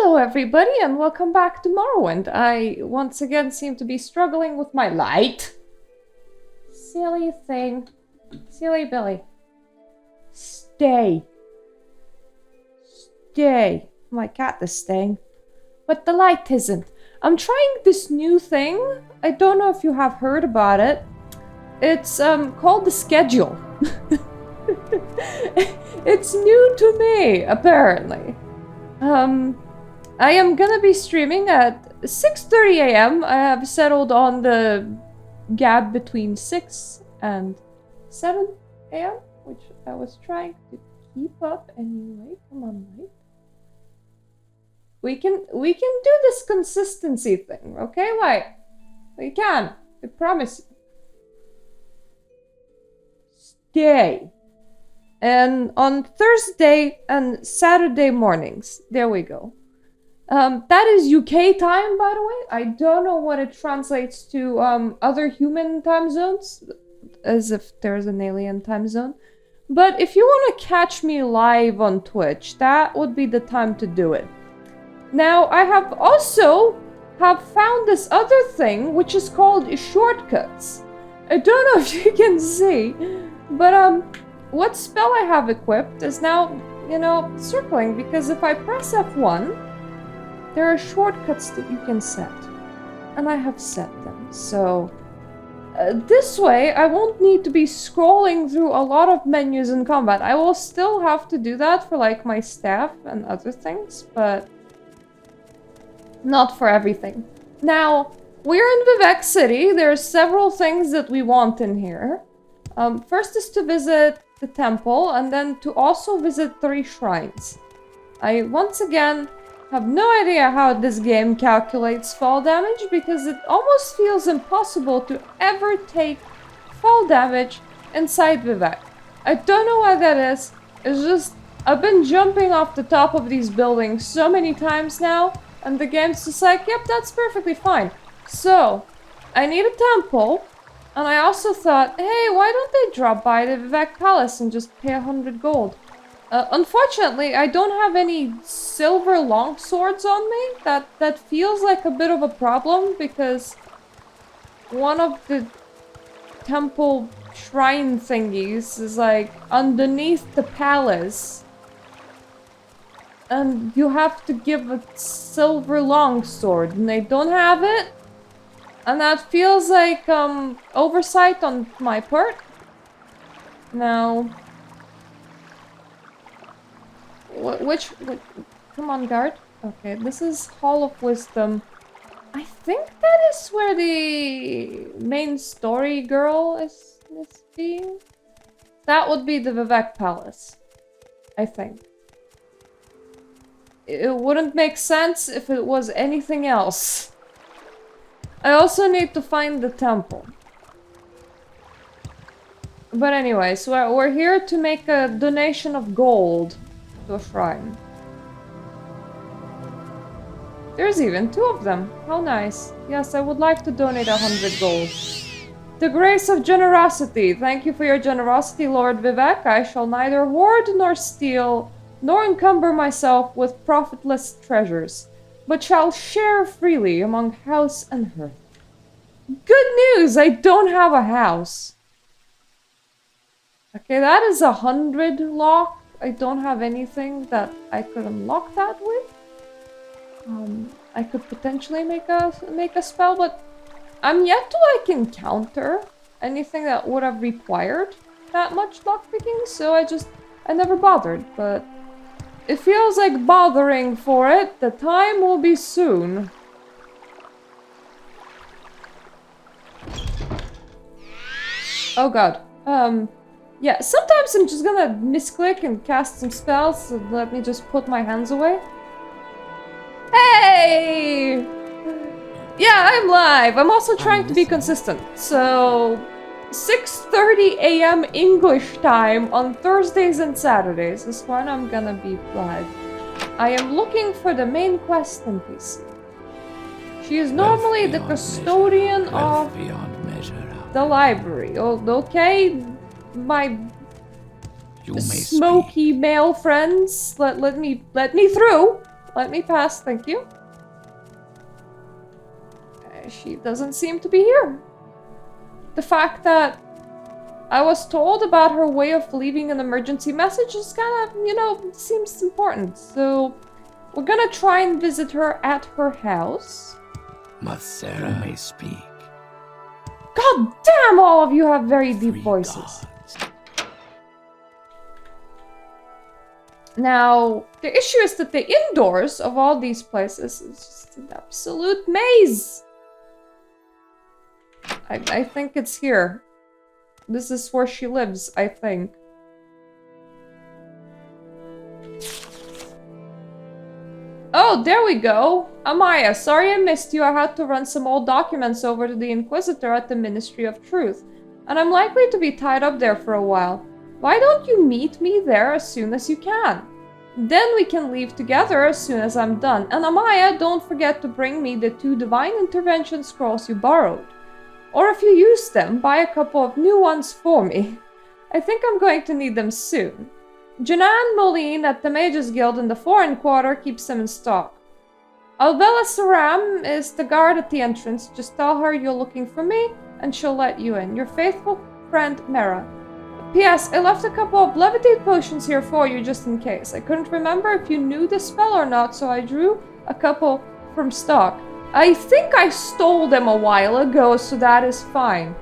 Hello everybody and welcome back to Morrowind. I once again seem to be struggling with my light. Silly thing. Silly Billy. Stay. Stay. My cat is staying. But the light isn't. I'm trying this new thing. I don't know if you have heard about it. It's called the schedule. It's new to me, apparently. I am gonna be streaming at 6:30 a.m. I have settled on the gap between 6 and 7 a.m., which I was trying to keep up anyway. Come on, mate. We can do this consistency thing, okay? Like, we can. I promise you. Stay. And on Thursday and Saturday mornings, there we go. That is UK time, by the way. I don't know what it translates to other human time zones, as if there's an alien time zone. But if you want to catch me live on Twitch, that would be the time to do it. Now, I have found this other thing, which is called shortcuts. I don't know if you can see, but what spell I have equipped is now, circling, because if I press F1, there are shortcuts that you can set. And I have set them. So, this way, I won't need to be scrolling through a lot of menus in combat. I will still have to do that for, like, my staff and other things, but not for everything. Now, we're in Vivek City. There are several things that we want in here. First is to visit the temple, and then to also visit 3 shrines. I, once again, have no idea how this game calculates fall damage, because it almost feels impossible to ever take fall damage inside Vivek. I don't know why that is. It's just, I've been jumping off the top of these buildings so many times now, and the game's just like, yep, that's perfectly fine. So, I need a temple. And I also thought, hey, why don't they drop by the Vivek Palace and just pay 100 gold? Unfortunately, I don't have any silver longswords on me. That feels like a bit of a problem, because one of the temple shrine thingies is like underneath the palace. And you have to give a silver longsword, and they don't have it. And that feels like, oversight on my part. Now... Which... Come on, guard. Okay, this is Hall of Wisdom. I think that is where the main story girl is being. That would be the Vivek Palace. I think. It wouldn't make sense if it was anything else. I also need to find the temple. But anyway, so we're here to make a donation of gold to a shrine. There's even 2 of them. How nice. Yes, I would like to donate 100 gold. The grace of generosity. Thank you for your generosity, Lord Vivek. I shall neither hoard nor steal, nor encumber myself with profitless treasures, but shall share freely among house and hearth. Good news! I don't have a house. Okay, that is 100 lock. I don't have anything that I could unlock that with. I could potentially make a spell, but I'm yet to encounter anything that would have required that much lockpicking, so I never bothered, but it feels like bothering for it. The time will be soon. Oh god. Yeah, sometimes I'm just gonna misclick and cast some spells, so let me just put my hands away. Hey! Yeah, I'm live! I'm also trying to be consistent, so... 6:30 a.m. English time on Thursdays and Saturdays is when I'm gonna be live. I am looking for the main quest in PC. She is normally the custodian of the library. Oh, okay, my smoky male friends, let me through. Let me pass, thank you. She doesn't seem to be here. The fact that I was told about her way of leaving an emergency message is kind of, you know, seems important. So we're gonna try and visit her at her house. Mathera may speak. God damn, all of you have very deep voices. Gods. Now, the issue is that the indoors of all these places is just an absolute maze. I think it's here. This is where she lives, I think. Oh, there we go. Amaya, sorry I missed you. I had to run some old documents over to the Inquisitor at the Ministry of Truth. And I'm likely to be tied up there for a while. Why don't you meet me there as soon as you can? Then we can leave together as soon as I'm done. And Amaya, don't forget to bring me the 2 Divine Intervention Scrolls you borrowed. Or if you use them, buy a couple of new ones for me. I think I'm going to need them soon. Janan Moline at the Mages Guild in the Foreign Quarter keeps them in stock. Alvela Saram is the guard at the entrance. Just tell her you're looking for me, and she'll let you in. Your faithful friend, Mera. P.S. I left a couple of levitate potions here for you just in case. I couldn't remember if you knew the spell or not, so I drew a couple from stock. I think I stole them a while ago, so that is fine.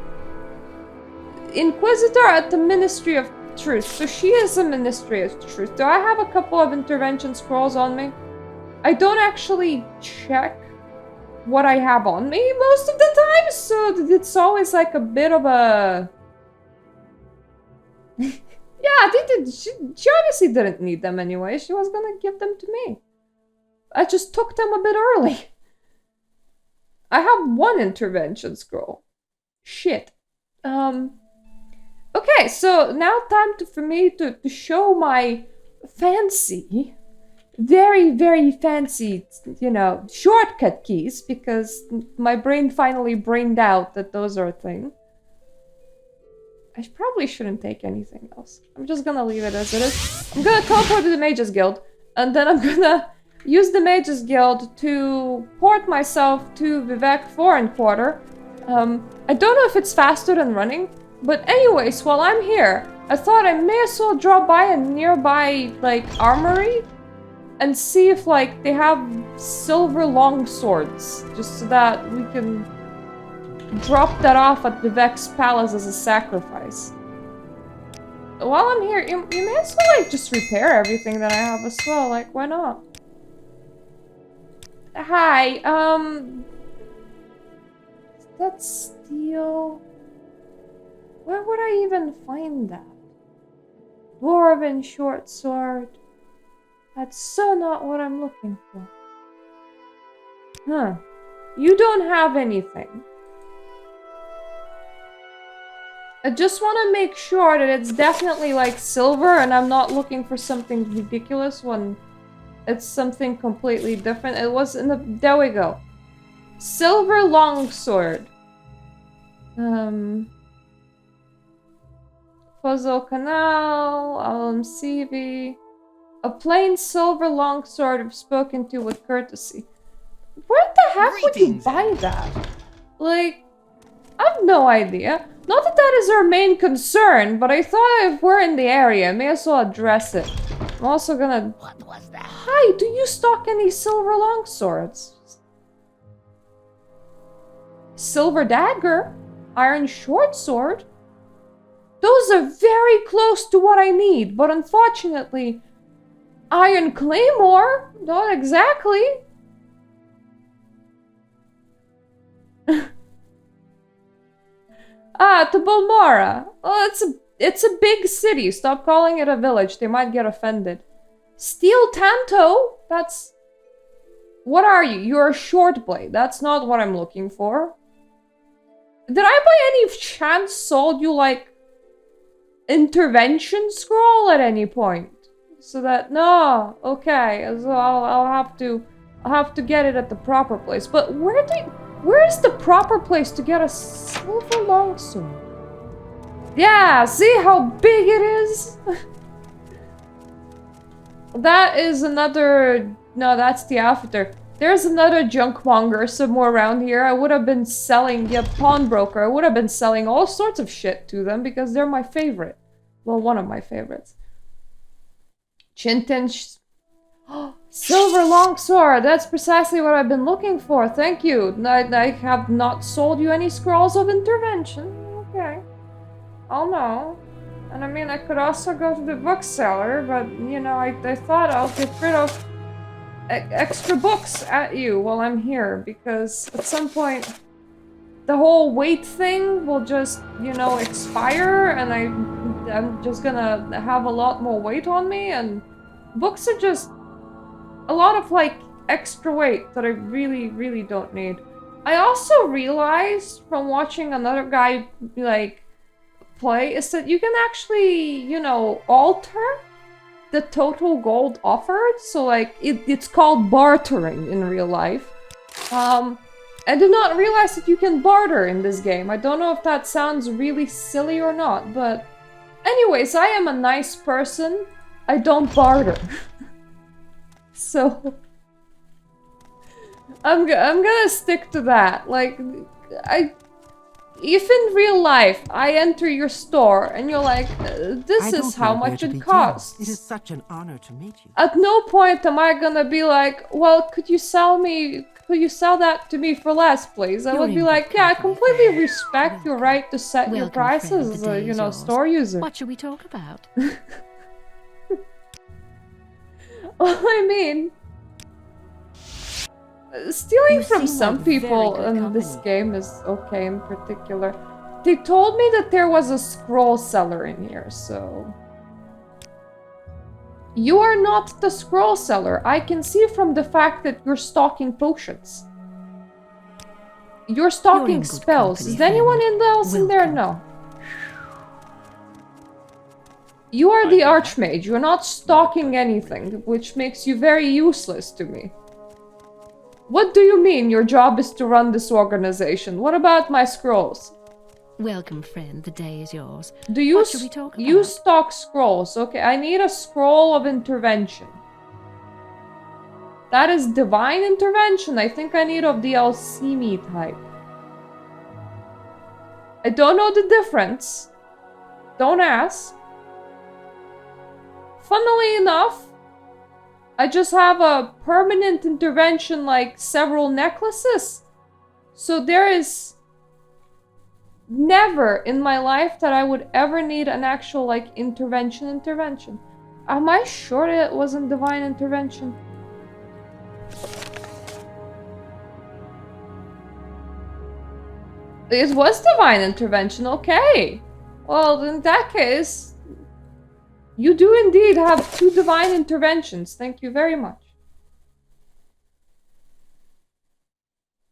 Inquisitor at the Ministry of Truth. So she is a Ministry of Truth. Do I have a couple of intervention scrolls on me? I don't actually check what I have on me most of the time, so it's always like a bit of a... Yeah, she obviously didn't need them anyway. She was gonna give them to me. I just took them a bit early. I have 1 intervention scroll. Shit. Okay, so now time for me to show my fancy, very, very fancy, you know, shortcut keys, because my brain finally brained out that those are a thing. I probably shouldn't take anything else. I'm just gonna leave it as it is. I'm gonna teleport to the Mages Guild, and then I'm gonna use the Mages Guild to port myself to Vivek Foreign Quarter. I don't know if it's faster than running, but anyways, while I'm here, I thought I may as well drop by a nearby, like, armory and see if, like, they have silver longswords, just so that we can drop that off at Vivek's palace as a sacrifice. While I'm here, you may as well, like, just repair everything that I have as well, like, why not? Hi, is that steel? Where would I even find that? Dwarven short sword. That's so not what I'm looking for. Huh. You don't have anything. I just want to make sure that it's definitely like silver and I'm not looking for something ridiculous when it's something completely different. It was in the... There we go. Silver longsword. Puzzle Canal, CV. A plain silver longsword if spoken to with courtesy. Where the heck would you buy that? Like, I have no idea. Not that that is our main concern, but I thought if we're in the area, I may as well address it. I'm also gonna... What was that? Hi, do you stock any silver longswords? Silver dagger? Iron short sword? Those are very close to what I need, but unfortunately, iron claymore? Not exactly. To Bulmora. Well, it's a big city. Stop calling it a village. They might get offended. Steel Tanto? That's... What are you? You're a short blade. That's not what I'm looking for. Did I by any chance sold you, like, intervention scroll at any point? So that... No. Okay. So I'll have to get it at the proper place. But where's the proper place to get a silver longsword? Yeah, see how big it is? That is another No, that's the after. There's another junk monger somewhere around here. I would have been selling, yeah, pawnbroker. I would have been selling all sorts of shit to them because they're my favorite. Well, one of my favorites. Chintin. Silver longsword. That's precisely what I've been looking for. Thank you. I have not sold you any scrolls of intervention. Okay. I'll know. And I mean, I could also go to the bookseller, but, you know, I thought I'll get rid of extra books at you while I'm here, because at some point the whole weight thing will just, you know, expire, and I'm just gonna have a lot more weight on me, and books are just a lot of, like, extra weight that I really, really don't need. I also realized from watching another guy, like, play, is that you can actually, you know, alter the total gold offered. So, like, it's called bartering in real life. I did not realize that you can barter in this game. I don't know if that sounds really silly or not, but anyways, I am a nice person. I don't barter. So I'm gonna stick to that. Like, if in real life I enter your store and you're like, this is how much it costs. It is such an honor to meet you. At no point am I gonna be like, well, could you sell that to me for less, please? I would be like, yeah, I completely respect your right to set your prices as a, you know, store user. What should we talk about? Well, I mean, stealing from some people in this game is okay in particular. They told me that there was a scroll seller in here, so... You are not the scroll seller. I can see from the fact that you're stocking potions. You're stocking spells. Is anyone else in there? No. You are the archmage. You're not stocking anything, which makes you very useless to me. What do you mean your job is to run this organization? What about my scrolls? Welcome, friend. The day is yours. Do you What should we talk about? You stock scrolls? Okay, I need a scroll of intervention. That is divine intervention. I think I need of the Alchemy type. I don't know the difference. Don't ask. Funnily enough, I just have a permanent intervention, like several necklaces. So there is never in my life that I would ever need an actual, like, intervention. Am I sure it wasn't divine intervention? It was divine intervention, okay. Well, in that case, you do indeed have 2 divine interventions. Thank you very much.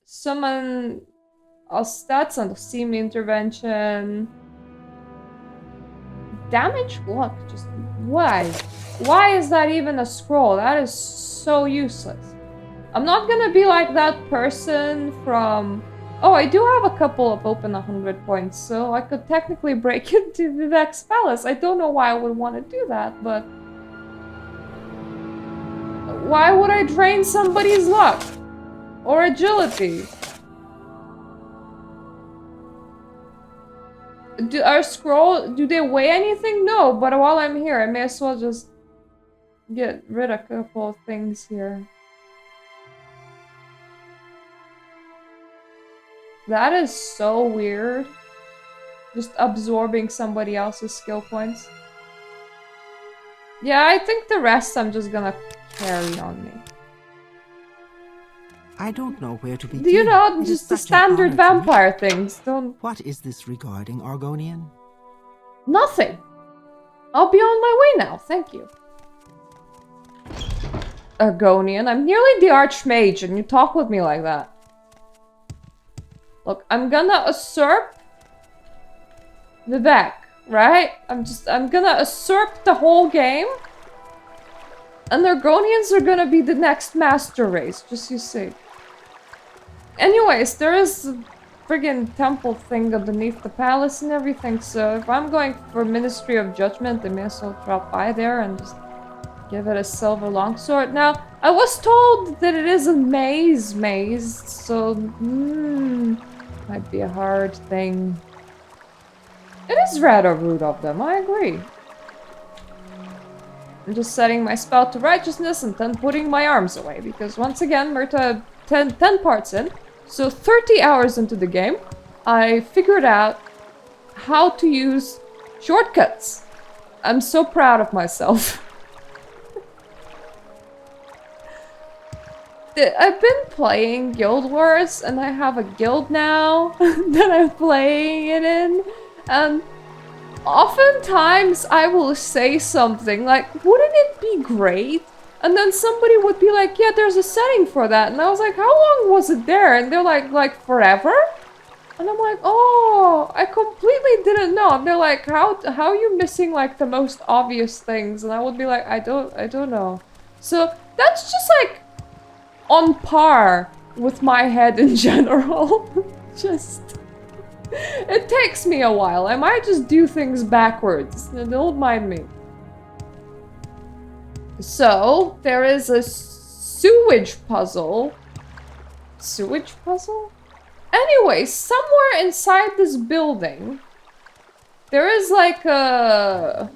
Summon stats and Alchemy intervention. Damage block? Just why? Why is that even a scroll? That is so useless. I'm not gonna be like that person from... Oh, I do have a couple of open 100 points, so I could technically break into Vivek's Palace. I don't know why I would want to do that, but... Why would I drain somebody's luck? Or agility? Do they weigh anything? No, but while I'm here, I may as well just get rid of a couple of things here. That is so weird. Just absorbing somebody else's skill points. Yeah, I think the rest I'm just gonna carry on me. I don't know where to begin. Do you know, just the standard vampire things. Don't... What is this regarding, Argonian? Nothing. I'll be on my way now, thank you. Argonian, I'm nearly the Archmage and you talk with me like that. Look, I'm gonna usurp Vivek, right? I'm gonna usurp the whole game. And the Argonians are gonna be the next master race, just you see. Anyways, there is a friggin' temple thing underneath the palace and everything, so if I'm going for Ministry of Judgment, I may as well drop by there and just Give it a silver longsword. Now, I was told that it is a maze, so might be a hard thing. It is rather rude of them, I agree. I'm just setting my spell to righteousness and then putting my arms away, because once again, we're to 10 parts in, so 30 hours into the game, I figured out how to use shortcuts. I'm so proud of myself. I've been playing Guild Wars, and I have a guild now that I'm playing it in, and oftentimes I will say something like, wouldn't it be great? And then somebody would be like, yeah, there's a setting for that. And I was like, how long was it there? And they're like forever? And I'm like, oh, I completely didn't know. And they're like, how are you missing like the most obvious things? And I would be like, I don't know. So that's just like on par with my head in general. Just, it takes me a while. I might just do things backwards. Don't mind me. So, there is a sewage puzzle. Sewage puzzle? Anyway, somewhere inside this building, there is like a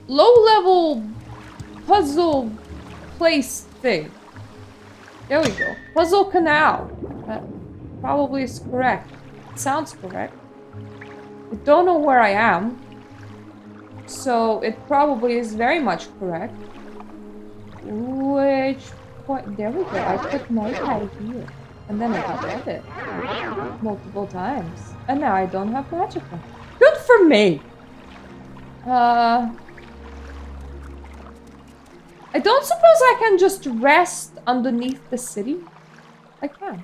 low-level puzzle place thing. There we go. Puzzle canal. That probably is correct. It sounds correct. I don't know where I am. So it probably is very much correct. Which point? There we go. I put my pie here. And then I got rid of it. Multiple times. And now I don't have magical. Good for me! I don't suppose I can just rest underneath the city? I can.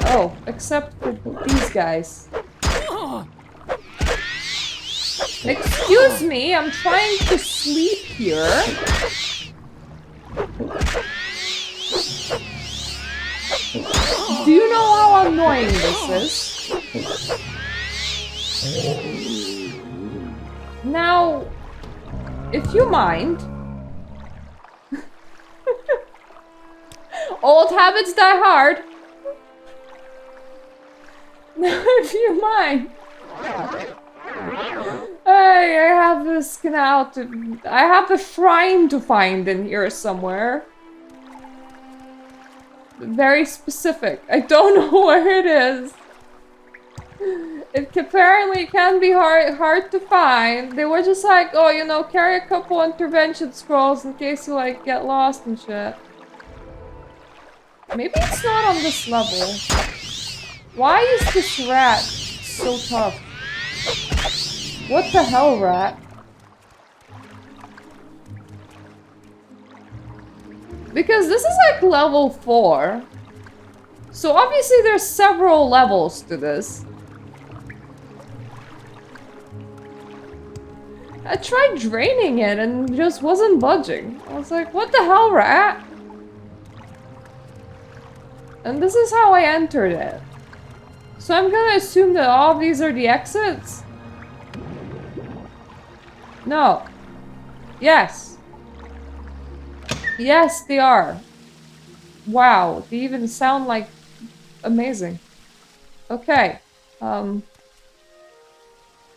Oh, except for these guys. Excuse me, I'm trying to sleep here. Do you know how annoying this is? Now, if you mind... Old habits die hard. Now, if you mind... Hey, I have this canal to... I have a shrine to find in here somewhere. Very specific. I don't know where it is. It apparently can be hard to find. They were just like, oh, you know, carry a couple intervention scrolls in case you, like, get lost and shit. Maybe it's not on this level. Why is this rat so tough? What the hell, rat? Because this is like level 4. So obviously there's several levels to this. I tried draining it and just wasn't budging. I was like, what the hell, rat? And this is how I entered it. So I'm gonna assume that all of these are the exits? No. Yes. Yes, they are. Wow, they even sound like amazing. Okay. Can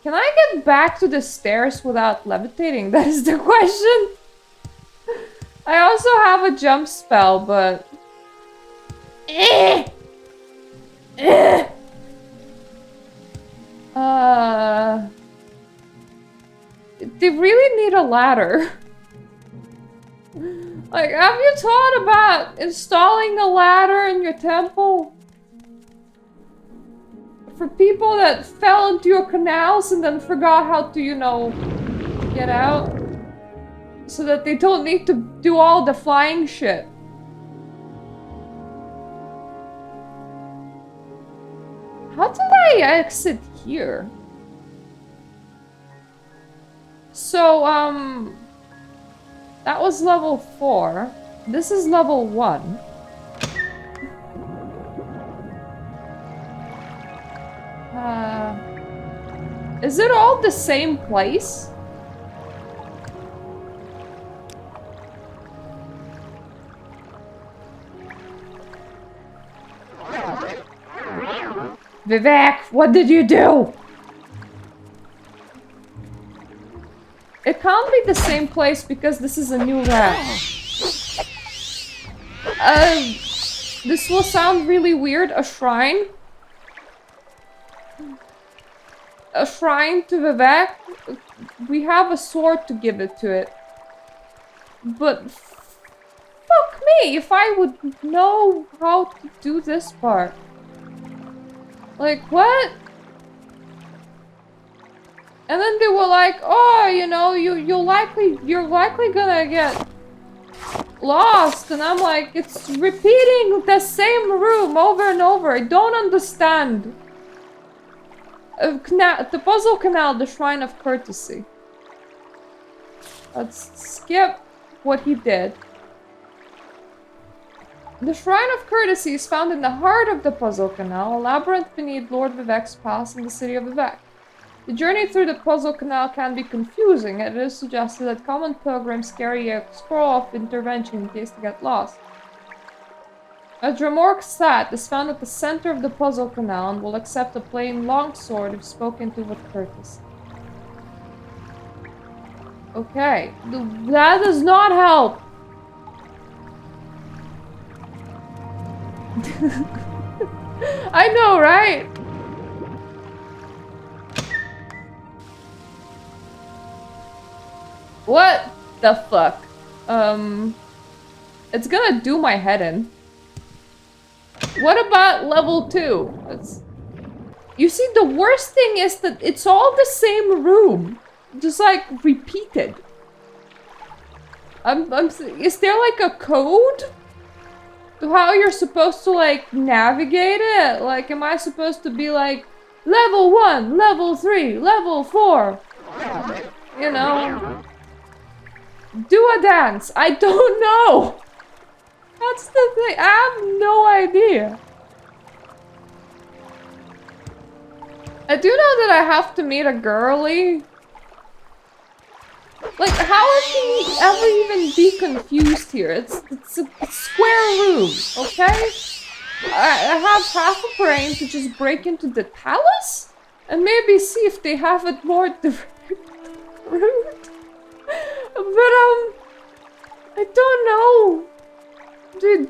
I get back to the stairs without levitating? That is the question. I also have a jump spell, but... They really need a ladder. Like, have you thought about installing a ladder in your temple? For people that fell into your canals and then forgot how to, you know, get out? So that they don't need to do all the flying shit. How did I exit here? So, that was level 4. This is level 1. Is it all the same place? Vivek, what did you do? It can't be the same place because this is a new ramp. This will sound really weird. A shrine? A shrine to Vivek? We have a sword to give it to it. But fuck me if I would know how to do this part. Like, what? And then they were like, oh, you know, you're likely gonna get lost. And I'm like, it's repeating the same room over and over. I don't understand. The puzzle canal, the Shrine of Courtesy. Let's skip what he did. The Shrine of Courtesy is found in the heart of the puzzle canal, a labyrinth beneath Lord Vivek's palace in the city of Vivek. The journey through the puzzle canal can be confusing, and it is suggested that common pilgrims carry a scroll of intervention in case they get lost. A Dramork Sat is found at the center of the puzzle canal and will accept a plain longsword if spoken to with courtesy. Okay, that does not help. I know, right? What the fuck? It's gonna do my head in. What about level 2? You see, the worst thing is that it's all the same room. Just like repeated. Is there like a code to how you're supposed to like navigate it? Like, am I supposed to be like level 1, level 3, level 4? You know? Do a dance. I don't know. That's the thing. I have no idea. I do know that I have to meet a girly. Like, how can he ever even be confused here? It's a square room, okay? I have half a brain to just break into the palace and maybe see if they have it more direct route. But I don't know. Dude,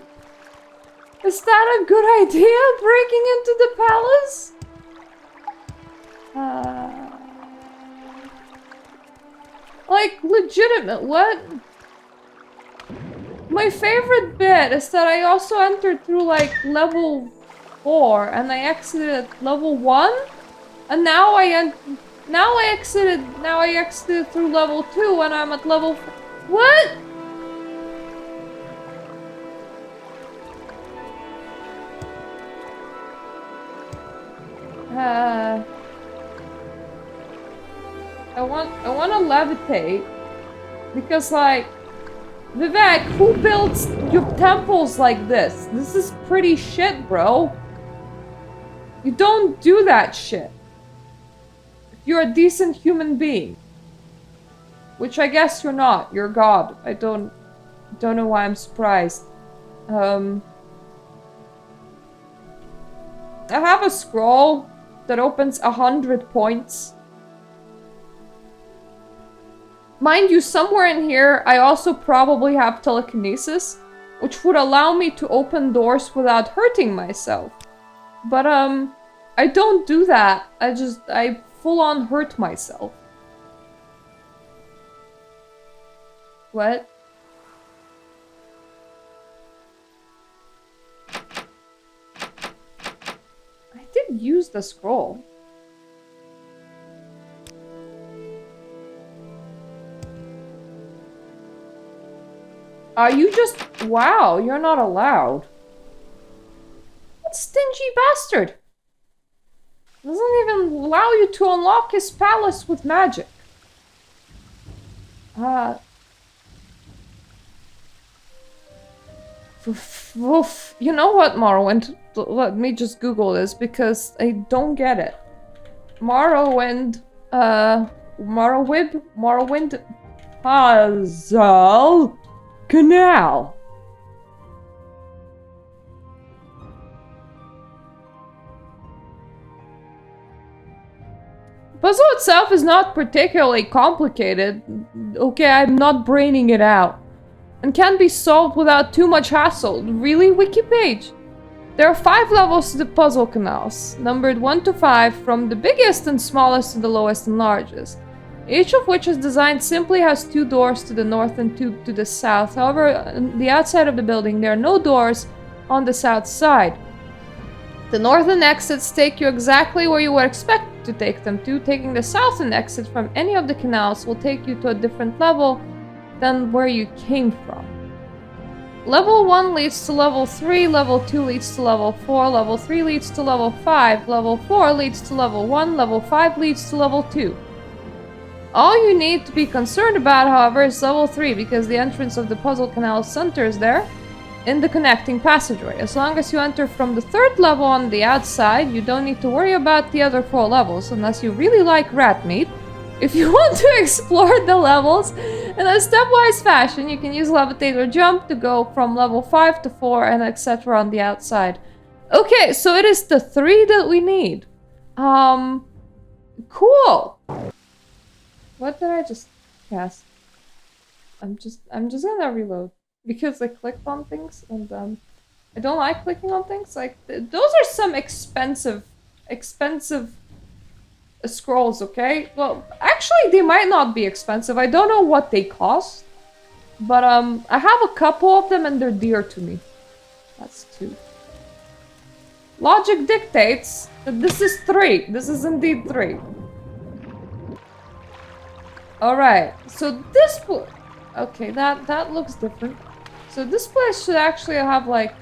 is that a good idea, breaking into the palace? Like, legitimate, what? My favorite bit is that I also entered through, like, level 4, and I exited at level 1, and now I exited through level 2, and I'm at level 4. What? I want to levitate because, like, Vivek, who builds your temples like this? This is pretty shit, bro. You don't do that shit. If you're a decent human being, which I guess you're not. You're God. I don't know why I'm surprised. I have a scroll that opens 100 points. Mind you, somewhere in here, I also probably have telekinesis, which would allow me to open doors without hurting myself. But, I don't do that. I full-on hurt myself. What? I did use the scroll. Are you just... Wow, you're not allowed. What stingy bastard! Doesn't even allow you to unlock his palace with magic. You know what, Morrowind? Let me just Google this because I don't get it. Morrowind, Morrowind puzzle canal. puzzle itself is not particularly complicated. Okay, I'm not braining it out. And can be solved without too much hassle. Really, wiki page? There are 5 levels to the puzzle canals, numbered 1 to 5, from the biggest and smallest to the lowest and largest. Each of which is designed simply has 2 doors to the north and 2 to the south. However, on the outside of the building, there are no doors on the south side. The northern exits take you exactly where you would expect to take them to. Taking the southern exit from any of the canals will take you to a different level than where you came from. Level 1 leads to level 3, level 2 leads to level 4, level 3 leads to level 5, level 4 leads to level 1, level 5 leads to level 2. All you need to be concerned about, however, is level 3, because the entrance of the puzzle canal centers there in the connecting passageway. As long as you enter from the 3rd level on the outside, you don't need to worry about the other 4 levels, unless you really like rat meat. If you want to explore the levels in a stepwise fashion, you can use levitate or jump to go from level 5 to 4 and etc. on the outside. Okay, so it is the 3 that we need. Cool. What did I just cast? I'm just gonna reload because I clicked on things and I don't like clicking on things. Like those are some expensive scrolls, okay? Well, actually they might not be expensive. I don't know what they cost. But I have a couple of them and they're dear to me. That's 2. Logic dictates that this is 3. This is indeed 3. Alright, so this okay, that looks different. So this place should actually have like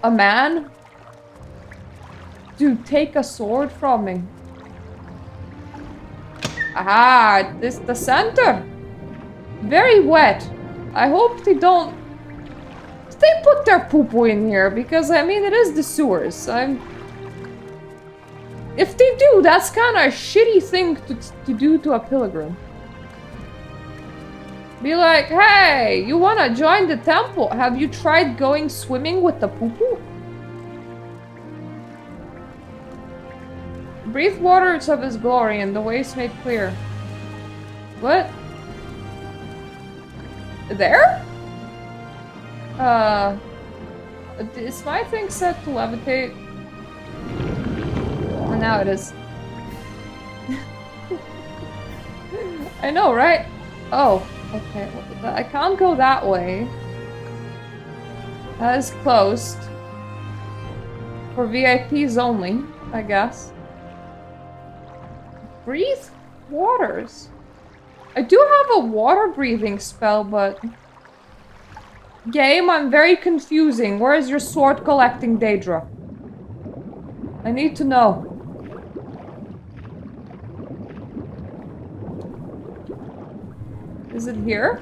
a man to take a sword from me. Aha, this the center. Very wet. I hope they don't. They put their poo-poo in here because I mean it is the sewers. If they do, that's kind of a shitty thing to do to a pilgrim. Be like, hey, you wanna join the temple? Have you tried going swimming with the poo-poo? Breathe waters of his glory and the ways made clear. What? There? Is my thing set to levitate? And now it is. I know, right? Oh, okay. I can't go that way. That is closed. For VIPs only, I guess. Breathe waters. I do have a water breathing spell, but... Game, I'm very confusing. Where is your sword collecting Daedra? I need to know. Is it here?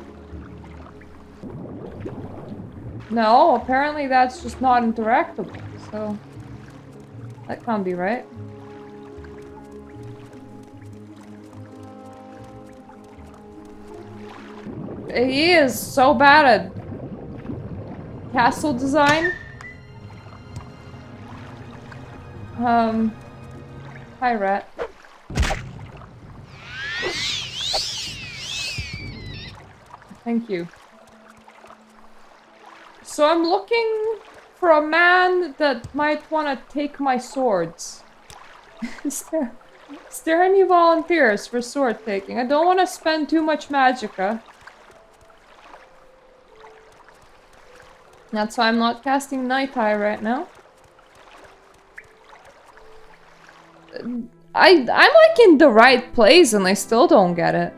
No, apparently that's just not interactable, so... That can't be right. He is so bad at castle design. Hi, rat. Thank you. So I'm looking for a man that might want to take my swords. Is there any volunteers for sword taking? I don't want to spend too much magicka. That's why I'm not casting Night Eye right now. I'm like in the right place and I still don't get it.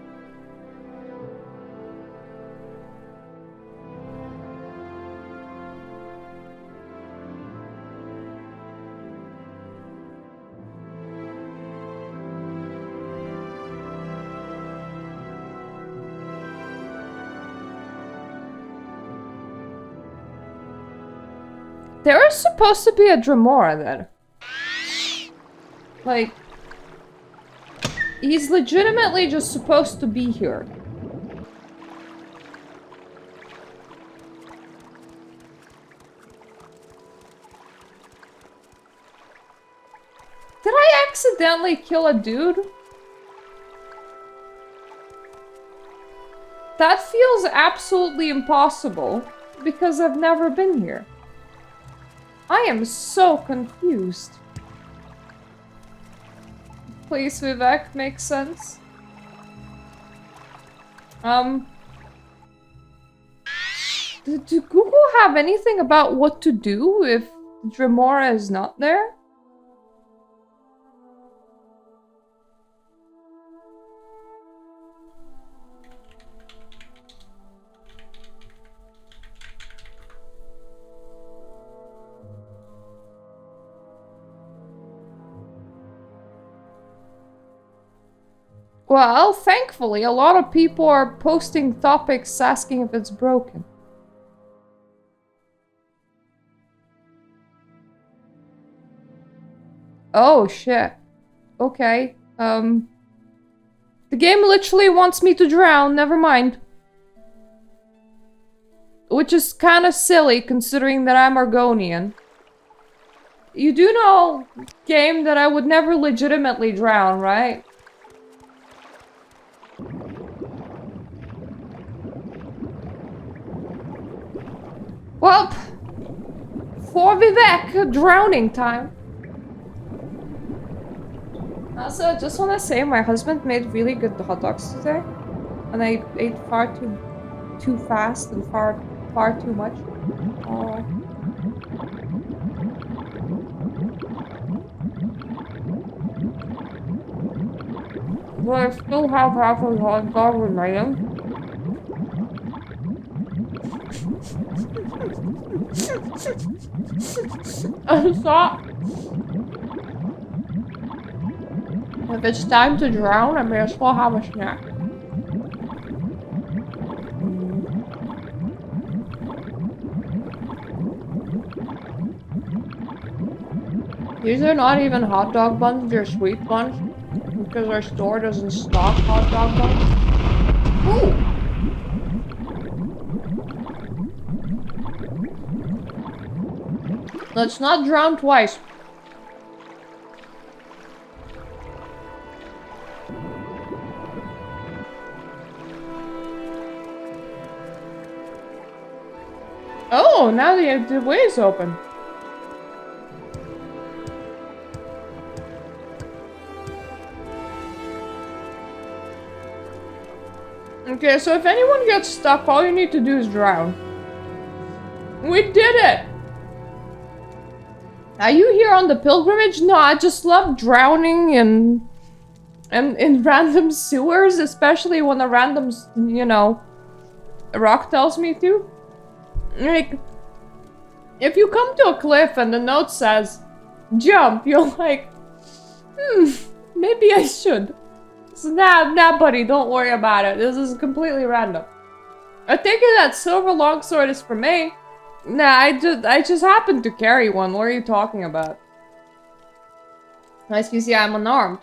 There is supposed to be a Dremora there. Like, he's legitimately just supposed to be here. Did I accidentally kill a dude? That feels absolutely impossible, because I've never been here. I am so confused. Please, Vivek, makes sense. Do Google have anything about what to do if Dremora is not there? Well, thankfully, a lot of people are posting topics asking if it's broken. Oh, shit. Okay. The game literally wants me to drown, never mind. Which is kind of silly, considering that I'm Argonian. You do know, game, that I would never legitimately drown, right? Well, for Vivek, drowning time. Also, I just want to say my husband made really good hot dogs today. And I ate far too fast and far too much. Oh. But I still have half a hot dog remaining. I thought if it's time to drown, I may as well have a snack. These are not even hot dog buns, they're sweet buns. Because our store doesn't stock hot dog buns. Ooh! Let's not drown twice. Oh, now the way is open. Okay, so if anyone gets stuck, all you need to do is drown. We did it! Are you here on the pilgrimage? No, I just love drowning in random sewers, especially when a random, you know, rock tells me to. Like, if you come to a cliff and the note says, jump, you're like, maybe I should. So nah, buddy, don't worry about it. This is completely random. I take it that silver longsword is for me. Nah, I just happened to carry one. What are you talking about? As you see, I'm unarmed.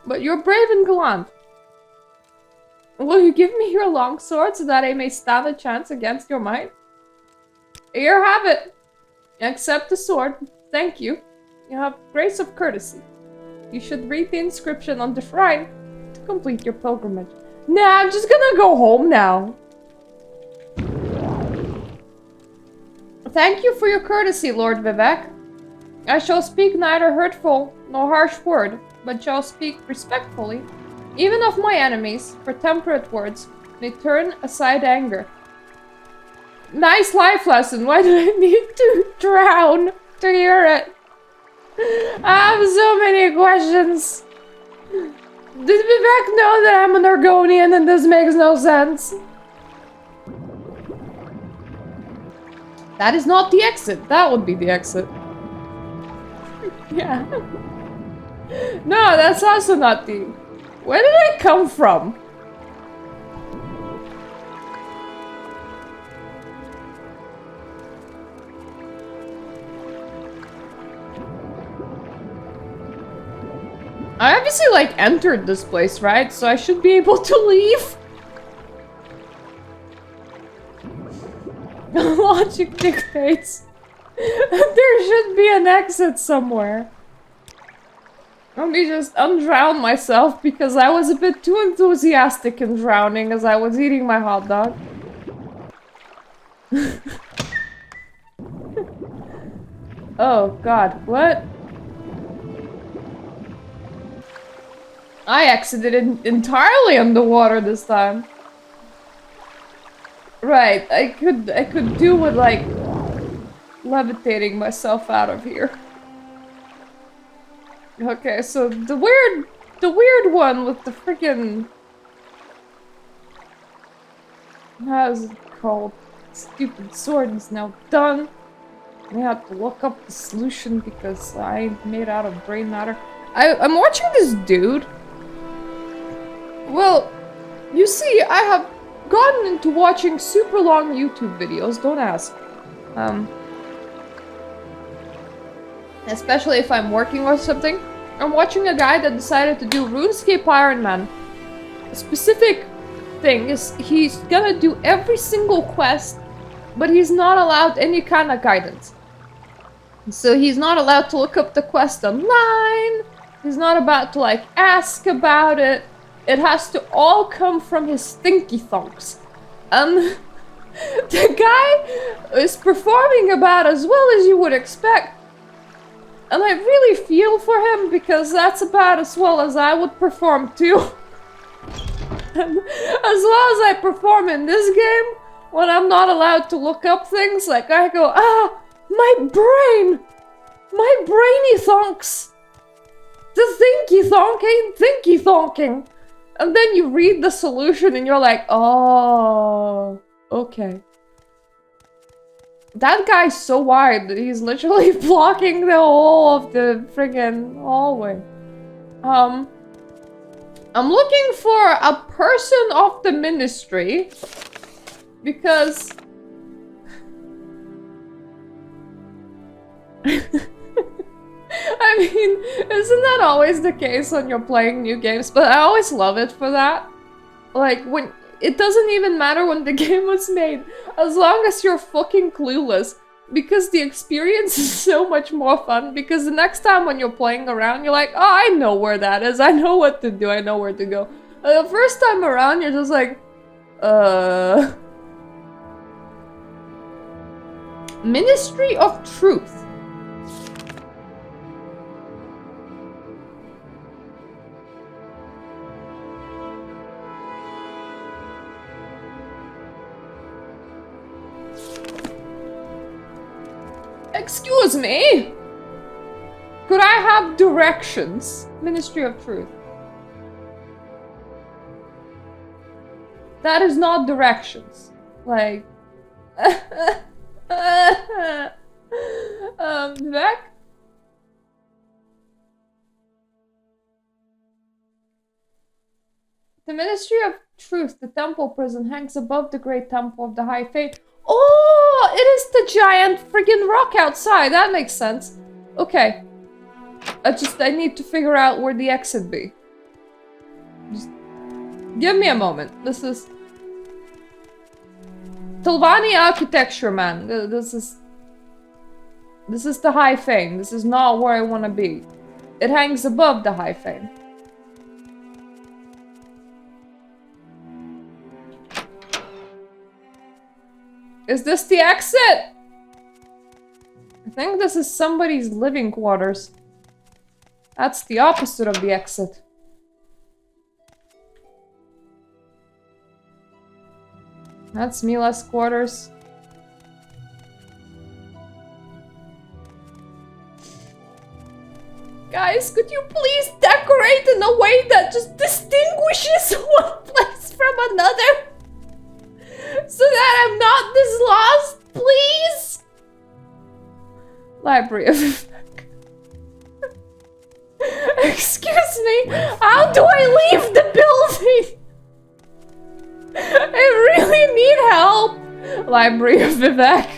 But you're brave and gallant. Will you give me your longsword so that I may stand a chance against your might? Here, have it. Accept the sword. Thank you. You have grace of courtesy. You should read the inscription on the shrine to complete your pilgrimage. Nah, I'm just gonna go home now. Thank you for your courtesy, Lord Vivek. I shall speak neither hurtful nor harsh word, but shall speak respectfully, even of my enemies, for temperate words may turn aside anger. Nice life lesson. Why do I need to drown to hear it? I have so many questions. Did Vivek know that I'm an Argonian and this makes no sense? That is not the exit. That would be the exit. Yeah. No, that's also not the... Where did I come from? I obviously, like, entered this place, right? So I should be able to leave. Logic dictates. There should be an exit somewhere. Let me just undrown myself because I was a bit too enthusiastic in drowning as I was eating my hot dog. Oh god, what? I exited entirely underwater this time. Right, I could do with like levitating myself out of here. Okay, so the weird one with the freaking how's it called? Stupid sword is now done. I have to look up the solution because I'm made out of brain matter. I'm watching this dude. Well, you see, I have gotten into watching super long YouTube videos, don't ask. Especially if I'm working or something. I'm watching a guy that decided to do RuneScape Iron Man. A specific thing is he's gonna do every single quest, but he's not allowed any kind of guidance. So he's not allowed to look up the quest online. He's not about to like ask about it. It has to all come from his stinky thunks. And the guy is performing about as well as you would expect. And I really feel for him because that's about as well as I would perform too. And as well as I perform in this game, when I'm not allowed to look up things, like I go, my brain! My brainy thonks! The thinky thonk ain't thinky thonking! And then you read the solution and you're like, oh, okay. That guy's so wide that he's literally blocking the whole of the friggin' hallway. I'm looking for a person of the ministry because I mean, isn't that always the case when you're playing new games? But I always love it for that. Like, when it doesn't even matter when the game was made, as long as you're fucking clueless. Because the experience is so much more fun, because the next time when you're playing around, you're like, oh, I know where that is, I know what to do, I know where to go. The first time around, you're just like, Ministry of Truth. Excuse me? Could I have directions? Ministry of Truth. That is not directions. Like... Vivek? The Ministry of Truth, the temple prison, hangs above the great temple of the High Faith. Oh, it is the giant friggin' rock outside. That makes sense. Okay. I need to figure out where the exit be. Just give me a moment. This is... Tilvani architecture, man. This is the High Fane. This is not where I want to be. It hangs above the High Fane. Is this the exit? I think this is somebody's living quarters. That's the opposite of the exit. That's Mila's quarters. Guys, could you please decorate in a way that just distinguishes one place from another? So that I'm not this lost, please? Library of... Excuse me, how do I leave the building? I really need help. Library of Vivek.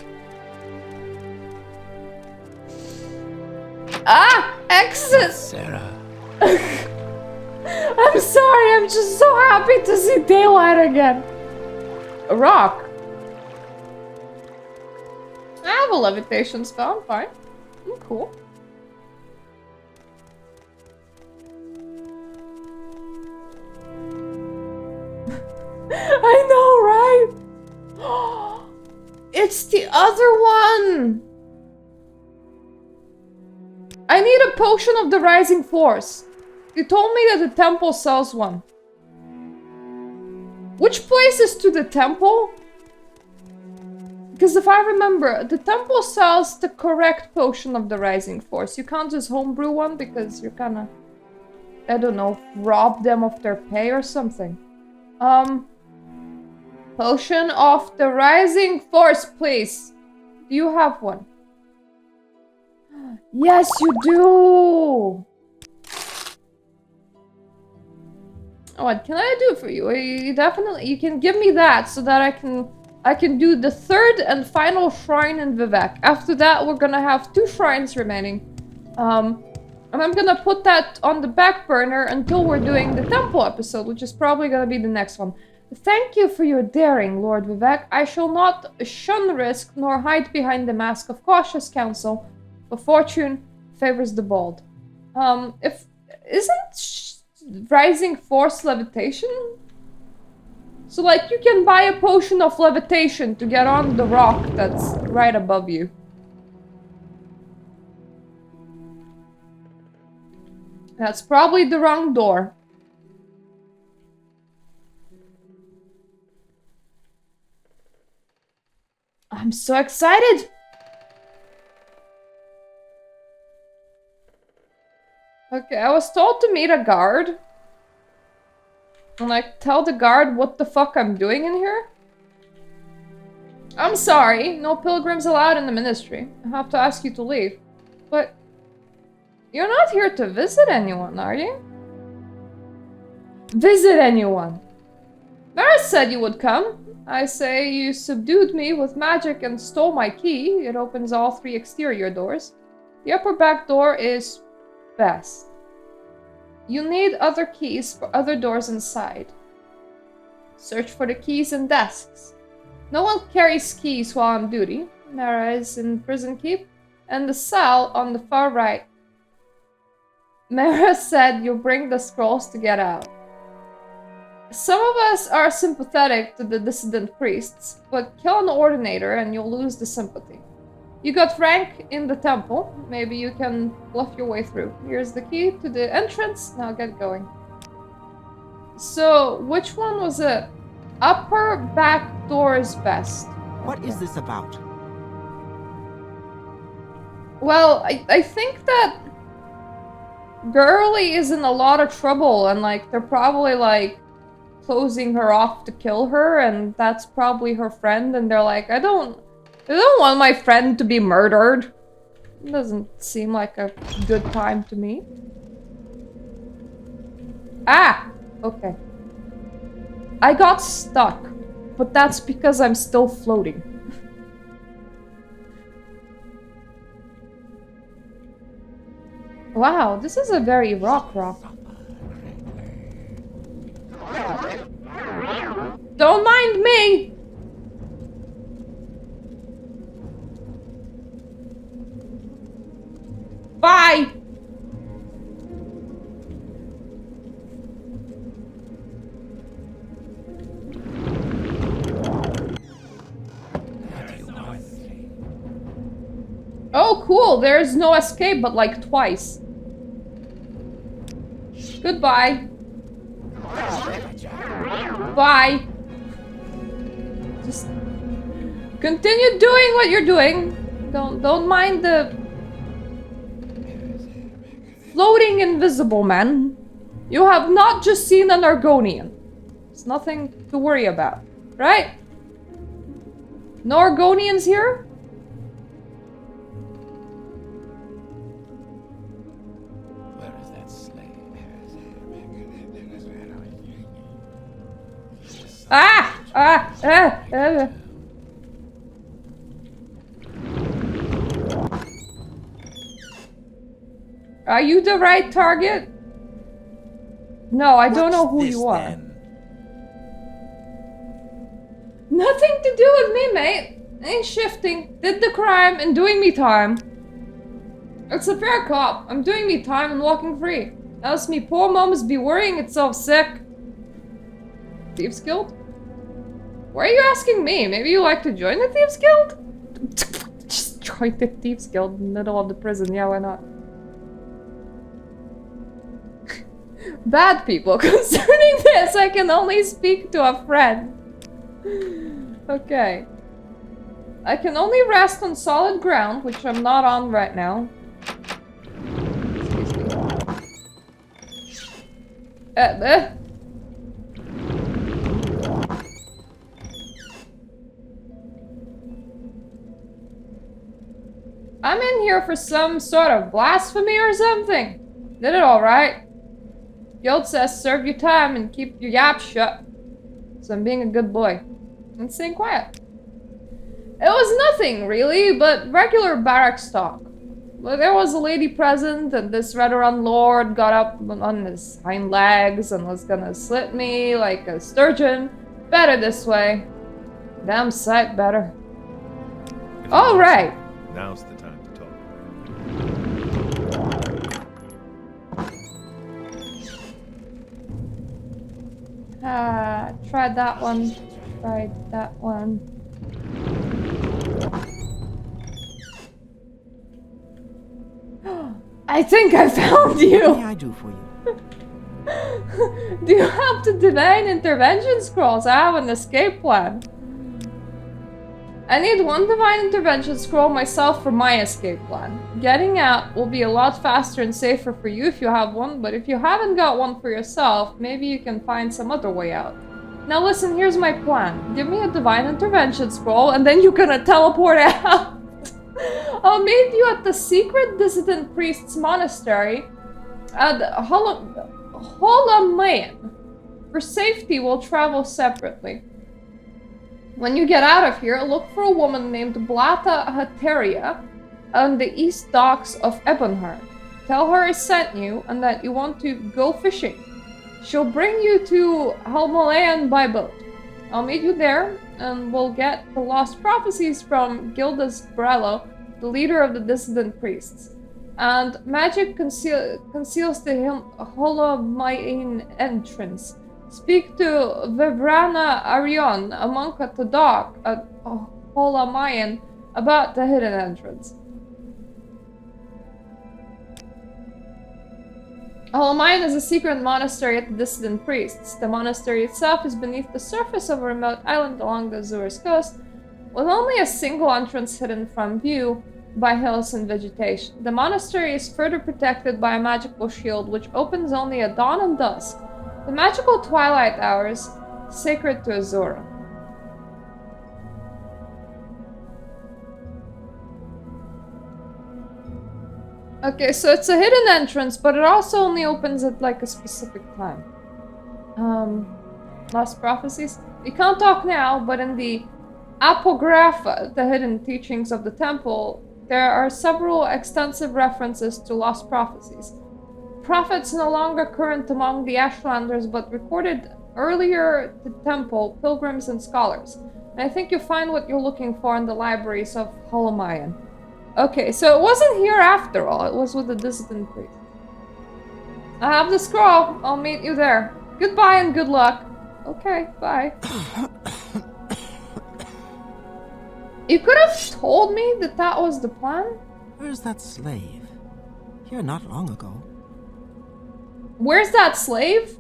Exit! Sarah. I'm sorry, I'm just so happy to see daylight again. A rock. I have a levitation spell, I'm fine. I'm cool. It's the other one! I need a potion of the rising force. You told me that the temple sells one. Which place is to the temple? Because if I remember, the temple sells the correct potion of the rising force. You can't just homebrew one because you're gonna, I don't know, rob them of their pay or something. Potion of the rising force, please. Do you have one? Yes, you do! What can I do for you? You definitely, you can give me that so that I can do the third and final shrine in Vivek. After that, we're gonna have 2 shrines remaining. And I'm gonna put that on the back burner until we're doing the temple episode, which is probably gonna be the next one. Thank you for your daring, Lord Vivek. I shall not shun risk nor hide behind the mask of cautious counsel, but fortune favors the bold. Isn't rising force levitation? So, like, you can buy a potion of levitation to get on the rock that's right above you. That's probably the wrong door. I'm so excited! Okay, I was told to meet a guard. And like, tell the guard what the fuck I'm doing in here? I'm sorry, no pilgrims allowed in the ministry. I have to ask you to leave. But you're not here to visit anyone, are you? Visit anyone? Maris said you would come. I say you subdued me with magic and stole my key. It opens all 3 exterior doors. The upper back door is best. You need other keys for other doors inside. Search for the keys in desks. No one carries keys while on duty. Mara is in prison keep, and the cell on the far right. Mara said you bring the scrolls to get out. Some of us are sympathetic to the dissident priests, but kill an ordinator and you'll lose the sympathy. You got rank in the temple. Maybe you can bluff your way through. Here's the key to the entrance. Now get going. So, which one was it? Upper back door is best. What is this about? Well, I think that Girly is in a lot of trouble and like they're probably like closing her off to kill her, and that's probably her friend, and they're like, I don't want my friend to be murdered. It doesn't seem like a good time to me. Ah! Okay. I got stuck, but that's because I'm still floating. Wow, this is a very rock. Don't mind me! Bye! Oh, cool. There's no escape, but like twice. Goodbye. Bye. Just continue doing what you're doing. Don't mind the floating invisible man. You have not just seen an Argonian. It's nothing to worry about, right? No Argonians here? Where is that slave? Are you the right target? No, I don't know who you are. Then? Nothing to do with me, mate. Ain't shifting. Did the crime and doing me time. It's a fair cop. I'm doing me time and walking free. Else me poor mums be worrying itself sick. Thieves Guild? Why are you asking me? Maybe you like to join the Thieves Guild? Just join the Thieves Guild in the middle of the prison. Yeah, why not? Bad people. Concerning this, I can only speak to a friend. Okay. I can only rest on solid ground, which I'm not on right now. Excuse me. I'm in here for some sort of blasphemy or something. Did it alright. Guild says serve your time and keep your yap shut. So I'm being a good boy. And staying quiet. It was nothing, really, but regular barracks talk. But there was a lady present, and this Redorun lord got up on his hind legs and was gonna slit me like a sturgeon. Better this way. Damn sight better. Alright. Now's the time to talk. Tried that one. Tried that one. I think I found you! What may I do for you? Do you have the divine intervention scrolls? I have an escape plan. I need one divine intervention scroll myself for my escape plan. Getting out will be a lot faster and safer for you if you have one, but if you haven't got one for yourself, maybe you can find some other way out. Now listen, here's my plan. Give me a divine intervention scroll and then you're gonna teleport out. I'll meet you at the secret dissident priest's monastery at Holamayan. For safety, we'll travel separately. When you get out of here, look for a woman named Blata Hateria on the east docks of Ebonheart. Tell her I sent you and that you want to go fishing. She'll bring you to Holamayan by boat. I'll meet you there, and we'll get the lost prophecies from Gildas Brello, the leader of the dissident priests. And magic conceals the Holamayan entrance. Speak to Vibrana Arion, a monk at the dock at Holamayan, about the hidden entrance. Holamayan is a secret monastery at the dissident priests. The monastery itself is beneath the surface of a remote island along the Azores coast, with only a single entrance hidden from view by hills and vegetation. The monastery is further protected by a magical shield which opens only at dawn and dusk, the magical twilight hours sacred to Azora. Okay, so it's a hidden entrance, but it also only opens at like a specific time. Lost prophecies? We can't talk now, but in the Apocrypha, the hidden teachings of the temple, there are several extensive references to lost prophecies. Prophets no longer current among the Ashlanders, but recorded earlier to the temple, pilgrims and scholars. And I think you'll find what you're looking for in the libraries of Holamayan. Okay, so it wasn't here after all, it was with the dissident priest. I have the scroll, I'll meet you there. Goodbye and good luck. Okay, bye. You could have told me that that was the plan? Where's that slave? Here not long ago. Where's that slave?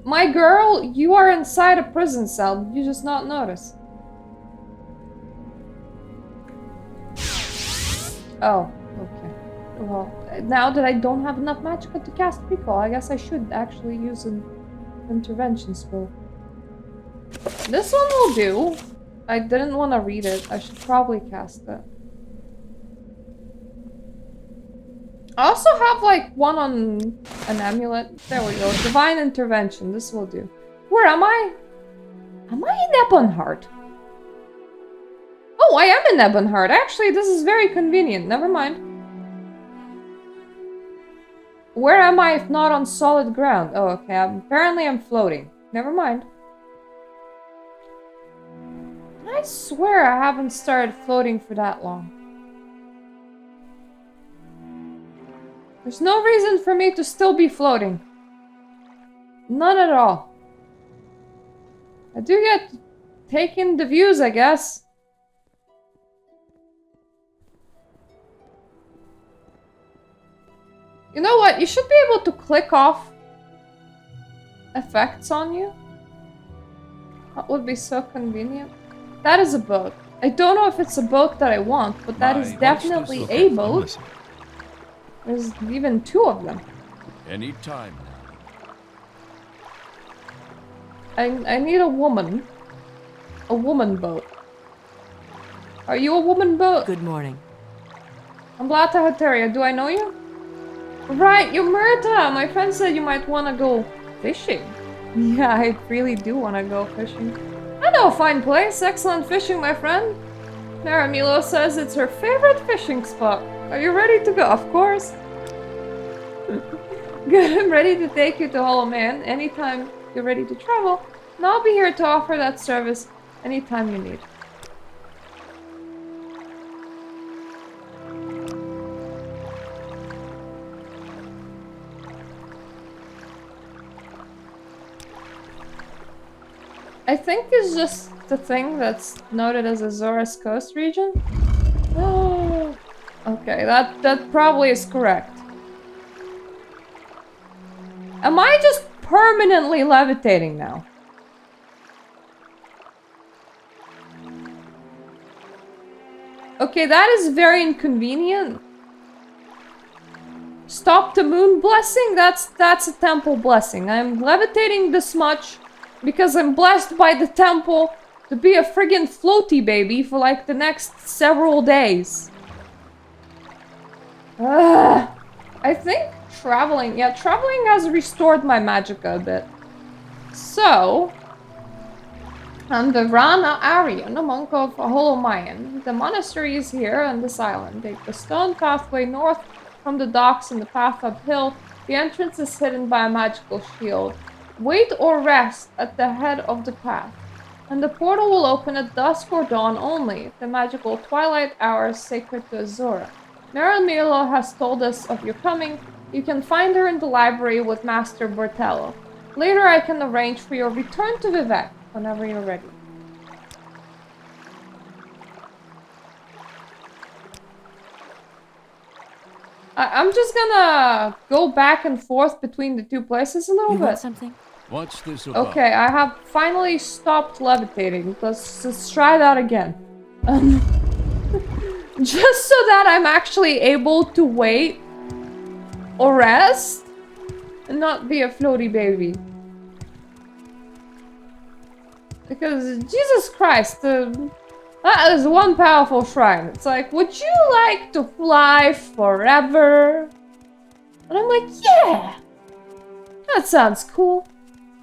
My girl, you are inside a prison cell. Did you just not notice? Oh, okay. Well, now that I don't have enough magicka to cast recall, I guess I should actually use an intervention spell. This one will do. I didn't want to read it. I should probably cast it. I also have like one on an amulet. There we go. Divine intervention. This will do. Where am I? Am I in Ebonheart? Oh, I am in Ebonheart. Actually, this is very convenient. Never mind. Where am I if not on solid ground? Oh, okay. Apparently I'm floating. Never mind. I swear I haven't started floating for that long. There's no reason for me to still be floating. None at all. I do get to take in the views, I guess. You know what? You should be able to click off effects on you. That would be so convenient. That is a boat. I don't know if it's a boat that I want, but that is definitely a boat. There's even 2 of them. Any time. I need a woman. A woman boat. Are you a woman boat? Good morning. I'm Blata Hateria. Do I know you? Right, you're Murta! My friend said you might want to go fishing. Yeah, I really do want to go fishing. I know a fine place. Excellent fishing, my friend. Maramilo says it's her favorite fishing spot. Are you ready to go? Of course. Good, I'm ready to take you to Holamayan anytime you're ready to travel. And I'll be here to offer that service anytime you need. I think it's just the thing that's noted as Azores Coast region. Oh, okay, that probably is correct. Am I just permanently levitating now? Okay, that is very inconvenient. Stop the moon blessing? That's a temple blessing. I'm levitating this much because I'm blessed by the temple to be a friggin' floaty baby for like the next several days. I think traveling has restored my magicka a bit. So, I'm the Rana Aryan, a monk of Holamayan. The monastery is here on this island. Take the stone pathway north from the docks and the path uphill. The entrance is hidden by a magical shield. Wait or rest at the head of the path, and the portal will open at dusk or dawn only, the magical twilight hours sacred to Azora. Mara Milo has told us of your coming. You can find her in the library with Master Bertello. Later I can arrange for your return to Vivek whenever you're ready. I'm just gonna go back and forth between the 2 places a little bit. You want something? Watch this above. Okay, I have finally stopped levitating. Let's try that again. Just so that I'm actually able to wait or rest and not be a floaty baby. Because, Jesus Christ, that is one powerful shrine. It's like, would you like to fly forever? And I'm like, yeah! That sounds cool.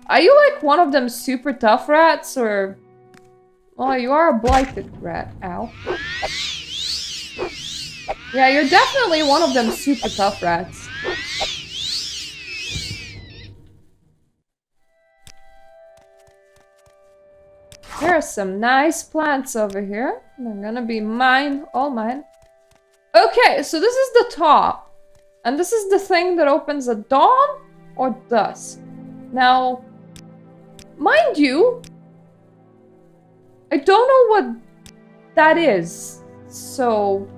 Are you like one of them super tough rats, or... Well, you are a blighted rat, ow. Yeah, you're definitely one of them super tough rats. There are some nice plants over here. They're gonna be mine, all mine. Okay, so this is the top. And this is the thing that opens at dawn or dusk. Now, mind you, I don't know what that is. So,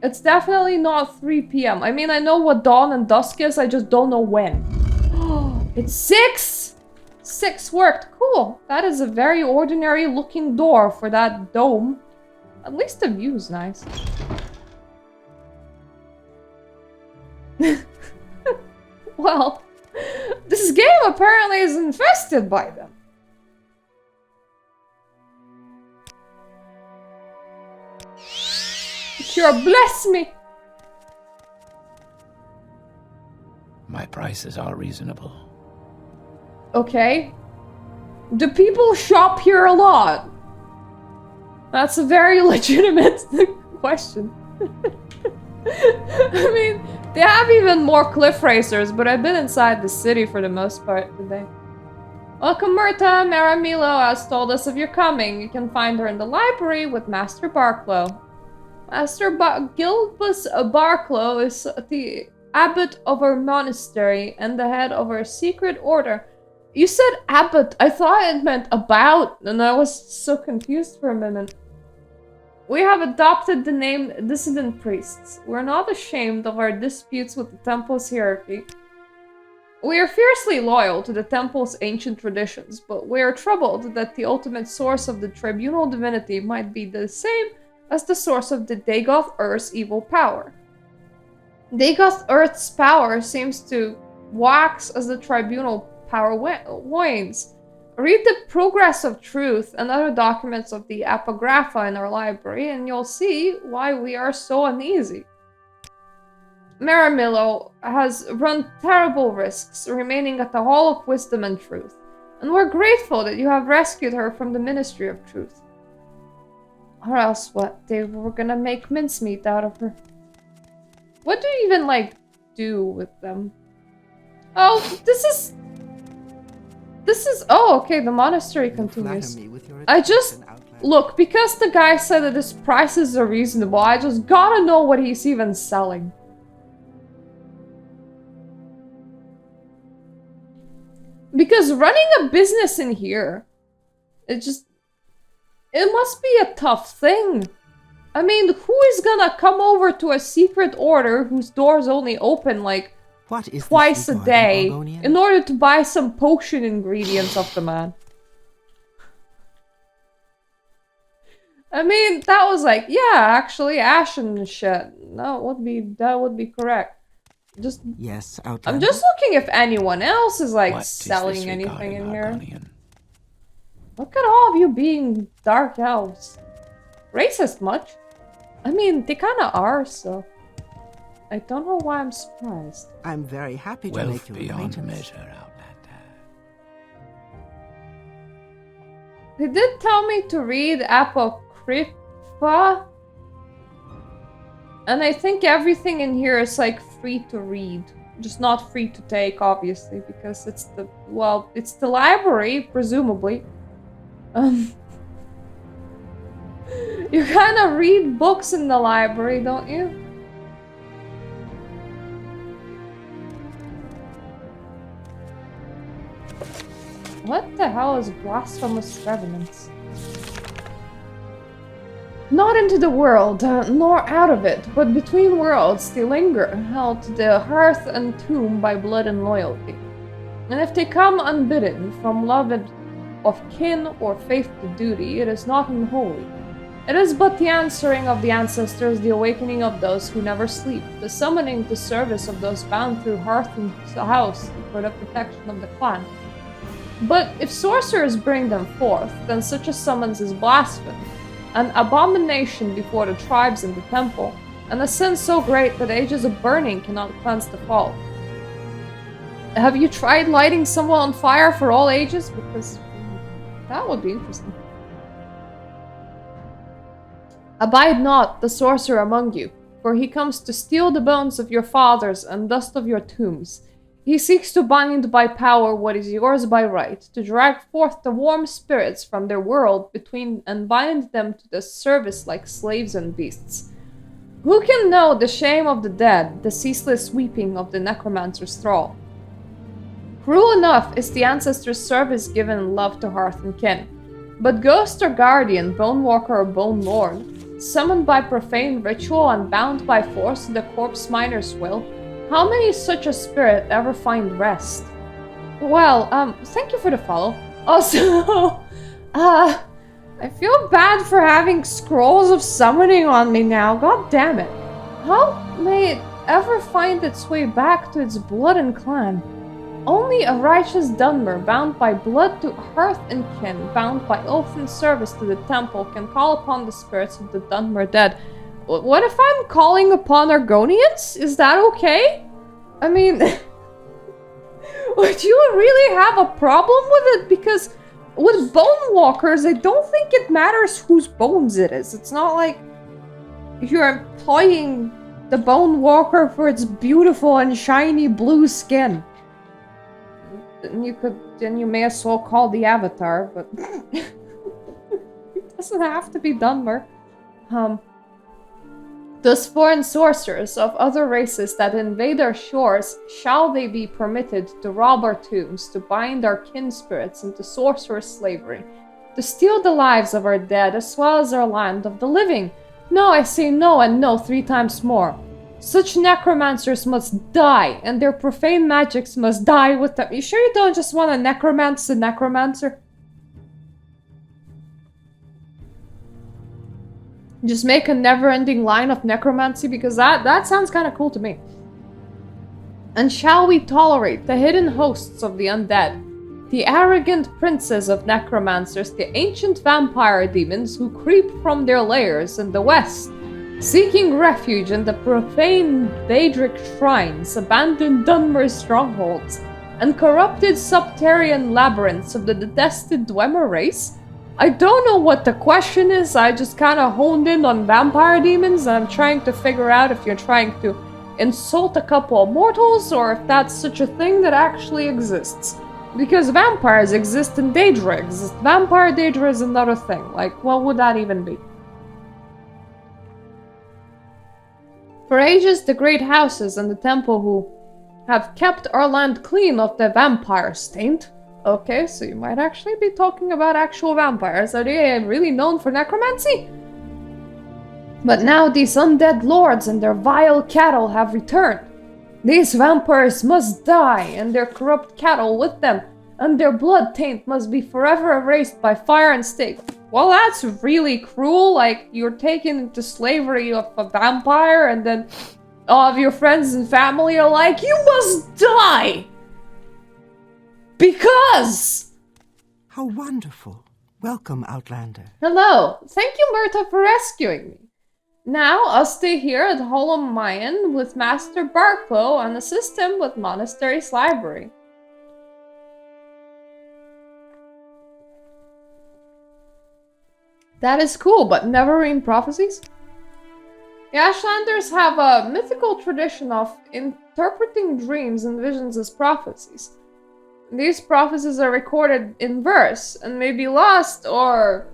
it's definitely not 3 p.m. I mean, I know what dawn and dusk is, I just don't know when. It's 6! 6 worked. Cool. That is a very ordinary looking door for that dome. At least the view's nice. Well, this game apparently is infested by them. Sure, bless me. My prices are reasonable. Okay. Do people shop here a lot? That's a very legitimate question. I mean, they have even more cliff racers, but I've been inside the city for the most part today. Welcome, Murta. Mara Milo has told us of your coming. You can find her in the library with Master Barclow. Master Gilbus Barclow is the abbot of our monastery and the head of our secret order. You said abbot. I thought it meant about, and I was so confused for a minute. We have adopted the name dissident priests. We're not ashamed of our disputes with the temple's hierarchy. We are fiercely loyal to the temple's ancient traditions, but we are troubled that the ultimate source of the tribunal divinity might be the same as the source of the Dagoth Earth's evil power. Dagoth Earth's power seems to wax as the tribunal power wanes. Read the Progress of Truth and other documents of the Apocrypha in our library, and you'll see why we are so uneasy. Maramillo has run terrible risks remaining at the Hall of Wisdom and Truth, and we're grateful that you have rescued her from the Ministry of Truth. Or else what? They were gonna make mincemeat out of her. What do you even, like, do with them? Oh, this is... Oh, okay, the monastery continues. I just... Look, because the guy said that his prices are reasonable, I just gotta know what he's even selling. Because running a business in here, it must be a tough thing. I mean, who is gonna come over to a secret order whose doors only open, like, twice a day in order to buy some potion ingredients of the man? I mean, that was like, yeah, actually, ashen shit. That would be correct. Yes, I'm just looking if anyone else is like What selling is this anything in regarding here. Argonian? Look at all of you being dark elves. Racist much? I mean, they kinda are, so... I don't know why I'm surprised. I'm very happy to Wealth make your beyond acquaintance. measure, Outlander. They did tell me to read Apocrypha. And I think everything in here is like free to read. Just not free to take, obviously, because it's the... Well, it's the library, presumably. You kinda read books in the library, don't you? What the hell is blasphemous revenants? Not into the world, nor out of it, but between worlds they linger, held to the hearth and tomb by blood and loyalty. And if they come unbidden from love of kin or faith to duty, it is not unholy. It is but the answering of the ancestors, the awakening of those who never sleep, the summoning to service of those bound through hearth and house for the protection of the clan. But if sorcerers bring them forth, then such a summons is blasphemy, an abomination before the tribes and the temple, and a sin so great that ages of burning cannot cleanse the fault. Have you tried lighting someone on fire for all ages? Because that would be interesting. Abide not the sorcerer among you, for he comes to steal the bones of your fathers and dust of your tombs. He seeks to bind by power what is yours by right, to drag forth the warm spirits from their world between and bind them to the service like slaves and beasts. Who can know the shame of the dead, the ceaseless weeping of the necromancer's thrall? Cruel enough is the ancestor's service given in love to hearth and kin, but ghost or guardian, bone walker or bone lord, summoned by profane ritual and bound by force to the corpse miner's will, how many such a spirit ever find rest? Well, thank you for the follow. Also, I feel bad for having scrolls of summoning on me now, god damn it. How may it ever find its way back to its blood and clan? Only a righteous Dunmer, bound by blood to hearth and kin, bound by oath and service to the temple, can call upon the spirits of the Dunmer dead. What if I'm calling upon Argonians? Is that okay? I mean, would you really have a problem with it? Because with bone walkers, I don't think it matters whose bones it is. It's not like you're employing the bone walker for its beautiful and shiny blue skin. Then you may as well call the avatar, but it doesn't have to be Dunmer. Thus foreign sorcerers of other races that invade our shores, shall they be permitted to rob our tombs, to bind our kin spirits into sorcerer's slavery, to steal the lives of our dead as well as our land of the living? No, I say no and no 3 times more. Such necromancers must die, and their profane magics must die with them. You sure you don't just want to necromance the necromancer? Just make a never-ending line of necromancy, because that sounds kind of cool to me. And shall we tolerate the hidden hosts of the undead, the arrogant princes of necromancers, the ancient vampire demons who creep from their lairs in the west, seeking refuge in the profane Daedric shrines, abandoned Dunmer strongholds, and corrupted subterranean labyrinths of the detested Dwemer race? I don't know what the question is, I just kind of honed in on vampire demons, and I'm trying to figure out if you're trying to insult a couple of mortals, or if that's such a thing that actually exists. Because vampires exist in Daedra. Vampire Daedra is another thing. Like, what would that even be? For ages, the great houses and the temple who have kept our land clean of the vampire taint. Okay, so you might actually be talking about actual vampires. Are they really known for necromancy? But now these undead lords and their vile cattle have returned. These vampires must die, and their corrupt cattle with them, and their blood taint must be forever erased by fire and stake. Well, that's really cruel. Like, you're taken into slavery of a vampire, and then all of your friends and family are like, you must die! Because! How wonderful. Welcome, Outlander. Hello. Thank you, Myrta, for rescuing me. Now, I'll stay here at Holamayan with Master Barclow and assist him with Monastery's library. That is cool, but never read prophecies? The Ashlanders have a mythical tradition of interpreting dreams and visions as prophecies. These prophecies are recorded in verse and may be lost or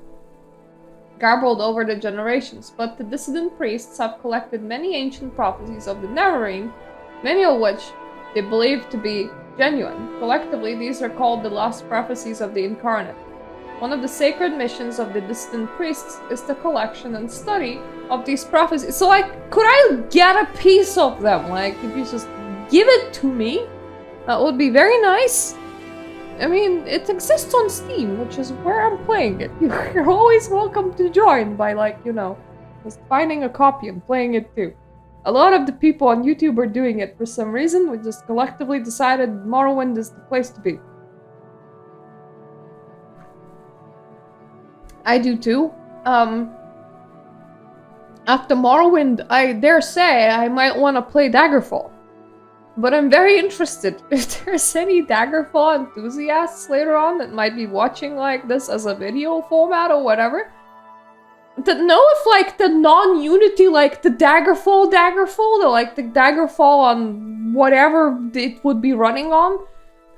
garbled over the generations, but the dissident priests have collected many ancient prophecies of the Neverine, many of which they believe to be genuine. Collectively, these are called the lost prophecies of the Incarnate. One of the sacred missions of the dissident priests is the collection and study of these prophecies. So, like, could I get a piece of them? Like, if you just give it to me, that would be very nice. I mean, it exists on Steam, which is where I'm playing it. You're always welcome to join by, like, you know, just finding a copy and playing it too. A lot of the people on YouTube are doing it for some reason. We just collectively decided Morrowind is the place to be. I do too. After Morrowind, I dare say I might want to play Daggerfall. But I'm very interested if there's any Daggerfall enthusiasts later on that might be watching like this as a video format or whatever. To know if like the non-Unity, like the Daggerfall, like the Daggerfall on whatever it would be running on,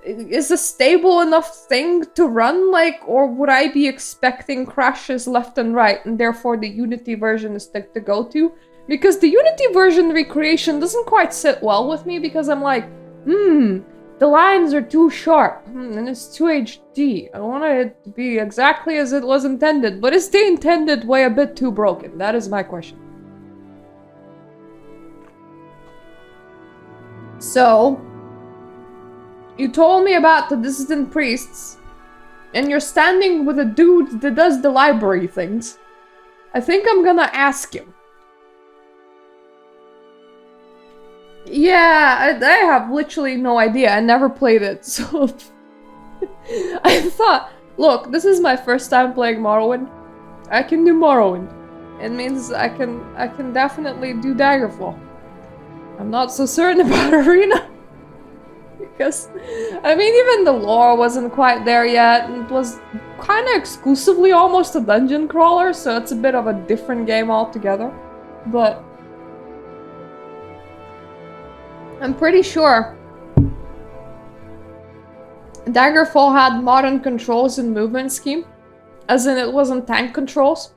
is a stable enough thing to run, like, or would I be expecting crashes left and right, and therefore the Unity version is the go-to? Because the Unity version recreation doesn't quite sit well with me, because I'm like, the lines are too sharp, and it's too HD. I want it to be exactly as it was intended, but is the intended way a bit too broken? That is my question. So, you told me about the dissident priests, and you're standing with a dude that does the library things. I think I'm gonna ask him. Yeah, I have literally no idea. I never played it, so... I thought, look, this is my first time playing Morrowind. I can do Morrowind. It means I can definitely do Daggerfall. I'm not so certain about Arena. Because, I mean, even the lore wasn't quite there yet, and it was kind of exclusively almost a dungeon crawler, so it's a bit of a different game altogether. But I'm pretty sure Daggerfall had modern controls and movement scheme, as in it wasn't tank controls.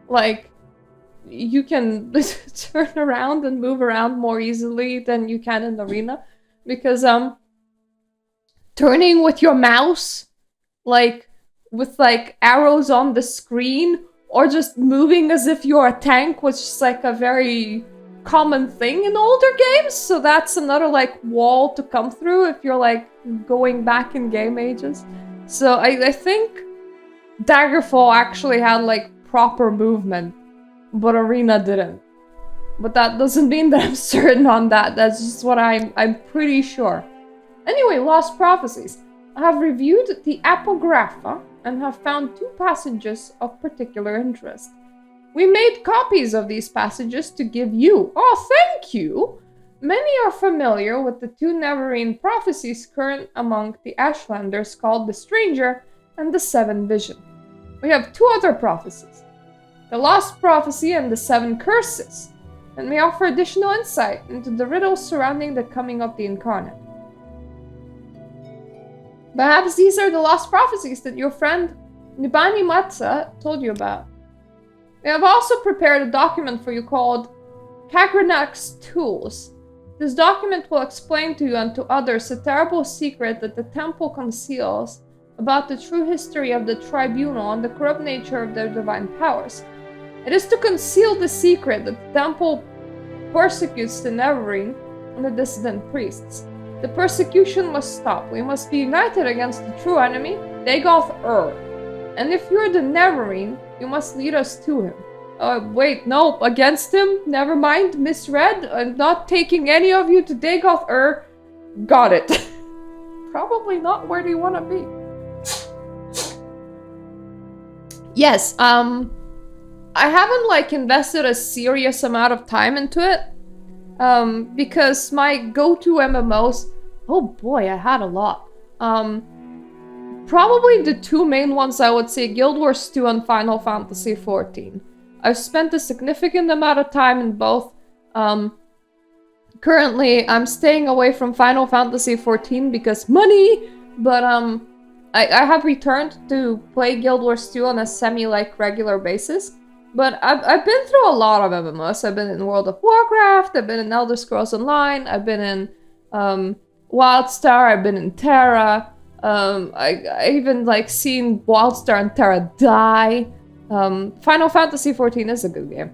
Like, you can turn around and move around more easily than you can in Arena. Because, turning with your mouse, like, with, like, arrows on the screen, or just moving as if you're a tank, which is, like, a very common thing in older games. So that's another, like, wall to come through if you're, like, going back in game ages. So I think Daggerfall actually had, like, proper movement, but Arena didn't. But that doesn't mean that I'm certain on that. That's just what I'm pretty sure. Anyway, Lost Prophecies. I have reviewed the Apocrypha and have found 2 passages of particular interest. We made copies of these passages to give you. Oh, thank you! Many are familiar with the 2 Neverine prophecies current among the Ashlanders called the Stranger and the 7 Vision. We have 2 other prophecies. The Lost Prophecy and the 7 Curses, and may offer additional insight into the riddles surrounding the coming of the Incarnate. Perhaps these are the Lost Prophecies that your friend Nibani Matza told you about. We have also prepared a document for you called Kagranak's Tools. This document will explain to you and to others a terrible secret that the temple conceals about the true history of the tribunal and the corrupt nature of their divine powers. It is to conceal the secret that the temple persecutes the Neverine and the dissident priests. The persecution must stop. We must be united against the true enemy, Dagoth-Ur. And if you're the Neverine, you must lead us to him. Wait, no, against him? Never mind, misread. I'm not taking any of you to Dagoth-Ur. Got it. Probably not where they want to be. Yes, I haven't, like, invested a serious amount of time into it. Because my go-to MMOs... Oh boy, I had a lot. Probably the 2 main ones I would say, Guild Wars 2 and Final Fantasy XIV. I've spent a significant amount of time in both. Currently, I'm staying away from Final Fantasy XIV because money! But, I have returned to play Guild Wars 2 on a semi-like regular basis. But I've been through a lot of MMOs. I've been in World of Warcraft, I've been in Elder Scrolls Online, I've been in WildStar, I've been in Terra. I even like seen WildStar and Terra die. Final Fantasy XIV is a good game.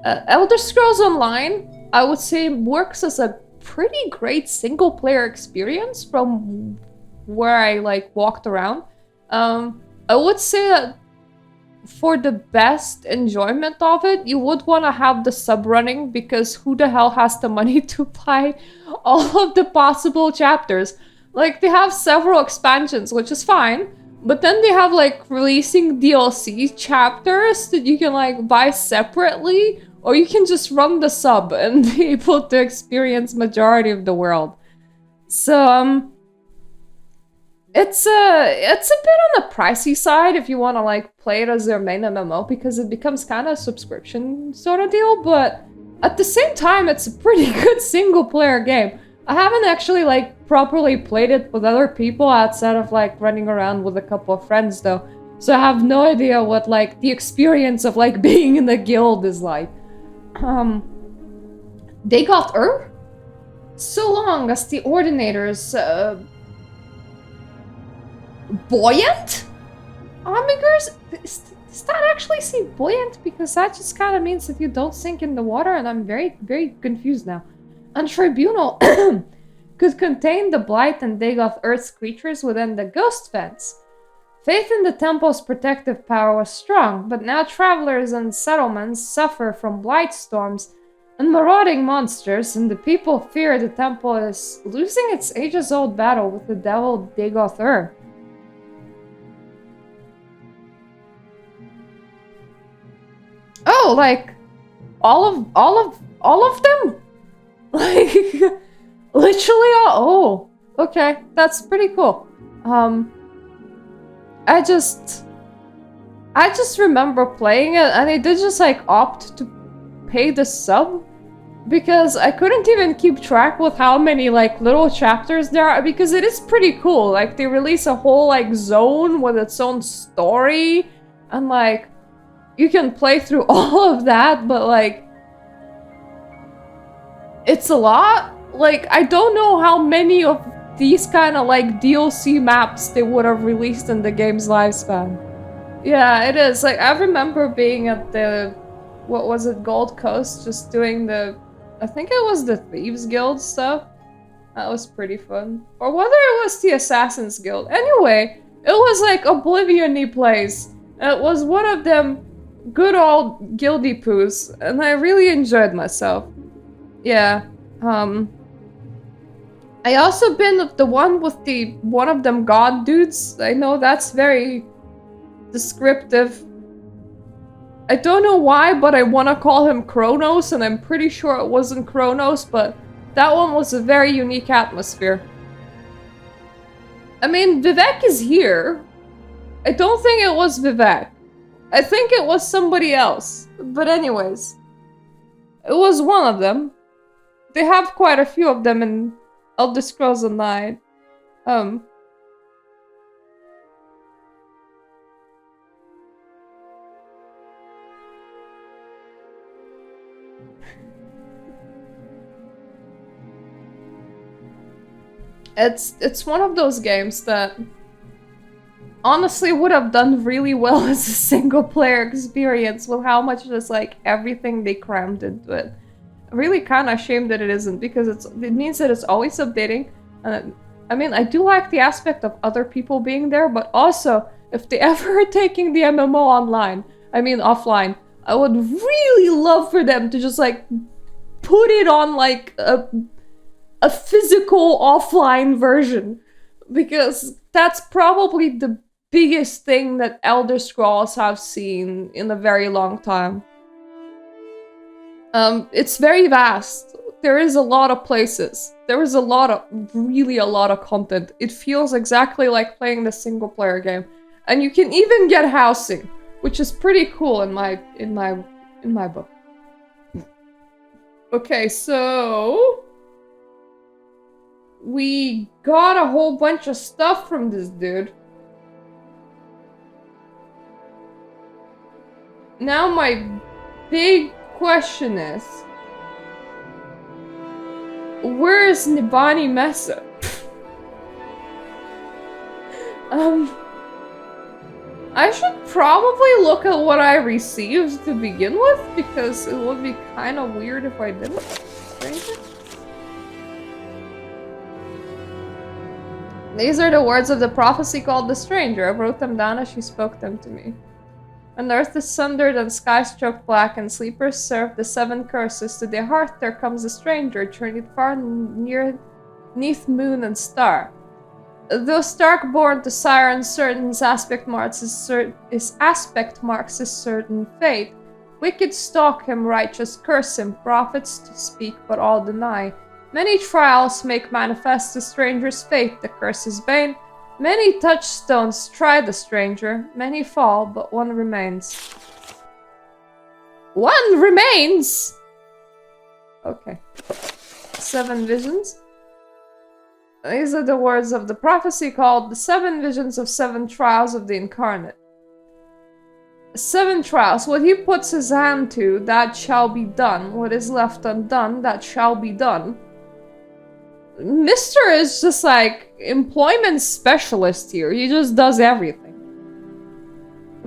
Elder Scrolls Online, I would say, works as a pretty great single-player experience from where I like walked around. I would say that for the best enjoyment of it, you would want to have the sub running, because who the hell has the money to buy all of the possible chapters? Like, they have several expansions, which is fine, but then they have, like, releasing DLC chapters that you can, like, buy separately, or you can just run the sub and be able to experience majority of the world. So, it's a bit on the pricey side if you want to, like, play it as your main MMO, because it becomes kind of a subscription sort of deal, but at the same time, it's a pretty good single-player game. I haven't actually, like, properly played it with other people outside of, like, running around with a couple of friends, though. So I have no idea what, like, the experience of, like, being in the guild is like. Dagoth-Ur? So long as the Ordinators, buoyant? Omegers? Does that actually say buoyant? Because that just kind of means that you don't sink in the water, and I'm very, very confused now. And Tribunal could contain the Blight and Dagoth-Earth's creatures within the Ghost Fence. Faith in the temple's protective power was strong, but now travelers and settlements suffer from blight storms and marauding monsters, and the people fear the temple is losing its ages-old battle with the devil Dagoth-Ur. Oh, like all of them? Like literally all. Oh, okay, that's pretty cool. I just remember playing it, and I did just like opt to pay the sub because I couldn't even keep track with how many like little chapters there are, because it is pretty cool. Like, they release a whole like zone with its own story, and like you can play through all of that, but like, it's a lot. Like, I don't know how many of these kind of like DLC maps they would have released in the game's lifespan. Yeah, it is. Like, I remember being at the, what was it, Gold Coast, just doing the, I think it was the Thieves Guild stuff. That was pretty fun. Or whether it was the Assassin's Guild. Anyway, it was like Oblivion-y place. It was one of them good old guildy poos, and I really enjoyed myself. Yeah, I also been at the one with the one of them god dudes. I know that's very descriptive. I don't know why, but I want to call him Kronos, and I'm pretty sure it wasn't Kronos, but that one was a very unique atmosphere. I mean, Vivek is here. I don't think it was Vivek. I think it was somebody else. But anyways, it was one of them. They have quite a few of them in Elder Scrolls Online. It's one of those games that honestly would have done really well as a single player experience with how much just like everything they crammed into it. Really kind of ashamed that it isn't, because it means that it's always updating. I mean, I do like the aspect of other people being there, but also if they ever are taking the MMO online, I mean offline, I would really love for them to just like put it on like a physical offline version, because that's probably the biggest thing that Elder Scrolls have seen in a very long time. It's very vast. There is a lot of places. There is really a lot of content. It feels exactly like playing the single player game. And you can even get housing, which is pretty cool in my book. Okay, so we got a whole bunch of stuff from this dude. Now my big question is, where is Nibani Mesa? I should probably look at what I received to begin with, because it would be kind of weird if I didn't. Stranger? These are the words of the prophecy called the Stranger. I wrote them down as she spoke them to me. When the earth is sundered and sky stroked black, and sleepers serve the 7 curses, to their heart there comes a stranger, journeyed far near 'neath moon and star. Though stark born to sire uncertain, his aspect marks his certain fate. Wicked stalk him, righteous curse him, prophets to speak but all deny. Many trials make manifest the stranger's fate, the curse is vain. Many touchstones try the stranger, many fall, but one remains. One remains! Okay. 7 visions. These are the words of the prophecy called the 7 visions of 7 trials of the incarnate. 7 trials. What he puts his hand to, that shall be done. What is left undone, that shall be done. Mr. is just like employment specialist here. He just does everything.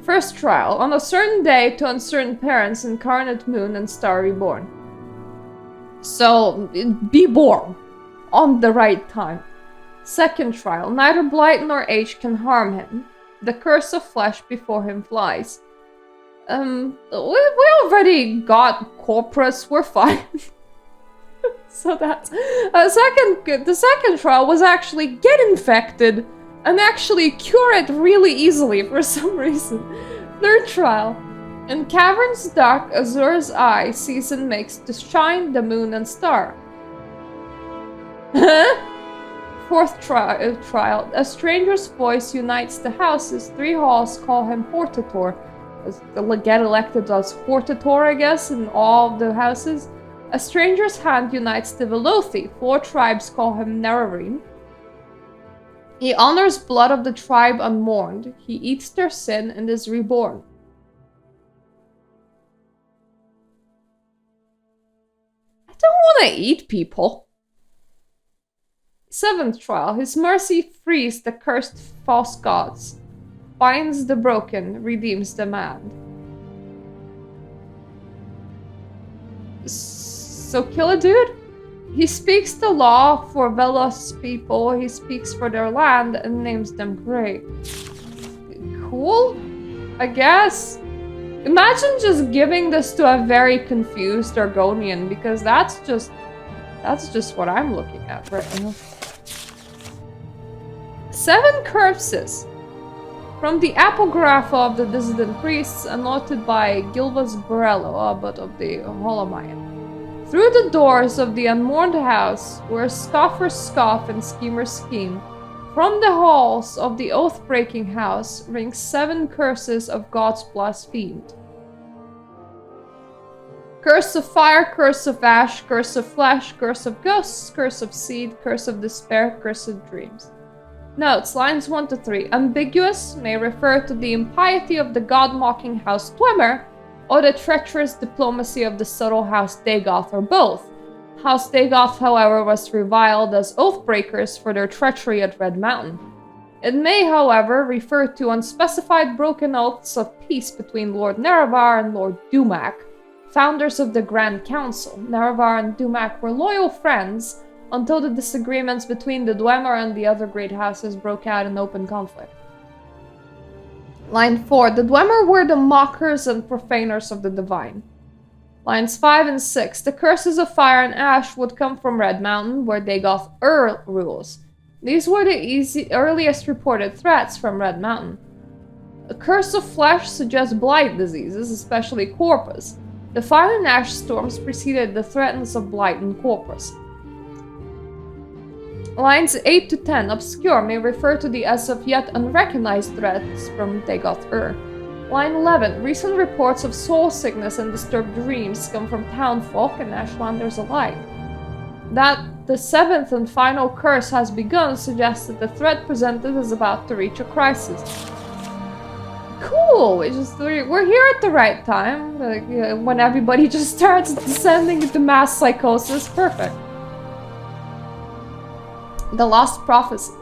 First trial. On a certain day, to uncertain parents, incarnate moon and star reborn. So, be born on the right time. Second trial. Neither blight nor age can harm him. The curse of flesh before him flies. We already got corpus. We're fine. So that's the second trial was actually get infected and actually cure it really easily for some reason. Third trial. In caverns dark, Azur's eye sees and makes to shine the moon and star. Fourth trial. A stranger's voice unites the houses. 3 halls call him Hortator. Get elected as Hortator, I guess, in all the houses. A stranger's hand unites the Velothi. 4 tribes call him Nerarine. He honors blood of the tribe unmourned. He eats their sin and is reborn. gonna eat people. 7th trial. His mercy frees the cursed false gods, binds the broken, redeems the mad. So kill a dude? He speaks the law for Velos people, he speaks for their land and names them great. Cool? I guess. Imagine just giving this to a very confused Argonian, because that's just what I'm looking at right now. 7 curses. From the apocrypha of the dissident priests, anointed by Gilvas Borello, abbot of the Holamayan. Through the doors of the unmourned house, where scoffers scoff and schemers scheme, from the halls of the oath-breaking house ring 7 curses of gods blasphemed. Curse of fire, curse of ash, curse of flesh, curse of ghosts, curse of seed, curse of despair, curse of dreams. Notes, lines 1 to 3. Ambiguous may refer to the impiety of the god-mocking house Dwemer, or the treacherous diplomacy of the subtle house Dagoth, or both. House Dagoth, however, was reviled as oath-breakers for their treachery at Red Mountain. It may, however, refer to unspecified broken oaths of peace between Lord Nerevar and Lord Dumac, founders of the Grand Council. Nerevar and Dumac were loyal friends until the disagreements between the Dwemer and the other great houses broke out in open conflict. Line 4. The Dwemer were the mockers and profaners of the divine. Lines 5 and 6. The curses of fire and ash would come from Red Mountain, where Dagoth rules. These were the earliest reported threats from Red Mountain. A curse of flesh suggests blight diseases, especially Corpus. The fire and ash storms preceded the threats of blight in Corpus. Lines 8 to 10, obscure, may refer to the as of yet unrecognized threats from Dagoth Line 11, recent reports of soul sickness and disturbed dreams come from townfolk and Ashlanders alike. That the 7th and final curse has begun suggests that the threat presented is about to reach a crisis. Cool! We're here at the right time, when everybody just starts descending into mass psychosis. Perfect. The Lost Prophecy.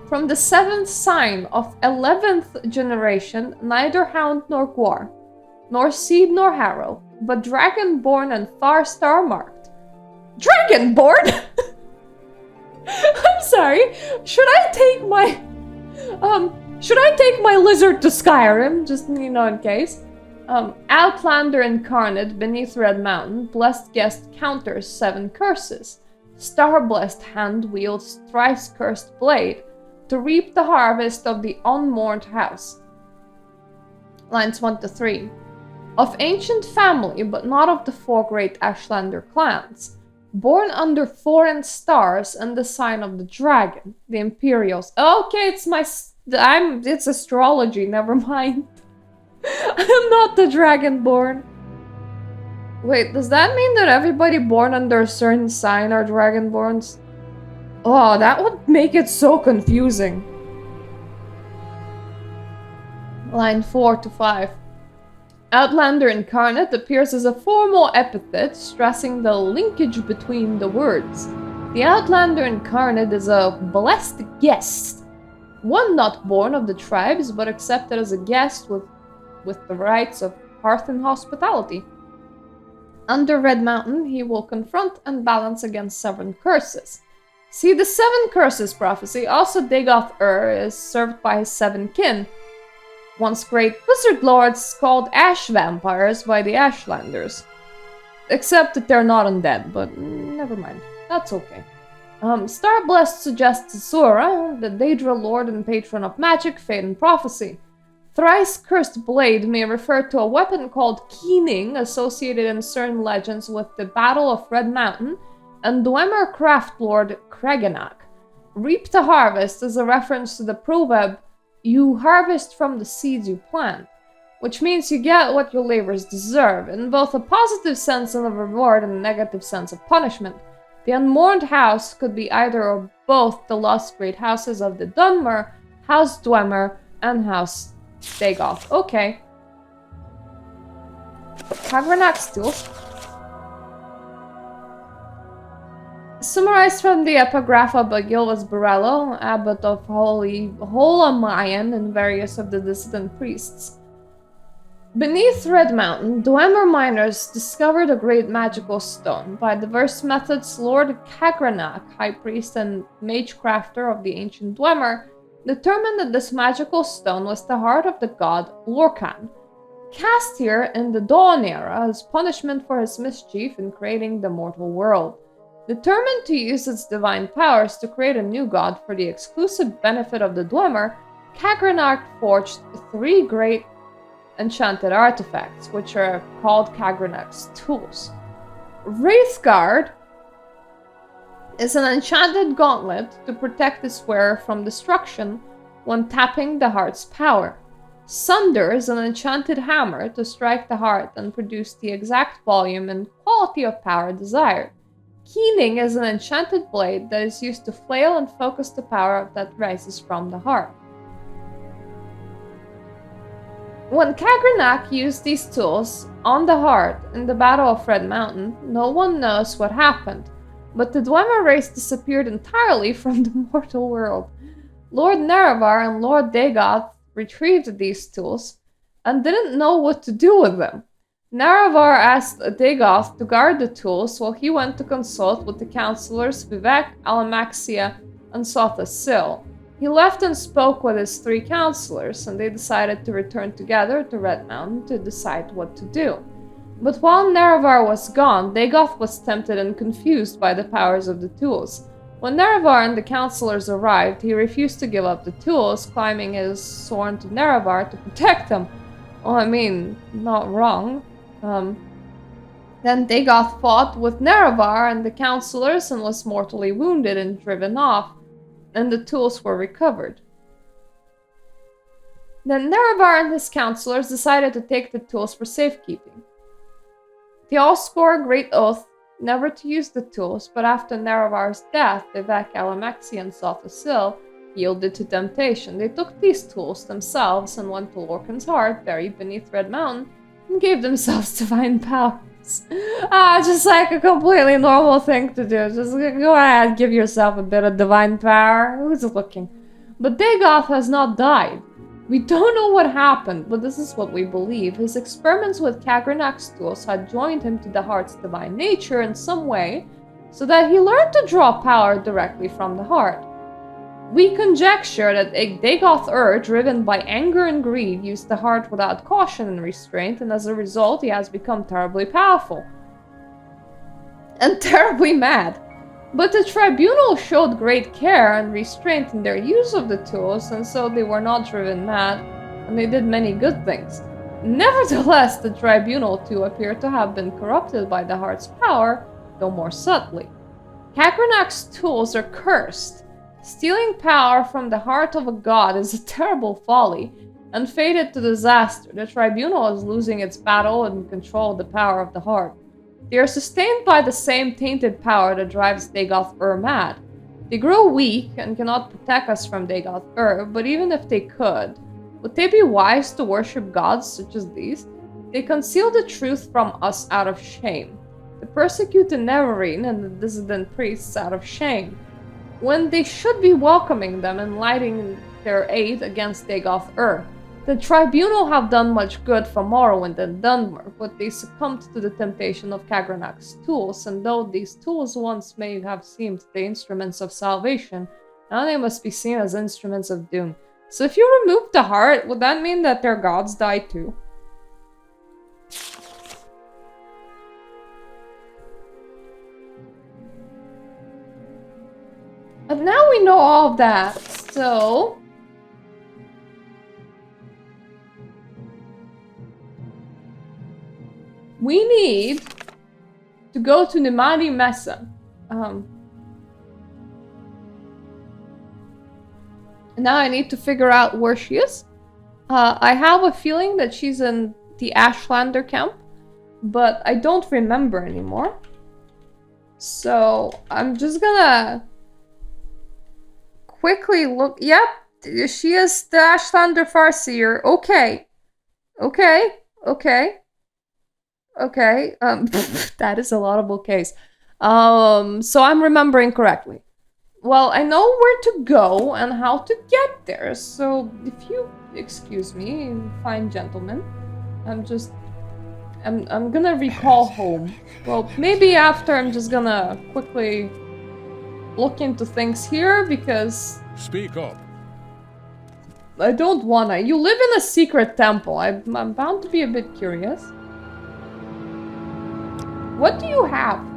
From the 7th sign of 11th generation, neither hound nor guar, nor seed nor harrow, but dragonborn and far star marked. Dragonborn? I'm sorry. Should I take my lizard to Skyrim? Just, in case. Outlander incarnate beneath Red Mountain, blessed guest counters 7 curses. Star-blessed hand wields thrice-cursed blade to reap the harvest of the unmourned house. Lines 1 to 3. Of ancient family, but not of the 4 great Ashlander clans. Born under foreign stars and the sign of the dragon, the Imperials. Okay, it's astrology, never mind. I'm not the Dragonborn. Wait, does that mean that everybody born under a certain sign are Dragonborns? Oh, that would make it so confusing. Line 4 to 5. Outlander incarnate appears as a formal epithet, stressing the linkage between the words. The Outlander incarnate is a blessed guest. One not born of the tribes, but accepted as a guest with the rights of hearth and hospitality. Under Red Mountain, he will confront and balance against 7 curses. See the 7 curses prophecy. Also, Dagoth is served by his 7 kin. Once great wizard lords called ash vampires by the Ashlanders. Except that they're not undead, but never mind. That's okay. Starblessed suggests Azura, the Daedra lord and patron of magic, fate, and prophecy. Thrice-cursed blade may refer to a weapon called keening, associated in certain legends with the Battle of Red Mountain, and Dwemer craft lord Kregenak. Reap the harvest is a reference to the proverb, you harvest from the seeds you plant, which means you get what your labors deserve, in both a positive sense of reward and a negative sense of punishment. The unmourned house could be either or both the lost great houses of the Dunmer, House Dwemer, and House Dagoth. Okay. Hagernak steals. Summarized from the epigrapha by Gildas Borello, abbot of Holamayan and various of the dissident priests. Beneath Red Mountain, Dwemer miners discovered a great magical stone. By diverse methods, Lord Kagranach, high priest and mage crafter of the ancient Dwemer, determined that this magical stone was the heart of the god Lorcan, cast here in the Dawn era as punishment for his mischief in creating the mortal world. Determined to use its divine powers to create a new god for the exclusive benefit of the Dwemer, Kagranach forged 3 great enchanted artifacts, which are called Kagranach's tools. Wraithguard is an enchanted gauntlet to protect its wearer from destruction when tapping the heart's power. Sunder is an enchanted hammer to strike the heart and produce the exact volume and quality of power desired. Keening is an enchanted blade that is used to flail and focus the power that rises from the heart. When Kagranach used these tools on the heart in the Battle of Red Mountain, no one knows what happened, but the Dwemer race disappeared entirely from the mortal world. Lord Nerevar and Lord Dagoth retrieved these tools and didn't know what to do with them. Nerevar asked Dagoth to guard the tools while he went to consult with the counselors Vivek, Alamaxia, and Sotha Sil. He left and spoke with his 3 counselors, and they decided to return together to Red Mountain to decide what to do. But while Nerevar was gone, Dagoth was tempted and confused by the powers of the tools. When Nerevar and the counselors arrived, he refused to give up the tools, claiming his sworn to Nerevar to protect them. Oh, I mean, not wrong. Then Dagoth fought with Nerevar and the counselors and was mortally wounded and driven off, and the tools were recovered. Then Nerevar and his counselors decided to take the tools for safekeeping. They all swore a great oath never to use the tools, but after Nerevar's death, Vivek, Alamaxi, and Sotha Sil yielded to temptation. They took these tools themselves and went to Lorcan's heart, buried beneath Red Mountain, and gave themselves divine powers. Just like a completely normal thing to do. Just go ahead, give yourself a bit of divine power. Who's looking? But Dagoth has not died. We don't know what happened, but this is what we believe. His experiments with Kagranach's tools had joined him to the heart's divine nature in some way, so that he learned to draw power directly from the heart. We conjecture that Dagoth driven by anger and greed, used the heart without caution and restraint, and as a result he has become terribly powerful. And terribly mad. But the tribunal showed great care and restraint in their use of the tools, and so they were not driven mad, and they did many good things. Nevertheless, the tribunal too appeared to have been corrupted by the heart's power, though more subtly. Kagranach's tools are cursed. Stealing power from the heart of a god is a terrible folly, and fated to disaster. The tribunal is losing its battle and control of the power of the heart. They are sustained by the same tainted power that drives Dagoth mad. They grow weak and cannot protect us from Dagoth but even if they could, would they be wise to worship gods such as these? They conceal the truth from us out of shame. They persecute the Neverine and the dissident priests out of shame, when they should be welcoming them and lighting their aid against Dagoth. The tribunal have done much good for Morrowind and Dunmer, but they succumbed to the temptation of Kagranach's tools, and though these tools once may have seemed the instruments of salvation, now they must be seen as instruments of doom. So if you remove the heart, would that mean that their gods die too? And now we know all of that, so we need to go to Nimani Mesa. Now I need to figure out where she is. I have a feeling that she's in the Ashlander camp, but I don't remember anymore. So I'm just gonna quickly look. Yep, she is the Ashlander Farseer. Okay. That is a laudable case. So I'm remembering correctly. Well, I know where to go and how to get there, so if you excuse me, fine gentleman, I'm gonna recall home. Well, maybe after I'm just gonna quickly look into things here, because Speak up. I don't wanna. You live in a secret temple. I'm bound to be a bit curious. What do you have?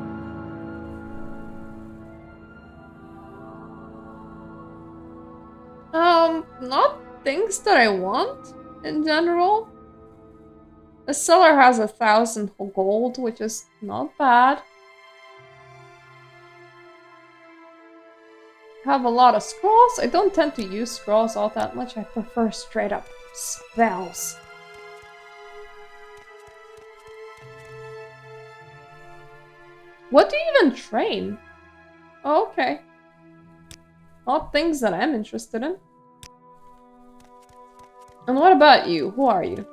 Not things that I want, in general. The seller has 1,000 gold, which is not bad. Have a lot of scrolls. I don't tend to use scrolls all that much. I prefer straight up spells. What do you even train? Oh, okay. Not things that I'm interested in. And what about you? Who are you?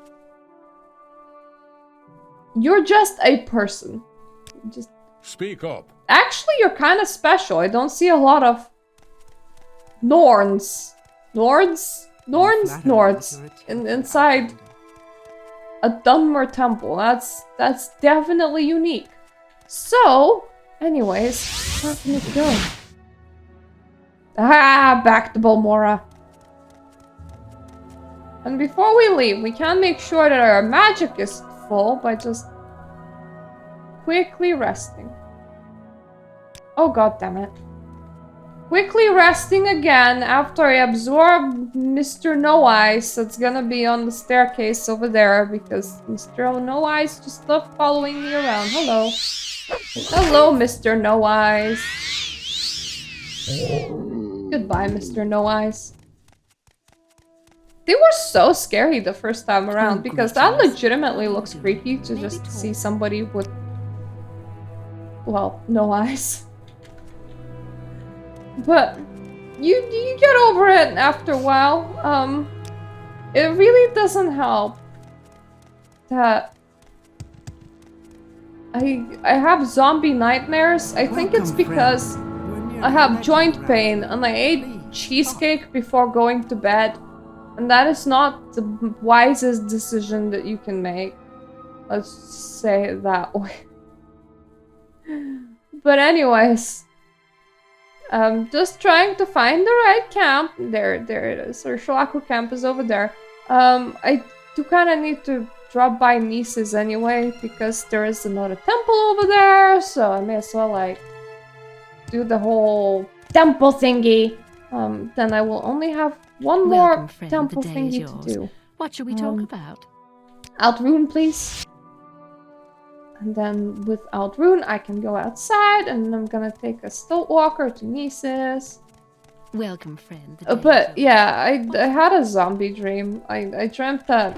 You're just a person. Just Speak up. actually, you're kind of special. I don't see a lot of Norns. Nords? Inside a Dunmer temple. That's definitely unique. So, anyways, where can it go? Ah, back to Balmora. And before we leave, we can make sure that our magic is full by just quickly resting. Oh, god damn it. Quickly resting again after I absorb Mr. No Eyes that's gonna be on the staircase over there, because Mr. No Eyes just loved following me around. Hello. Hello, Mr. No Eyes. Goodbye, Mr. No Eyes. They were so scary the first time around, because that legitimately looks creepy to just see somebody with, well, no eyes. But you get over it after a while. It really doesn't help that I have zombie nightmares. I think it's because I have joint pain and I ate cheesecake before going to bed. And that is not the wisest decision that you can make. Let's say it that way. But anyways, just trying to find the right camp. There it is. Our Shalaku camp is over there. I do kind of need to drop by Nice's anyway, because there is another temple over there, so I may as well, like, do the whole temple thingy. Then I will only have one more friend, temple the day is thingy yours. to do. What shall we talk about? Outrune, please. And then with Outrune, I can go outside, and I'm gonna take a Stilt Walker to Nice's. Welcome, friend. The day But is yours. yeah, I had a zombie dream. I dreamt that.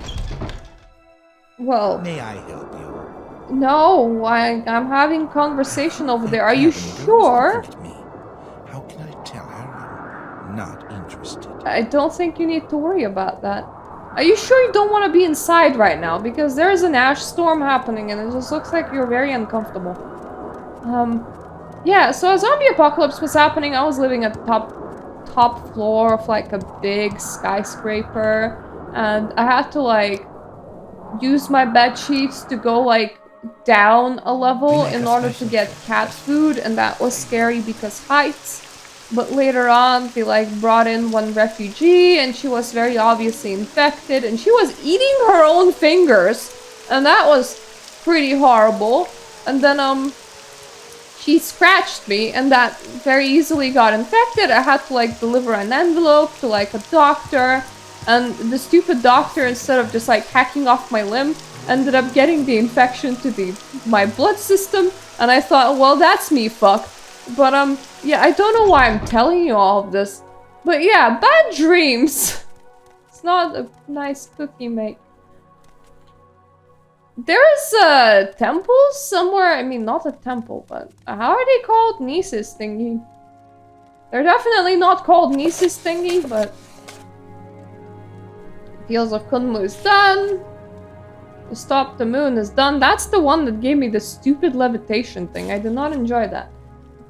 Well, May I help you? no, I'm having conversation over there. Are you sure? How can I tell her I'm not interested? I don't think you need to worry about that. Are you sure you don't want to be inside right now? Because there is an ash storm happening and it just looks like you're very uncomfortable. Yeah, so a zombie apocalypse was happening. I was living at the top floor of like a big skyscraper, and I had to like use my bed sheets to go like down a level in order to get cat food, and that was scary because heights. But later on, they like brought in one refugee, and she was very obviously infected, and she was eating her own fingers, and that was pretty horrible. And then she scratched me, and that very easily got infected. I had to like deliver an envelope to like a doctor, and the stupid doctor, instead of just like hacking off my limb, ended up getting the infection to my blood system, and I thought, well, that's me fucked. But yeah, I don't know why I'm telling you all of this. But yeah, bad dreams. It's not a nice cookie make. There is a temple somewhere. I mean, not a temple, but how are they called? Nice's thingy. They're definitely not called Nice's thingy, but Fields of Kunmu is done. To stop the moon is done. That's the one that gave me the stupid levitation thing. I did not enjoy that.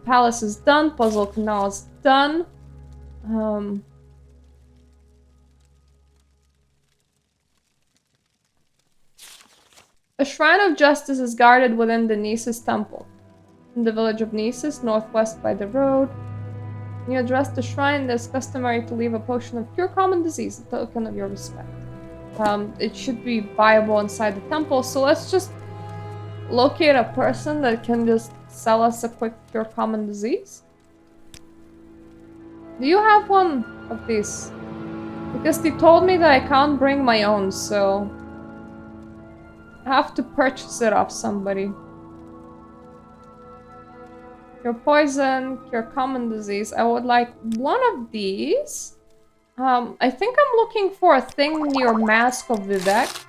Palace is done. Puzzle canal is done. A shrine of justice is guarded within the Nisus temple. In the village of Nisus, northwest by the road. When you address the shrine, it is customary to leave a potion of cure common disease, a token of your respect. It should be viable inside the temple, so let's just locate a person that can just sell us a quick cure common disease. Do you have one of these? Because they told me that I can't bring my own, so I have to purchase it off somebody. Cure poison, cure common disease. I would like one of these. I think I'm looking for a thing near Mask of Vivek.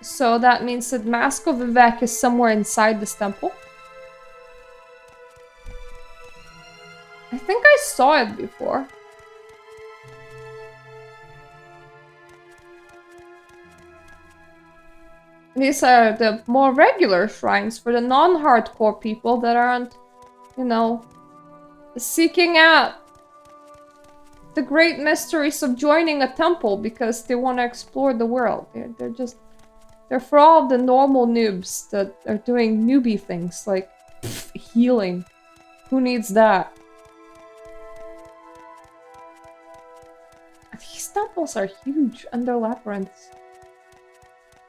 So that means that Mask of Vivek is somewhere inside this temple. I think I saw it before. These are the more regular shrines for the non-hardcore people that aren't, you know, seeking out the great mysteries of joining a temple because they want to explore the world. They're for all of the normal noobs that are doing newbie things like healing. Who needs that? These temples are huge and they're labyrinths.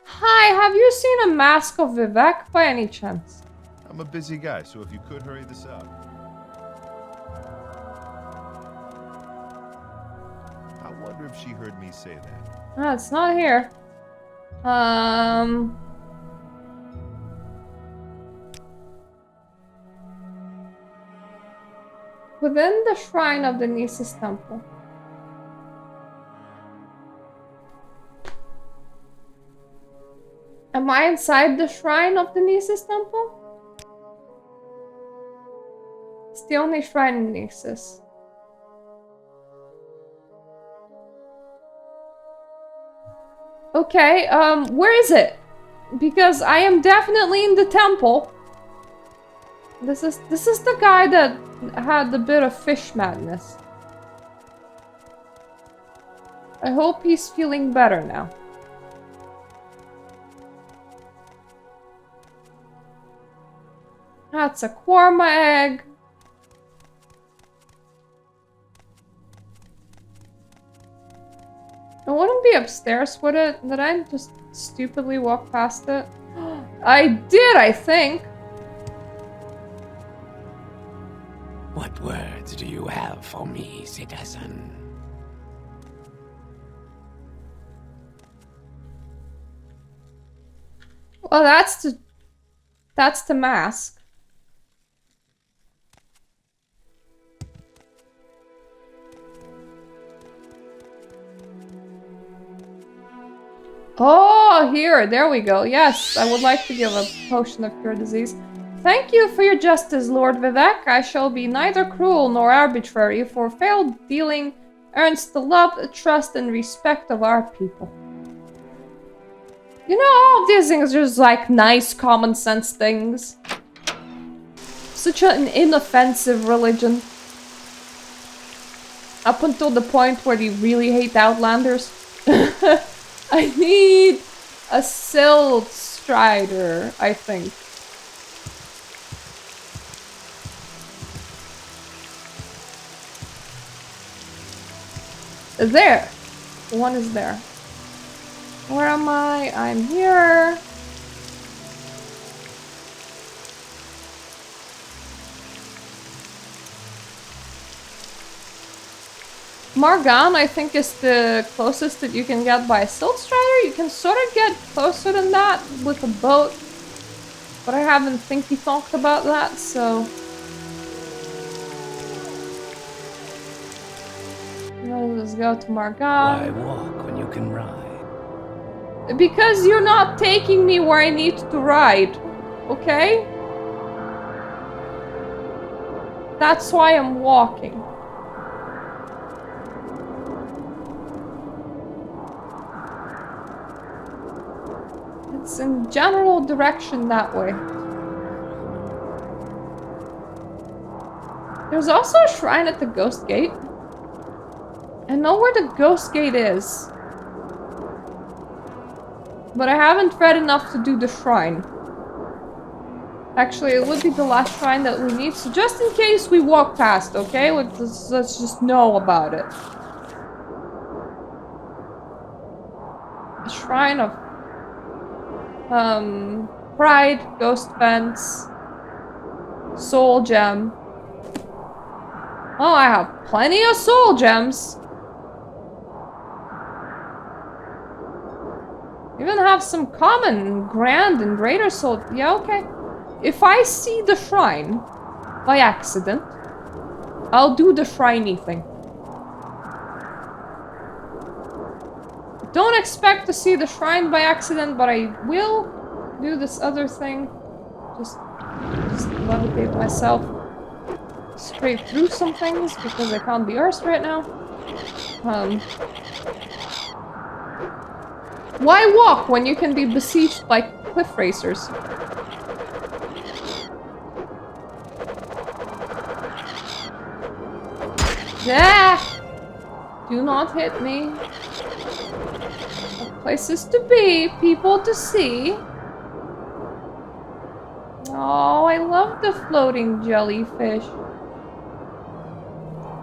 Hi, have you seen a Mask of Vivek by any chance? I'm a busy guy, so if you could hurry this up. I wonder if she heard me say that. Ah, it's not here. Within the shrine of the Nisus temple. Am I inside the shrine of the Nisus temple? It's the only shrine in Nisus. Okay, where is it? Because I am definitely in the temple. This is the guy that had a bit of fish madness. I hope he's feeling better now. That's a korma egg. It wouldn't be upstairs, would it? Did I just stupidly walk past it? I did, I think. What words do you have for me, citizen? Well, that's the mask. Oh, here, there we go. Yes, I would like to give a potion of cure disease. Thank you for your justice, Lord Vivek. I shall be neither cruel nor arbitrary, for failed dealing earns the love, trust, and respect of our people. You know, all of these things are just like nice common sense things. Such an inoffensive religion. Up until the point where they really hate Outlanders. I need a Silt Strider, I think. There! One is there. Where am I? I'm here. Margan, I think, is the closest that you can get by a Silt Strider. You can sort of get closer than that with a boat. But I haven't thinky-thonked about that, so... Let's go to Margan. Why walk when you can ride? Because you're not taking me where I need to ride, okay? That's why I'm walking. It's in general direction that way. There's also a shrine at the Ghost Gate. I know where the Ghost Gate is. But I haven't read enough to do the shrine. Actually, it would be the last shrine that we need, so just in case we walk past, okay? Let's just know about it. A shrine of... Pride, Ghost Fence, Soul Gem. Oh, I have plenty of Soul Gems. Even have some common, grand, and greater soul. Yeah, okay. If I see the shrine by accident, I'll do the shriney thing. Don't expect to see the shrine by accident, but I will do this other thing. Just levitate myself straight through some things because I can't be arsed right now. Why walk when you can be besieged by cliff racers? Ah! Do not hit me. Places to be, people to see. Oh, I love the floating jellyfish.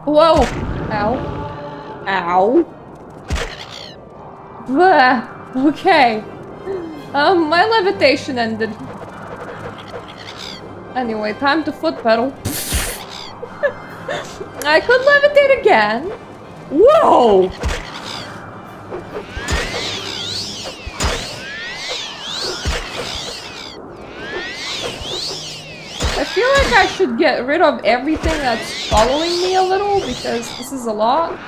Whoa! Ow. Ow. Bleh. Okay. My levitation ended. Anyway, time to foot pedal. I could levitate again. Whoa! I feel like I should get rid of everything that's following me a little because this is a lot.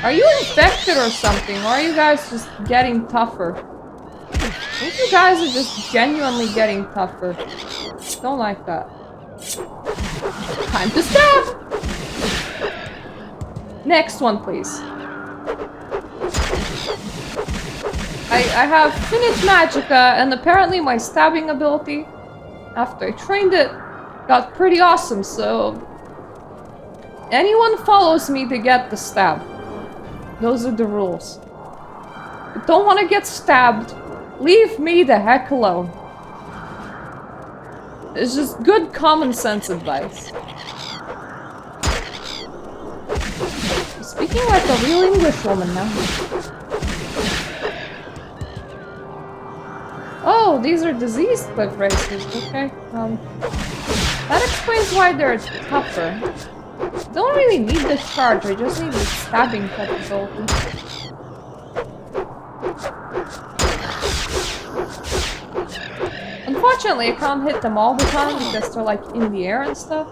Are you infected or something? Or are you guys just getting tougher? I think you guys are just genuinely getting tougher. Don't like that. Time to stab! Next one, please. I have finished Magicka, and apparently my stabbing ability, after I trained it, got pretty awesome, so... anyone follows me to get the stab. Those are the rules. If you don't want to get stabbed, leave me the heck alone. It's just good common sense advice. Speaking like a real English woman now. Oh, these are diseased cliff racers. Okay. That explains why they're tougher. Don't really need the charge, I just need the stabbing capability. Unfortunately, I can't hit them all the time because they're like in the air and stuff.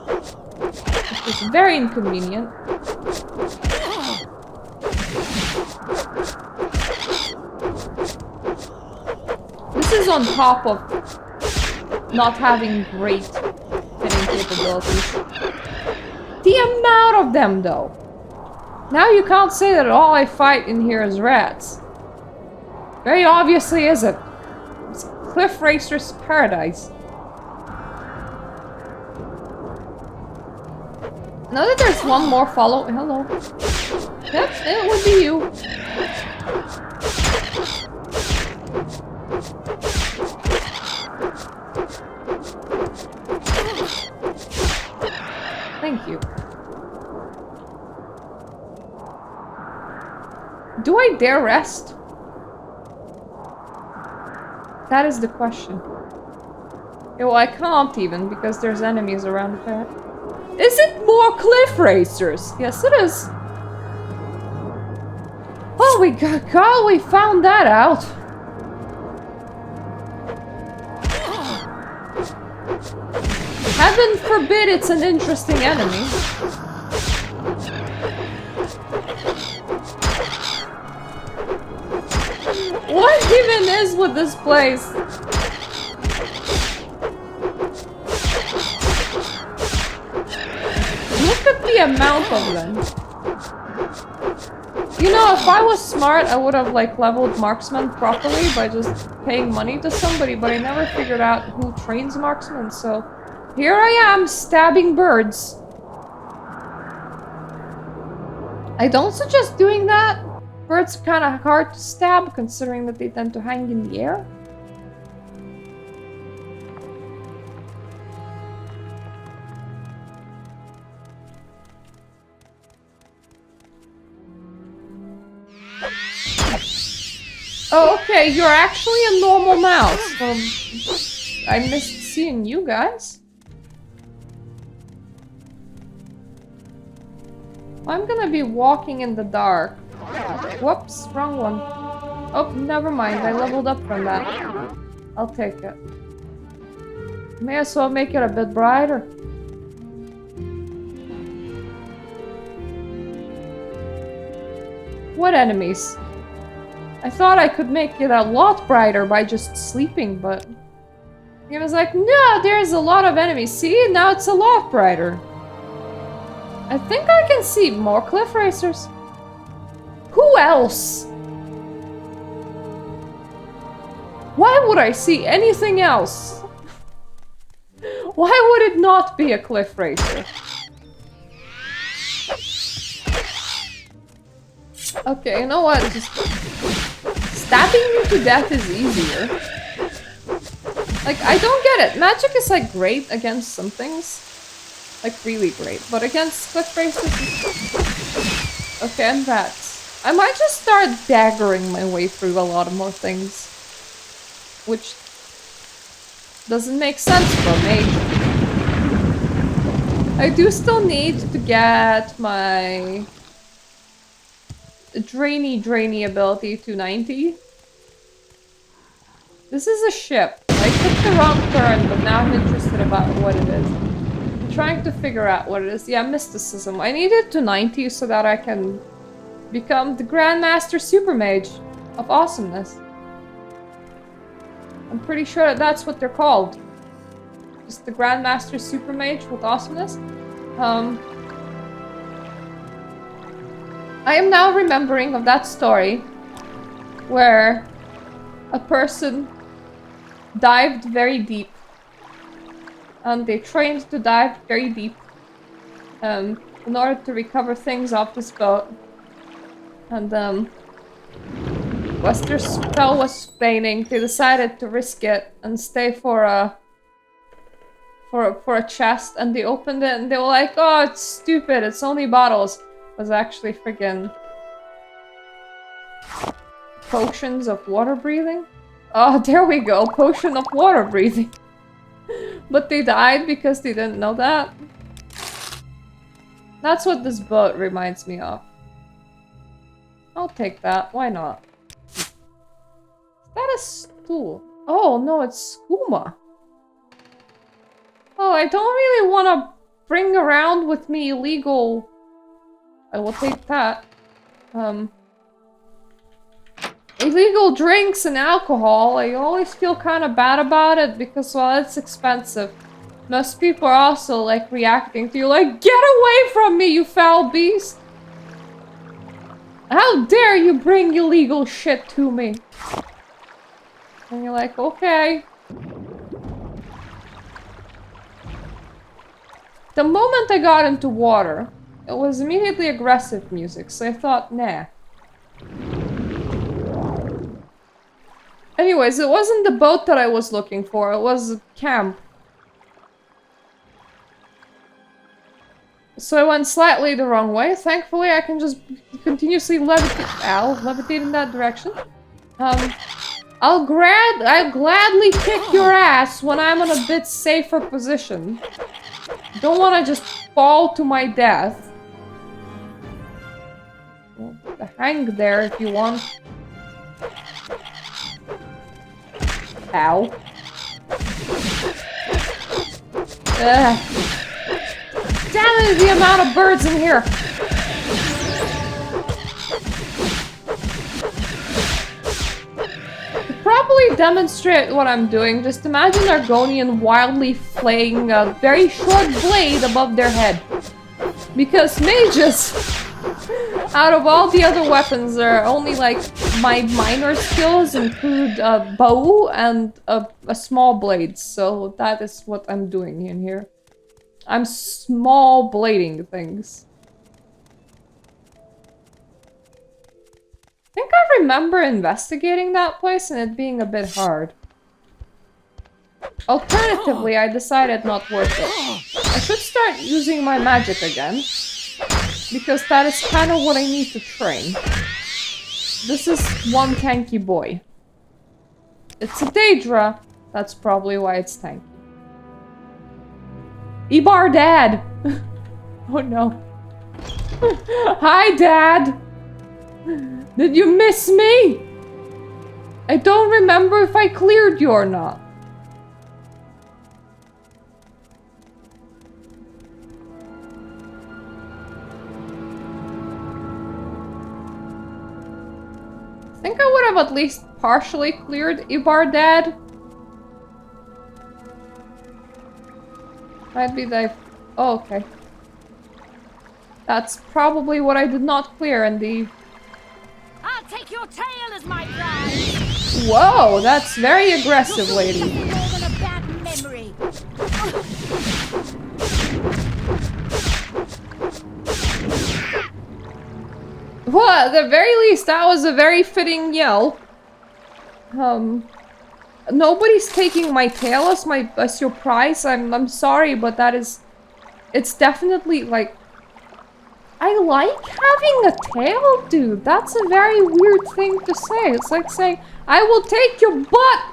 Which is very inconvenient. This is on top of not having great hitting capabilities. The amount of them, though. Now you can't say that all I fight in here is rats. Very obviously isn't. It's Cliff Racer's paradise. Now that there's one more follow... Hello. Yep, it would be you. Thank you. Do I dare rest? That is the question. Yeah, well, I can't even because there's enemies around there. Is it more cliff racers? Yes, it is. Oh, we found that out. Heaven forbid it's an interesting enemy. What even is with this place? Look at the amount of them. You know, if I was smart, I would have like leveled marksman properly by just paying money to somebody, but I never figured out who trains marksmen, so here I am stabbing birds. I don't suggest doing that. Birds are kind of hard to stab considering that they tend to hang in the air. Oh, okay, you're actually a normal mouse. I missed seeing you guys. I'm gonna be walking in the dark. Whoops, wrong one. Oh, never mind, I leveled up from that. I'll take it. May as well make it a bit brighter. What enemies? I thought I could make it a lot brighter by just sleeping, but... He was like, no, there's a lot of enemies. See, now it's a lot brighter. I think I can see more cliff racers. Who else? Why would I see anything else? Why would it not be a cliff racer? Okay, you know what? Just stabbing you to death is easier. Like, I don't get it. Magic is like great against some things. Like really great. But against cliff racers... Okay, and rats. I might just start daggering my way through a lot more things. Which doesn't make sense for me. I do still need to get my drainy ability to 90. This is a ship. I took the wrong turn, but now I'm interested about what it is. I'm trying to figure out what it is. Yeah, mysticism. I need it to 90 so that I can become the Grandmaster Super Mage of Awesomeness. I'm pretty sure that that's what they're called. Just the Grandmaster Super Mage with Awesomeness. I am now remembering of that story where a person dived very deep. And they trained to dive very deep in order to recover things off this boat. And as their spell was waning, they decided to risk it and stay for a chest, and they opened it and they were like, oh, it's stupid, it's only bottles. It was actually friggin' potions of water breathing. Oh, there we go, potion of water breathing. But they died because they didn't know that. That's what this boat reminds me of. I'll take that, why not? Is that a stool? Oh no, it's skooma. Oh, I don't really want to bring around with me illegal... I will take that. Illegal drinks and alcohol. I always feel kind of bad about it because, well, it's expensive. Most people are also, like, reacting to you like, get away from me, you foul beast! How dare you bring illegal shit to me? And you're like, okay. The moment I got into water, it was immediately aggressive music, so I thought, nah. Anyways, it wasn't the boat that I was looking for, it was a camp. So I went slightly the wrong way. Thankfully, I can just continuously levitate in that direction. I'll gladly kick your ass when I'm in a bit safer position. Don't want to just fall to my death. Well, hang there if you want. Ow. Ugh. Damn it, the amount of birds in here! To properly demonstrate what I'm doing, just imagine Argonian wildly flaying a very short blade above their head. Because mages... Out of all the other weapons, there are only like my minor skills include a bow and a small blade. So that is what I'm doing in here. I'm small blading things. I think I remember investigating that place and it being a bit hard. Alternatively, I decided not worth it. I should start using my magic again. Because that is kind of what I need to train. This is one tanky boy. It's a Daedra. That's probably why it's tanky. Ibar Dad! Oh no. Hi, Dad! Did you miss me? I don't remember if I cleared you or not. I think I would have at least partially cleared Ibar Dad. Might be the... Oh, okay. That's probably what I did not clear in the... I'll take your tail as my prize. Whoa, that's very aggressive, lady. Nothing more than a bad memory. Well, at the very least, that was a very fitting yell. Nobody's taking my tail as your prize. I'm sorry, but that is... It's definitely, like... I like having a tail, dude. That's a very weird thing to say. It's like saying, I will take your butt!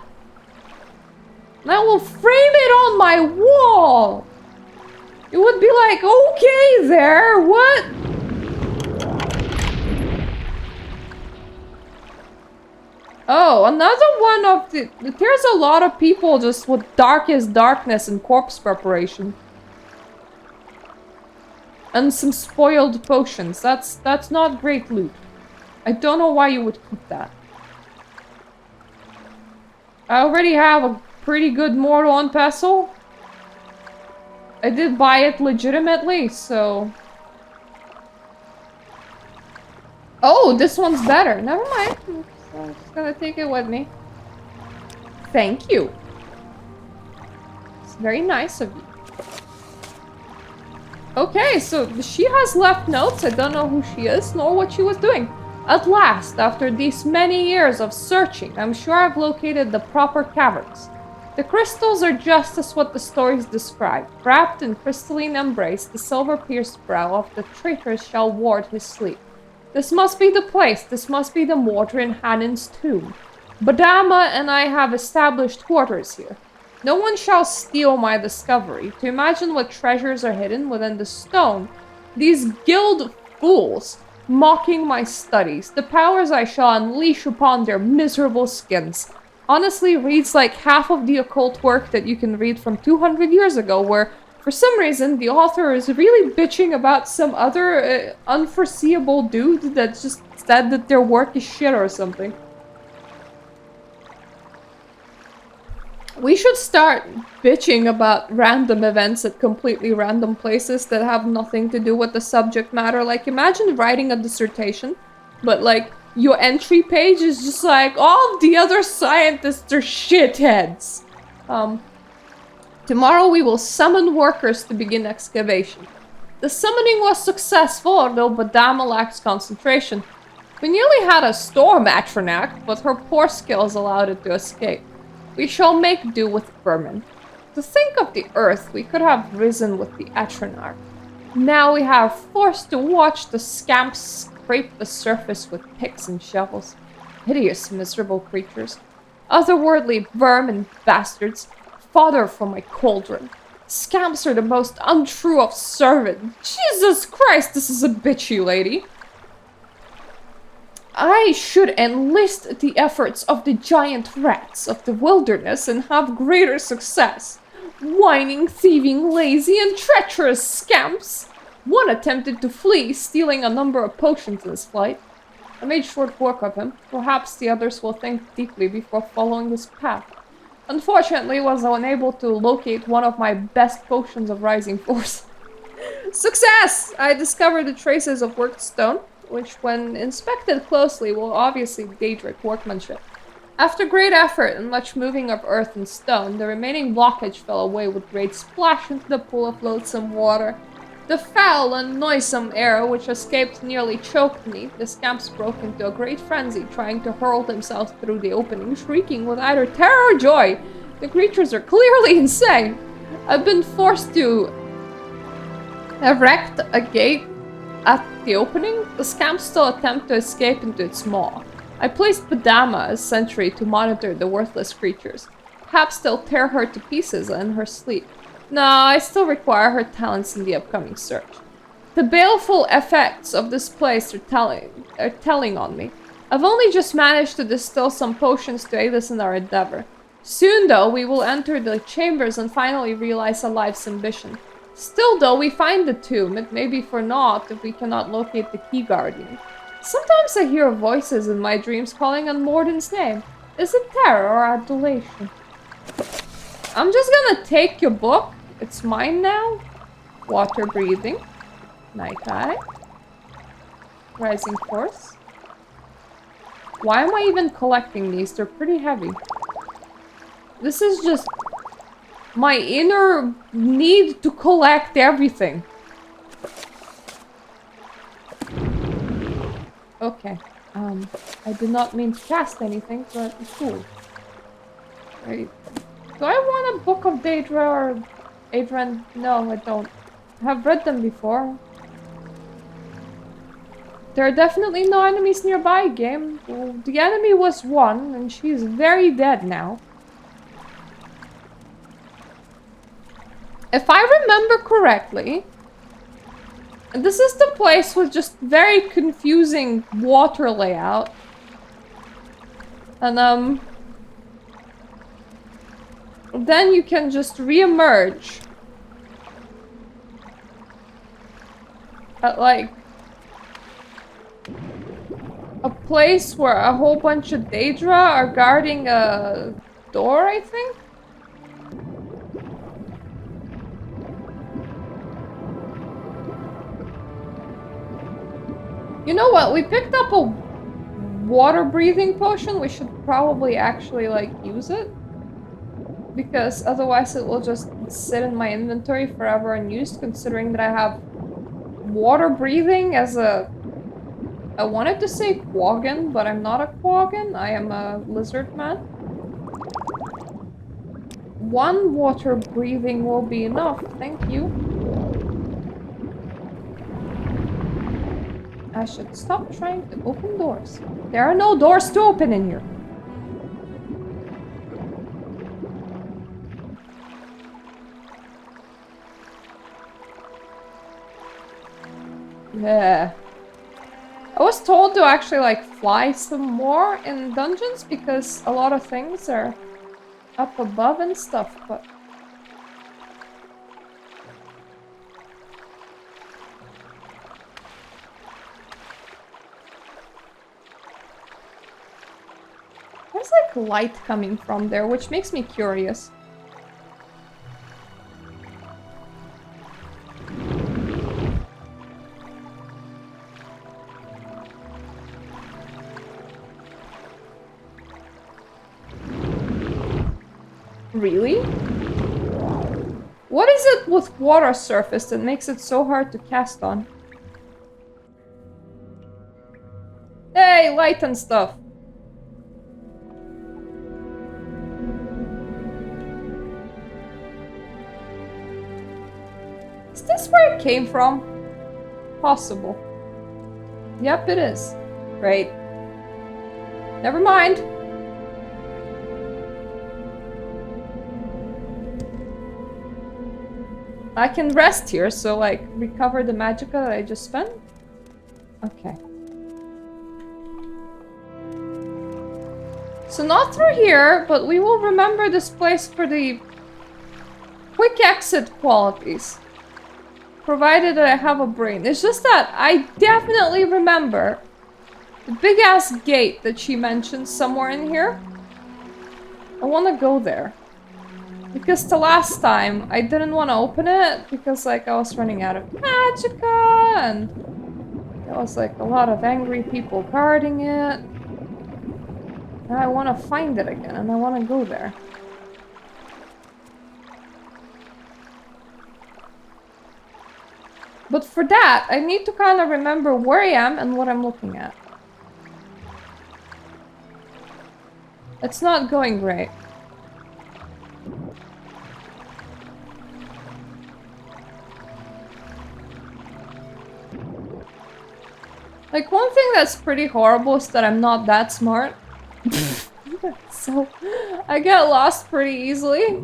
And I will frame it on my wall! It would be like, okay there, what? Oh, another one of the... There's a lot of people just with darkest darkness and corpse preparation. And some spoiled potions. That's not great loot. I don't know why you would keep that. I already have a pretty good mortal and pestle. I did buy it legitimately, so... Oh, this one's better. Never mind. I'm just gonna take it with me. Thank you. It's very nice of you. Okay, so she has left notes. I don't know who she is, nor what she was doing. At last, after these many years of searching, I'm sure I've located the proper caverns. The crystals are just as what the stories describe. Wrapped in crystalline embrace, the silver-pierced brow of the traitor shall ward his sleep. This must be the place. This must be the Mordrin Hanin's tomb. Badama and I have established quarters here. No one shall steal my discovery. To imagine what treasures are hidden within the stone. These guild fools, mocking my studies. The powers I shall unleash upon their miserable skins. Honestly, reads like half of the occult work that you can read from 200 years ago, where, for some reason, the author is really bitching about some other unforeseeable dude that just said that their work is shit or something. We should start bitching about random events at completely random places that have nothing to do with the subject matter. Like, imagine writing a dissertation, but like, your entry page is just like, all the other scientists are shitheads. Tomorrow we will summon workers to begin excavation. The summoning was successful, although Badama lacks concentration. We nearly had a storm Atronak, but her poor skills allowed it to escape. We shall make do with vermin. To think of the earth, we could have risen with the Atronak. Now we have forced to watch the scamps scrape the surface with picks and shovels. Hideous, miserable creatures. Otherworldly vermin bastards. Fodder for my cauldron. Scamps are the most untrue of servants. Jesus Christ, this is a bitchy lady. I should enlist the efforts of the giant rats of the wilderness and have greater success. Whining, thieving, lazy, and treacherous scamps. One attempted to flee, stealing a number of potions in his flight. I made short work of him. Perhaps the others will think deeply before following his path. Unfortunately, was unable to locate one of my best potions of rising force. Success! I discovered the traces of worked stone. which when inspected closely will obviously be Daedric workmanship. After great effort and much moving of earth and stone, the remaining blockage fell away with great splash into the pool of loathsome water. The foul and noisome air which escaped nearly choked me. The scamps broke into a great frenzy, trying to hurl themselves through the opening, shrieking with either terror or joy. The creatures are clearly insane. I've been forced to erect a gate at the opening. The scamps still attempt to escape into its maw. I placed Badama as sentry to monitor the worthless creatures. Perhaps they'll tear her to pieces in her sleep. No, I still require her talents in the upcoming search. The baleful effects of this place are telling on me. I've only just managed to distill some potions to aid us in our endeavor. Soon, though, we will enter the chambers and finally realize our life's ambition. Still, though, we find the tomb. It may be for naught if we cannot locate the key guardian. Sometimes I hear voices in my dreams calling on Morden's name. Is it terror or adulation? I'm just gonna take your book. It's mine now. Water breathing. Night eye. Rising force. Why am I even collecting these? They're pretty heavy. This is just my inner need to collect everything. Okay. I did not mean to cast anything, but it's cool. Right. Do I want a book of Daedra or Adrian? No, I don't. I have read them before. There are definitely no enemies nearby, game. Well, the enemy was one, and she is very dead now. If I remember correctly, this is the place with just very confusing water layout. And, then you can just re-emerge at, like, a place where a whole bunch of Daedra are guarding a door, I think? You know what? We picked up a water breathing potion. We should probably actually, like, use it. Because otherwise it will just sit in my inventory forever unused, considering that I have water breathing as a... I wanted to say quaggan, but I'm not a quaggan. I am a lizard man. One water breathing will be enough, thank you. I should stop trying to open doors. There are no doors to open in here. Yeah. I was told to actually, like, fly some more in dungeons because a lot of things are up above and stuff, but... There's, like, light coming from there, which makes me curious. Really? What is it with water surface that makes it so hard to cast on? Hey, light and stuff. Is this where it came from? Possible. Yep, it is. Great. Never mind. I can rest here, so, like, recover the magicka that I just spent? Okay. So not through here, but we will remember this place for the quick exit qualities. Provided that I have a brain. It's just that I definitely remember the big-ass gate that she mentioned somewhere in here. I want to go there. Because the last time, I didn't want to open it because, like, I was running out of magicka and There was like a lot of angry people guarding it. Now I want to find it again, and I want to go there. But for that, I need to kind of remember where I am and what I'm looking at. It's not going great. Like, one thing that's pretty horrible is that I'm not that smart. So, I get lost pretty easily.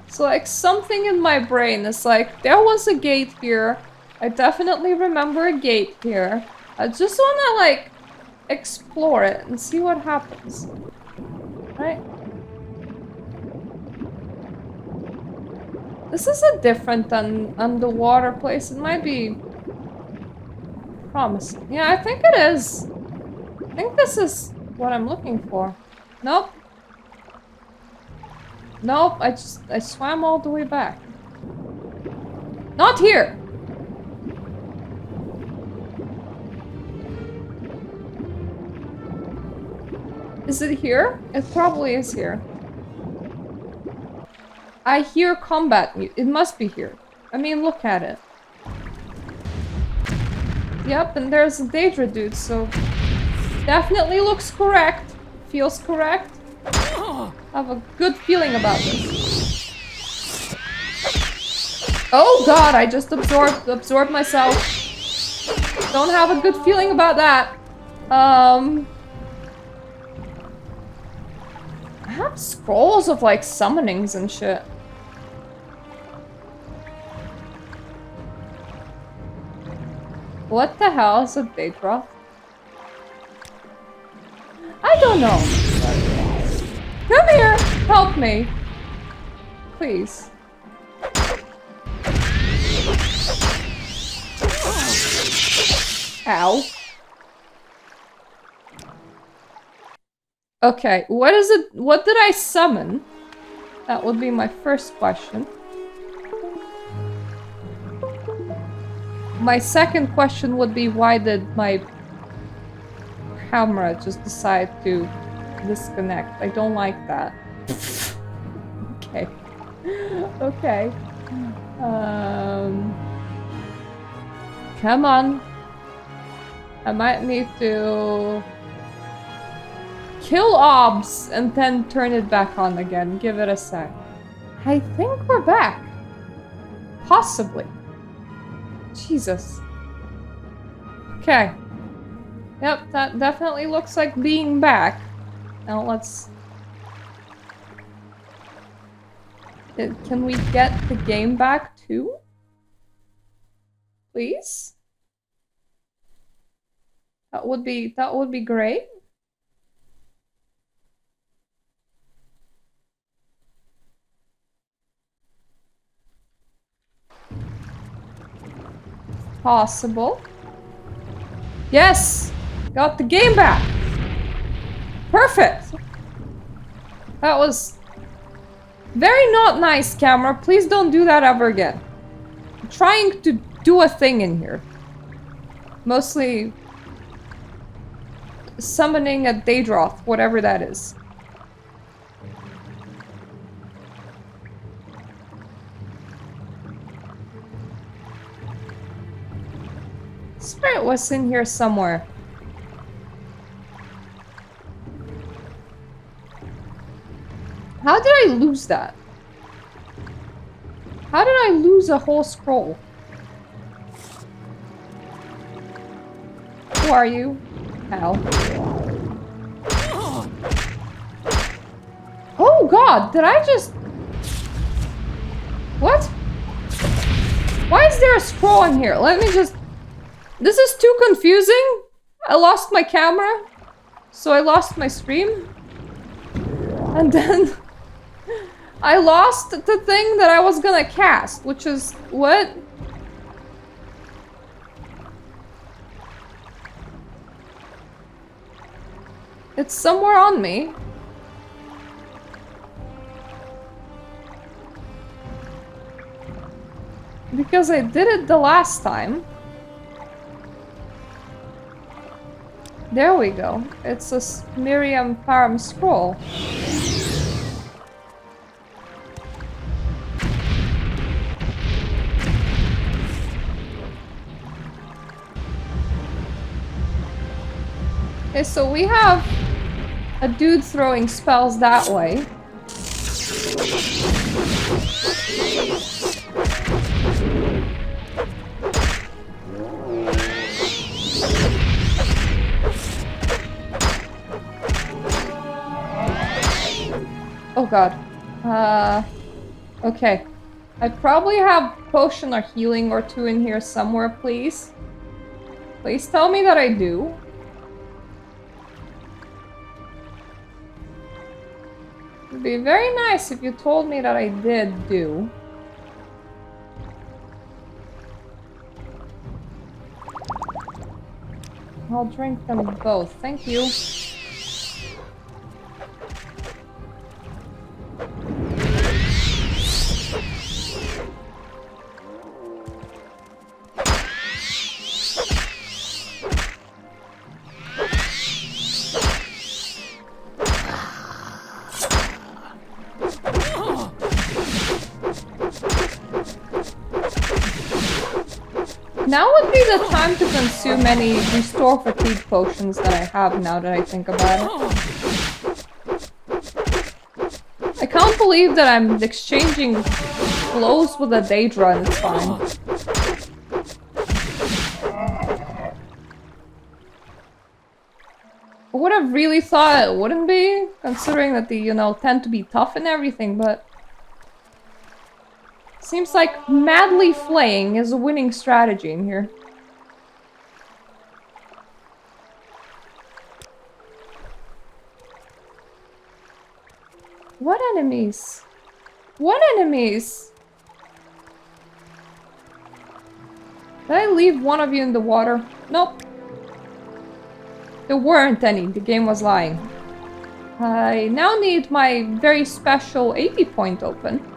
So, like, something in my brain is like, there was a gate here. I definitely remember a gate here. I just wanna, like, explore it and see what happens. Right? This is a different than underwater place. It might be promising. Yeah, I think it is. I think this is what I'm looking for. Nope. Nope, I swam all the way back. Not here! Is it here? It probably is here. I hear combat. It must be here. I mean, look at it. Yep, and there's a Daedra dude, so... Definitely looks correct. Feels correct. I have a good feeling about this. Oh god, I just absorbed myself. Don't have a good feeling about that. I have scrolls of like summonings and shit. What the hell is a Daedra? I don't know. Come here! Help me. Please. Ow. Okay, what is it? What did I summon? That would be my first question. My second question would be, why did my camera just decide to disconnect? I don't like that. Okay. Okay. Come on. I might need to kill obs and then turn it back on again. Give it a sec. I think we're back. Possibly. Jesus. Okay. Yep, that definitely looks like being back. Now let's... Can we get the game back too? Please? That would be great. Possible. Yes! Got the game back! Perfect! That was very not nice, camera. Please don't do that ever again. I'm trying to do a thing in here. Mostly summoning a Daedroth, whatever that is. Spirit was in here somewhere. How did I lose that? How did I lose a whole scroll? Who are you? Hal. Oh god, did I just... What? Why is there a scroll in here? Let me just... This is too confusing. I lost my camera, so I lost my stream. And then I lost the thing that I was gonna cast, which is what? It's somewhere on me. Because I did it the last time. There we go. It's a Miriam Param scroll. Okay, so we have a dude throwing spells that way. Oh god. Okay. I probably have potion or healing or two in here somewhere, please. Please tell me that I do. It'd be very nice if you told me that I did do. I'll drink them both, thank you. Now would be the time to consume any restore fatigue potions that I have now that I think about it. I can't believe that I'm exchanging blows with a Daedra and it's fine. I would have really thought it wouldn't be, considering that they, you know, tend to be tough and everything, but... Seems like madly flaying is a winning strategy in here. What enemies? What enemies? Did I leave one of you in the water? Nope. There weren't any. The game was lying. I now need my very special 80 point open.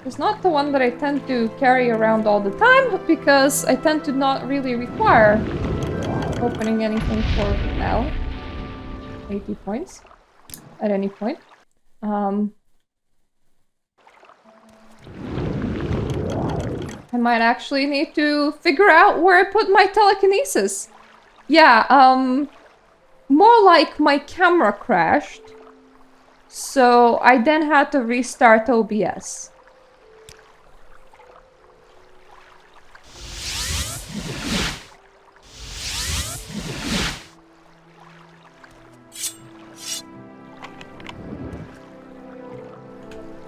It's not the one that I tend to carry around all the time, but because I tend to not really require opening anything for now. 80 points at any point. I might actually need to figure out where I put my telekinesis. Yeah, more like my camera crashed, so I then had to restart OBS.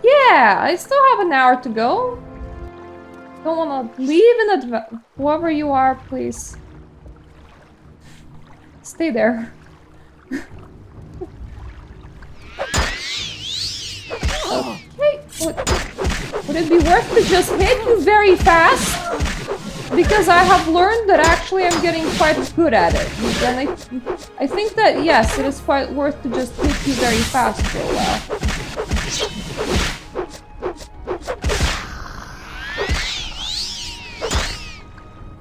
Yeah, I still have an hour to go. Don't want to leave in advance. Whoever you are, please. Stay there. Okay. Would it be worth to just hit you very fast? Because I have learned that actually I'm getting quite good at it. And I think that, yes, it is quite worth to just hit you very fast for a while.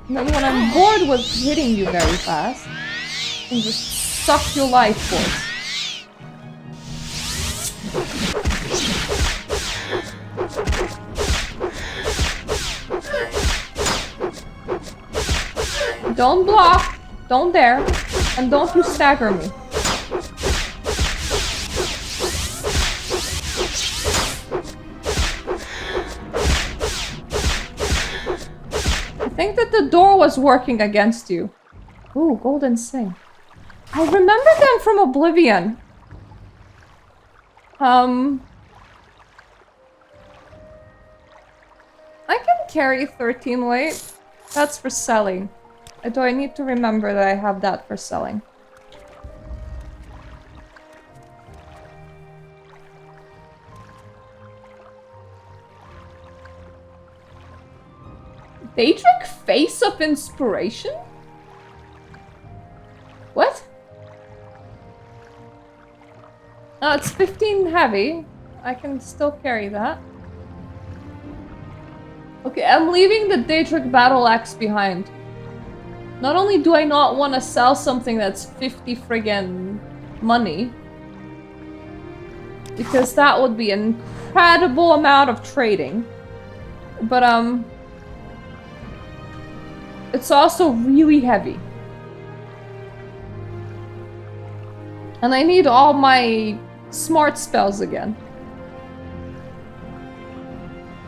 And then when I'm bored with hitting you very fast, I can just suck your life force. Don't block, don't dare, and don't you stagger me. I think that the door was working against you. Ooh, golden sink. I remember them from Oblivion. I can carry 13 weight. That's for selling. Do I need to remember that I have that for selling? Daedric Face of Inspiration? What? Oh, it's 15 heavy. I can still carry that. Okay, Okay, I'm leaving the Daedric battle axe behind. Not only do I not want to sell something that's 50 friggin' money, because that would be an incredible amount of trading, but it's also really heavy. And I need all my smart spells again.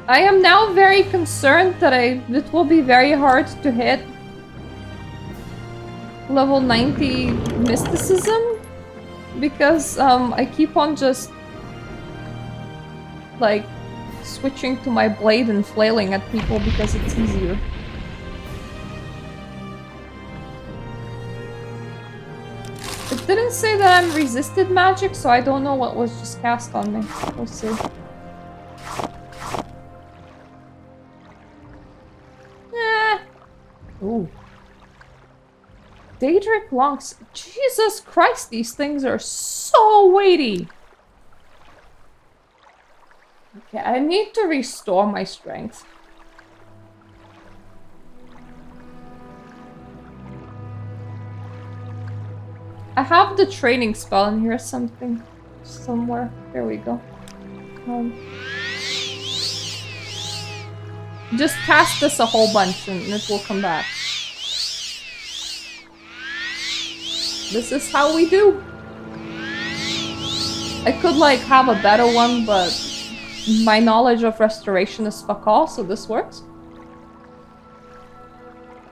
I am now very concerned that it will be very hard to hit level 90 mysticism, because I keep on just like switching to my blade and flailing at people because it's easier. It didn't say that I'm resisted magic, so I don't know what was just cast on me. We'll see. Ooh. Daedric lungs. Jesus Christ, these things are so weighty. Okay, I need to restore my strength. I have the training spell in here somewhere. There we go. Just cast this a whole bunch and it will come back. This is how we do. I could like have a better one, but my knowledge of restoration is fuck all, so this works.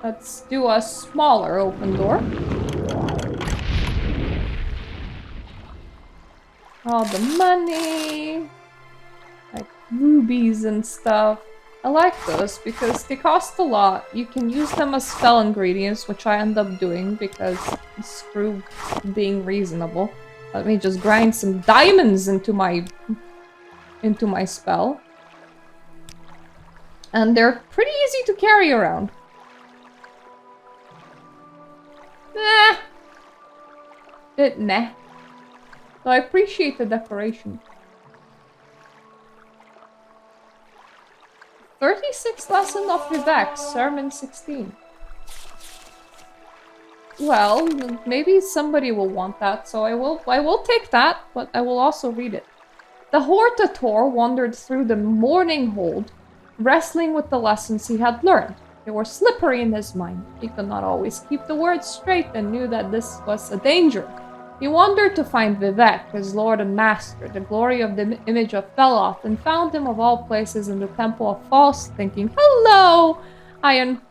Let's do a smaller open door. All the money, like rubies and stuff. I like those because they cost a lot. You can use them as spell ingredients, which I end up doing because screw being reasonable. Let me just grind some diamonds into my spell. And they're pretty easy to carry around. Bit meh. So I appreciate the decoration. 36th lesson of Vivek, Sermon 16. Well, maybe somebody will want that, so I will take that, but I will also read it. The Hortator wandered through the morning hold, wrestling with the lessons he had learned. They were slippery in his mind. He could not always keep the words straight and knew that this was a danger. He wandered to find Vivek, his lord and master, the glory of the image of Veloth, and found him of all places in the temple of false thinking. Hello, Iron.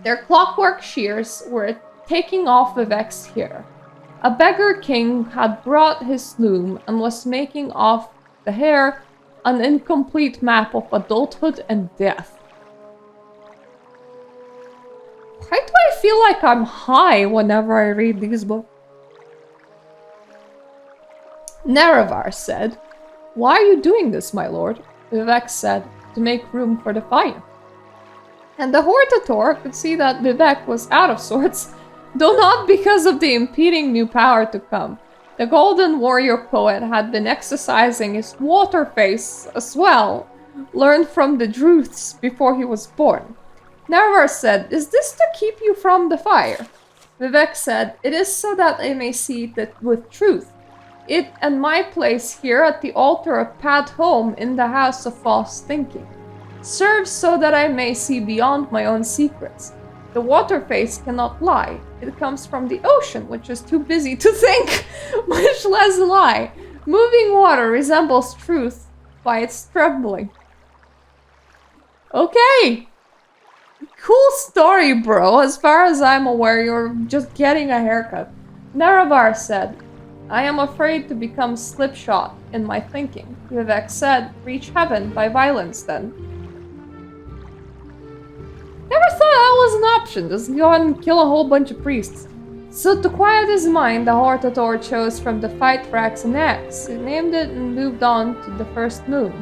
Their clockwork shears were taking off Vivek's hair. A beggar king had brought his loom and was making off the hair an incomplete map of adulthood and death. Why do I feel like I'm high whenever I read these books? Nerevar said, "Why are you doing this, my lord?" Vivek said, "To make room for the fire." And the Hortator could see that Vivek was out of sorts, though not because of the impeding new power to come. The golden warrior poet had been exercising his water face as well, learned from the Druths before he was born. Nerevar said, "Is this to keep you from the fire?" Vivek said, "It is so that I may see it with truth. It and my place here at the altar of Pad Home in the house of false thinking serves so that I may see beyond my own secrets. The water face cannot lie. It comes from the ocean, which is too busy to think, much less lie. Moving water resembles truth by its trembling." Okay. Cool story, bro. As far as I'm aware, you're just getting a haircut. Nerevar said, "I am afraid to become slipshod in my thinking." Vivek said, "Reach heaven by violence then." Never thought that was an option. Just go ahead and kill a whole bunch of priests. So to quiet his mind, the Hortator chose from the fight for axe and axe. He named it and moved on to the first moon.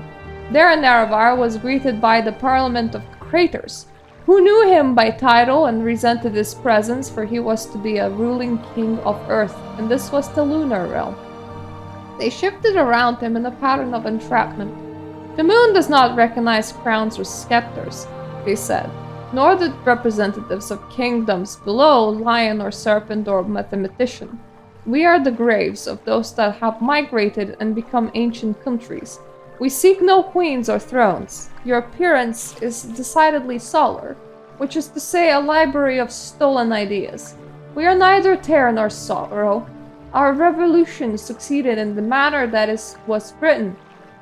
There Nerevar was greeted by the Parliament of Craters, who knew him by title and resented his presence, for he was to be a ruling king of Earth, and this was the lunar realm. They shifted around him in a pattern of entrapment. The moon does not recognize crowns or scepters, they said, nor the representatives of kingdoms below, lion or serpent or mathematician. We are the graves of those that have migrated and become ancient countries. We seek no queens or thrones. Your appearance is decidedly solar, which is to say a library of stolen ideas. We are neither terror nor sorrow. Our revolution succeeded in the manner that was written.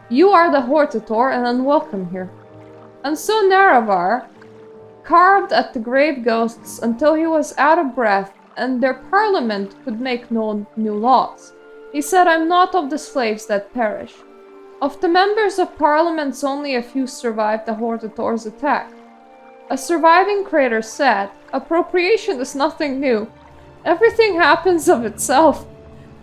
You are the Hortator and unwelcome here. And so Naravar carved at the grave ghosts until he was out of breath and their parliament could make no new laws. He said, I'm not of the slaves that perish. Of the members of parliaments, only a few survived the Hortator's attack. A surviving crater said, appropriation is nothing new. Everything happens of itself.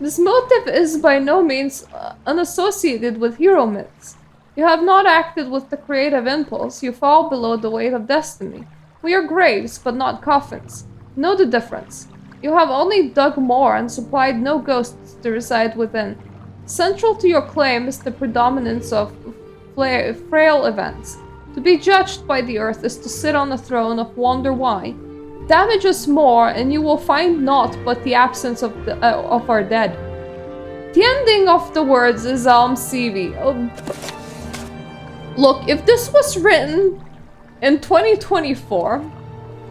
This motive is by no means unassociated with hero myths. You have not acted with the creative impulse, you fall below the weight of destiny. We are graves, but not coffins. Know the difference. You have only dug more and supplied no ghosts to reside within. Central to your claim is the predominance of frail events. To be judged by the earth is to sit on a throne of wonder why. Damage us more, and you will find naught but the absence of our dead. The ending of the words is CV. Look, if this was written in 2024,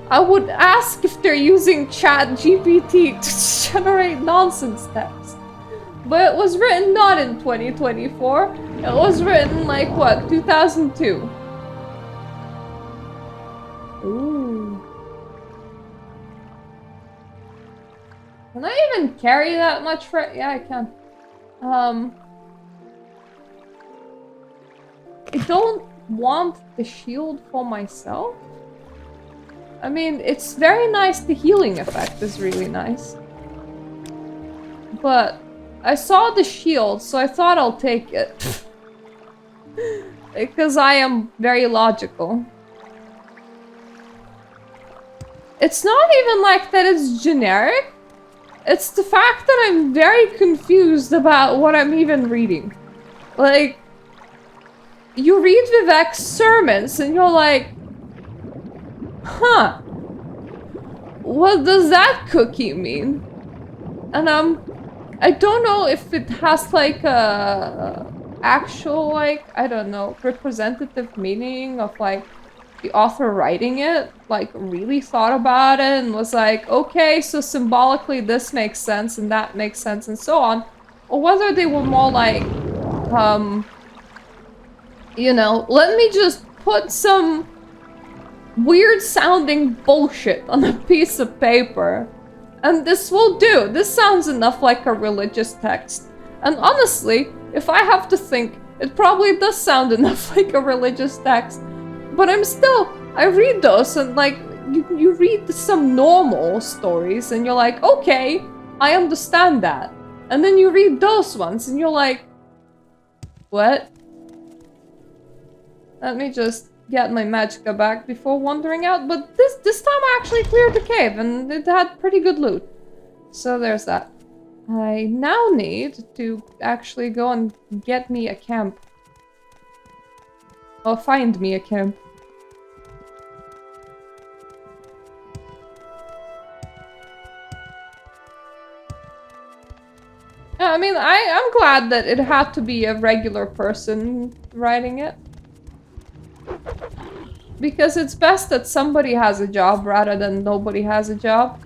I would ask if they're using ChatGPT to generate nonsense text. But it was written not in 2024. It was written like, what, 2002? Ooh. Can I even carry that much for it? Yeah, I can. I don't want the shield for myself. I mean, it's very nice. The healing effect is really nice. But I saw the shield, so I thought I'll take it. Because I am very logical. It's not even like that it's generic. It's the fact that I'm very confused about what I'm even reading. Like, you read Vivek's sermons and you're like, huh, what does that cookie mean? And I don't know if it has like a actual, like, I don't know, representative meaning of like the author writing it, like really thought about it and was like, okay, so symbolically this makes sense and that makes sense and so on. Or whether they were more like, you know, let me just put some weird sounding bullshit on a piece of paper and this will do. This sounds enough like a religious text. And honestly, if I have to think, it probably does sound enough like a religious text. But I read those and like, you read some normal stories and you're like, okay, I understand that. And then you read those ones and you're like, what? Let me just get my magicka back before wandering out. But this time I actually cleared the cave and it had pretty good loot. So there's that. I now need to actually go and get me a camp. Or find me a camp. I mean, I'm glad that it had to be a regular person writing it. Because it's best that somebody has a job rather than nobody has a job.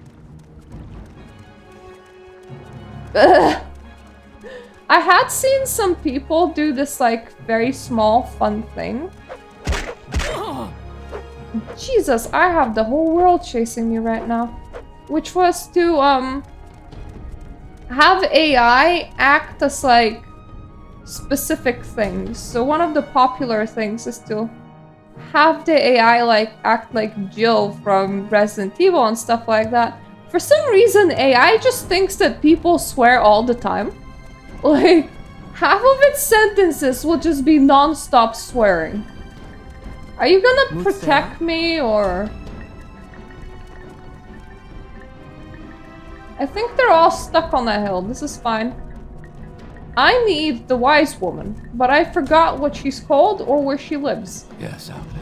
Ugh. I had seen some people do this like very small fun thing. Jesus, I have the whole world chasing me right now. Which was to have AI act as like specific things. So one of the popular things is to have the AI like act like Jill from Resident Evil and stuff like that. For some reason, AI just thinks that people swear all the time. Like, half of its sentences will just be non-stop swearing. Are you gonna protect me, or...? I think they're all stuck on a hill. This is fine. I need the wise woman, but I forgot what she's called or where she lives. Yes, Outlander.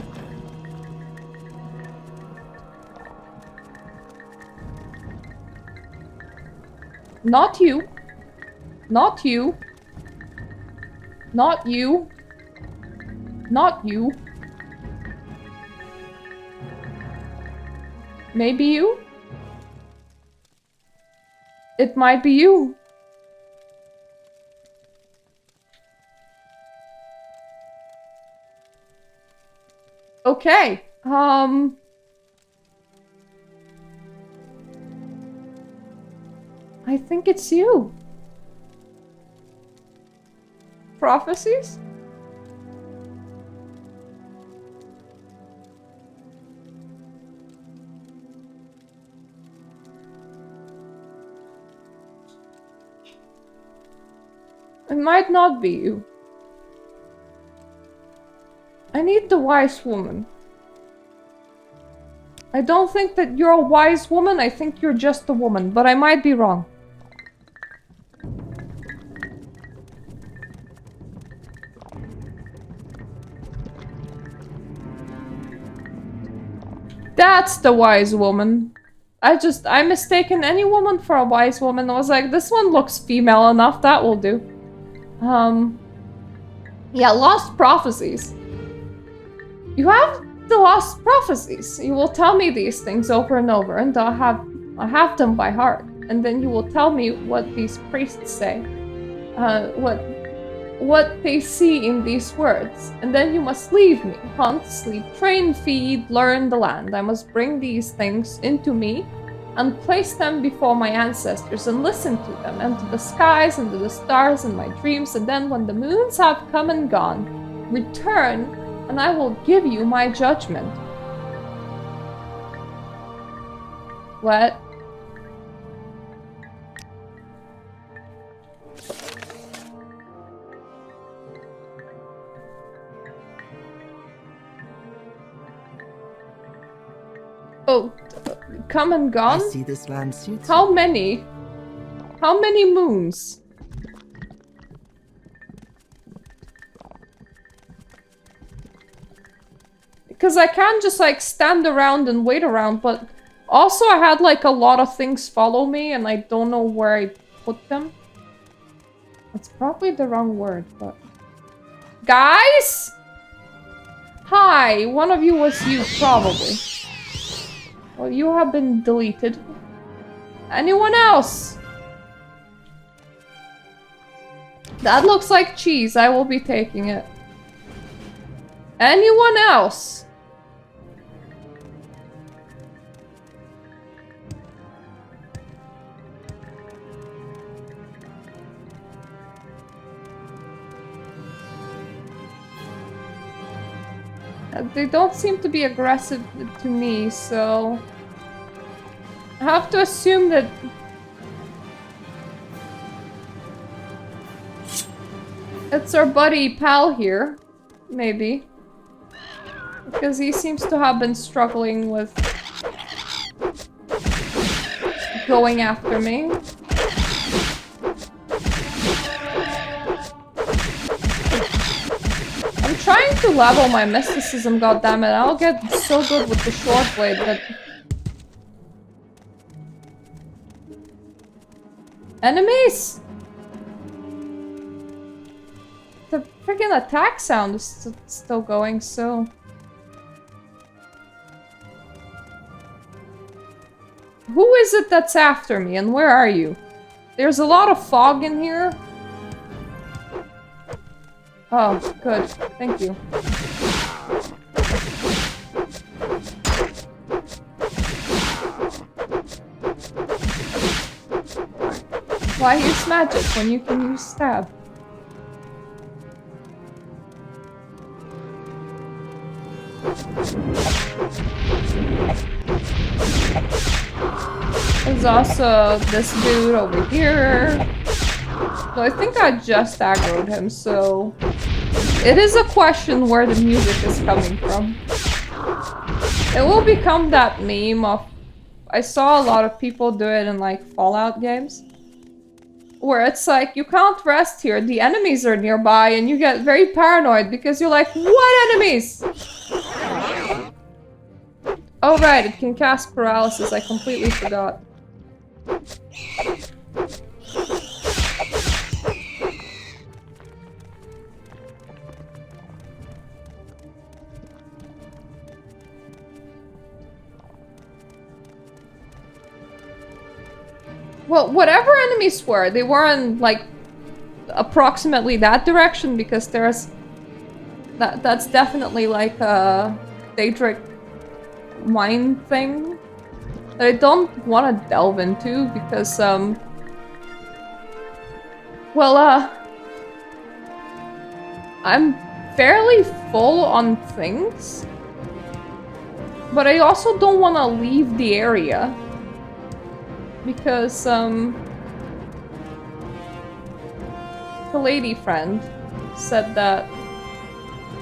Not you. Not you. Not you. Not you. Maybe you? It might be you. Okay. I think it's you. Prophecies? It might not be you. I need the wise woman. I don't think that you're a wise woman, I think you're just a woman, but I might be wrong. That's the wise woman. I mistaken any woman for a wise woman. I was like, this one looks female enough, that will do. Yeah, lost prophecies. You have the lost prophecies. You will tell me these things over and over, and I have them by heart. And then you will tell me what these priests say, what they see in these words. And then you must leave me, hunt, sleep, train, feed, learn the land. I must bring these things into me and place them before my ancestors and listen to them, and to the skies and to the stars in my dreams. And then when the moons have come and gone, return, and I will give you my judgment. What? Oh, come and gone? I see this land suits How many? How many moons? Because I can't just like stand around and wait around, but also I had like a lot of things follow me and I don't know where I put them. That's probably the wrong word, but... Guys? Hi, one of you was you, probably. Well, you have been deleted. Anyone else? That looks like cheese, I will be taking it. Anyone else? They don't seem to be aggressive to me, so... I have to assume that... it's our buddy pal here. Maybe. Because he seems to have been struggling with... going after me. I'm trying to level my mysticism, goddammit. I'll get so good with the short blade that... Enemies! The freaking attack sound is still going, so... Who is it that's after me, and where are you? There's a lot of fog in here. Oh, good. Thank you. Why use magic when you can use stab? There's also this dude over here. So I think I just aggroed him, so... It is a question where the music is coming from. It will become that meme of... I saw a lot of people do it in like Fallout games. where it's like, you can't rest here, the enemies are nearby, and you get very paranoid because you're like, what enemies? Oh right, it can cast paralysis, I completely forgot. Well, whatever enemies were, they weren't, like, approximately that direction, because there's... That's definitely, like, a Daedric mine thing that I don't want to delve into, because, well, I'm fairly full on things, but I also don't want to leave the area. Because, the lady friend said that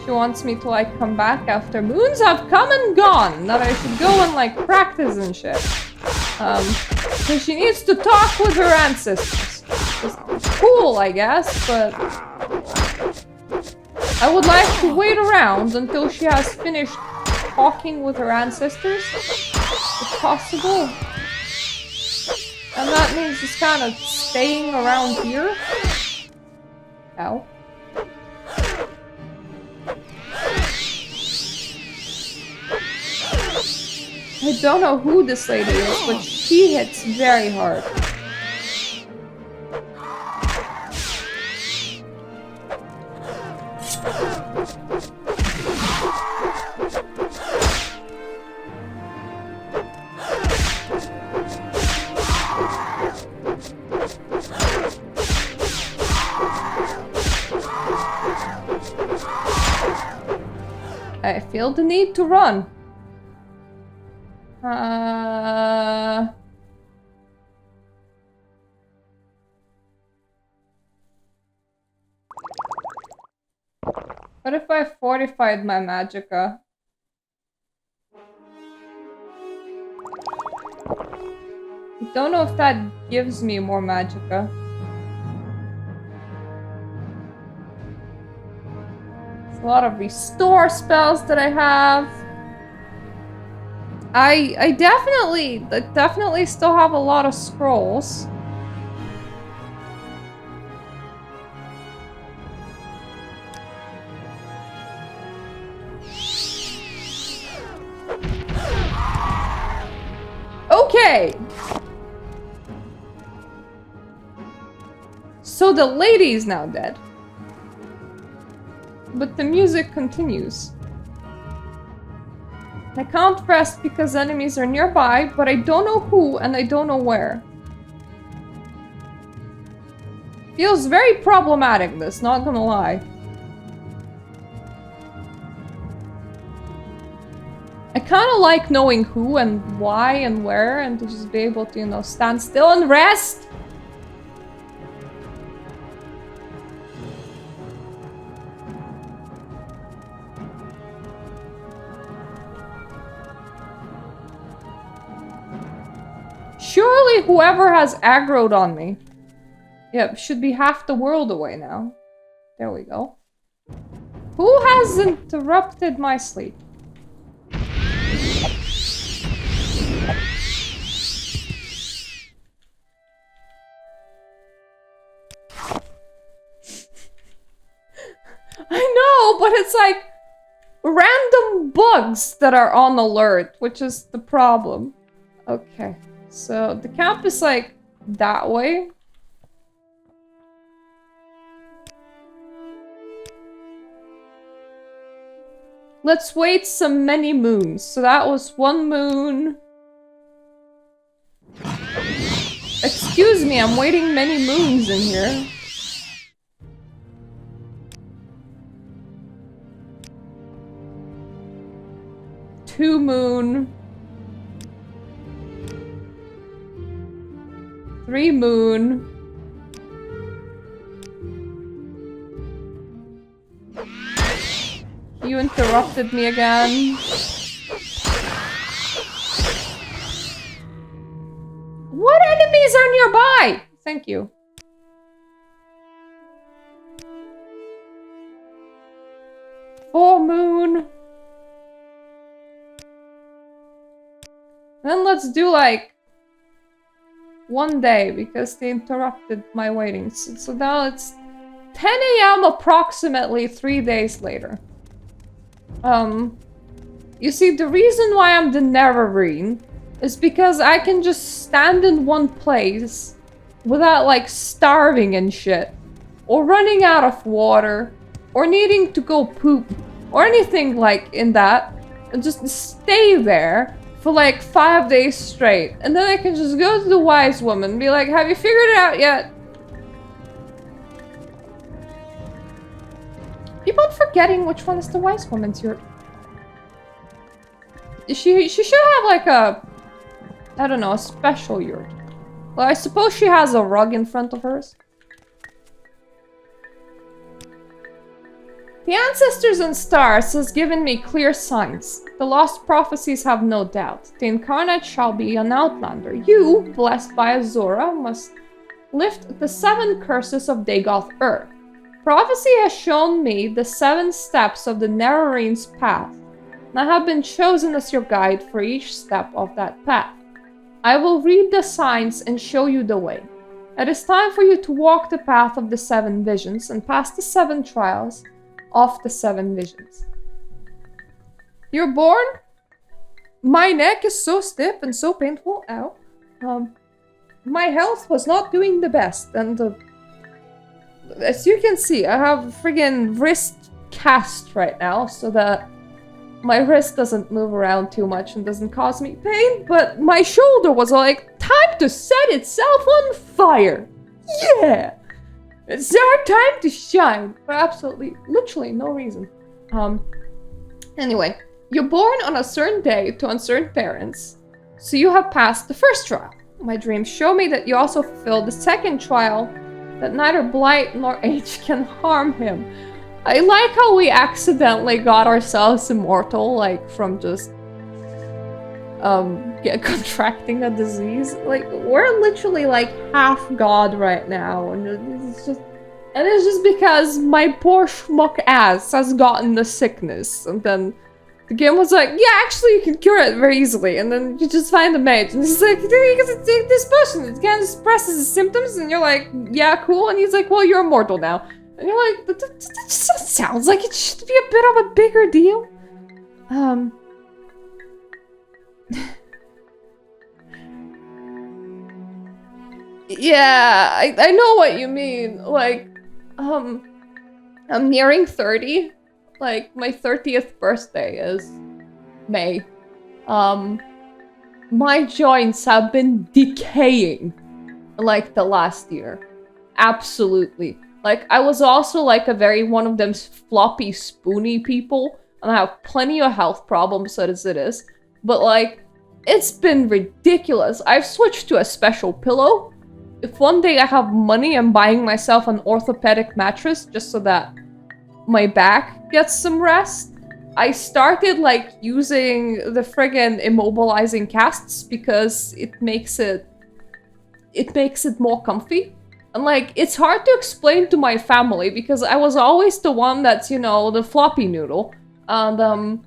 she wants me to, like, come back after moons have come and gone, that I should go and, like, practice and shit. So she needs to talk with her ancestors. It's cool, I guess, but I would like to wait around until she has finished talking with her ancestors, if possible. And that means just kind of staying around here. Ow. I don't know who this lady is, but she hits very hard. I feel the need to run. What if I fortified my magicka? I don't know if that gives me more magicka. A lot of restore spells that I have. I definitely still have a lot of scrolls. Okay. So the lady is now dead. But the music continues. I can't rest because enemies are nearby, but I don't know who and I don't know where. Feels very problematic, this, not gonna lie. I kinda like knowing who and why and where, and to just be able to, you know, stand still and rest! Surely whoever has aggroed on me. Yep, should be half the world away now. There we go. Who has interrupted my sleep? I know, but it's like random bugs that are on alert, which is the problem. Okay. So, the camp is, like, that way. Let's wait some many moons. So that was 1 moon. Excuse me, I'm waiting many moons in here. Two moon. 3 moon. You interrupted me again. What enemies are nearby? Thank you. afternoon. Then let's do like one day because they interrupted my waiting. So now it's 10 a.m. approximately 3 days later. You see, the reason why I'm the Neverine is because I can just stand in one place without like starving and shit, or running out of water, or needing to go poop, or anything like in that, and just stay there for like 5 days straight. And then I can just go to the wise woman and be like, have you figured it out yet? Keep on forgetting which one is the wise woman's here. She should have like a, I don't know, a special yurt. Well, I suppose she has a rug in front of hers. The ancestors and stars has given me clear signs. The lost prophecies have no doubt. The incarnate shall be an outlander. You, blessed by Azora, must lift the 7 curses of Dagoth Earth. Prophecy has shown me the 7 steps of the Nerarine's path, and I have been chosen as your guide for each step of that path. I will read the signs and show you the way. It is time for you to walk the path of the 7 visions and pass the 7 trials of the 7 visions. You're born? My neck is so stiff and so painful. Ow. My health was not doing the best, and as you can see, I have a friggin' wrist cast right now so that my wrist doesn't move around too much and doesn't cause me pain, but my shoulder was like, time to set itself on fire! Yeah! It's our time to shine! For absolutely, literally no reason. Anyway, you're born on a certain day to uncertain parents, so you have passed the first trial. My dreams show me that you also fulfilled the second trial, that neither blight nor age can harm him. I like how we accidentally got ourselves immortal, like, from just, contracting a disease. Like, we're literally, like, half god right now, and it's just because my poor schmuck ass has gotten the sickness, and then the game was like, yeah, actually you can cure it very easily, and then you just find the mage, and he's like, you can take this potion, it kind of suppresses the symptoms, and you're like, yeah, cool, and he's like, well, you're immortal now. And you're like, that sounds like it should be a bit of a bigger deal. Yeah, I know what you mean. Like, I'm nearing 30. Like, my 30th birthday is May. My joints have been decaying like the last year. Absolutely. Like, I was also like one of them floppy spoony people, and I have plenty of health problems as it is. But like, it's been ridiculous. I've switched to a special pillow. If one day I have money, I'm buying myself an orthopedic mattress just so that my back gets some rest. I started like using the friggin' immobilizing casts because it makes it more comfy. And like, it's hard to explain to my family because I was always the one that's, you know, the floppy noodle. And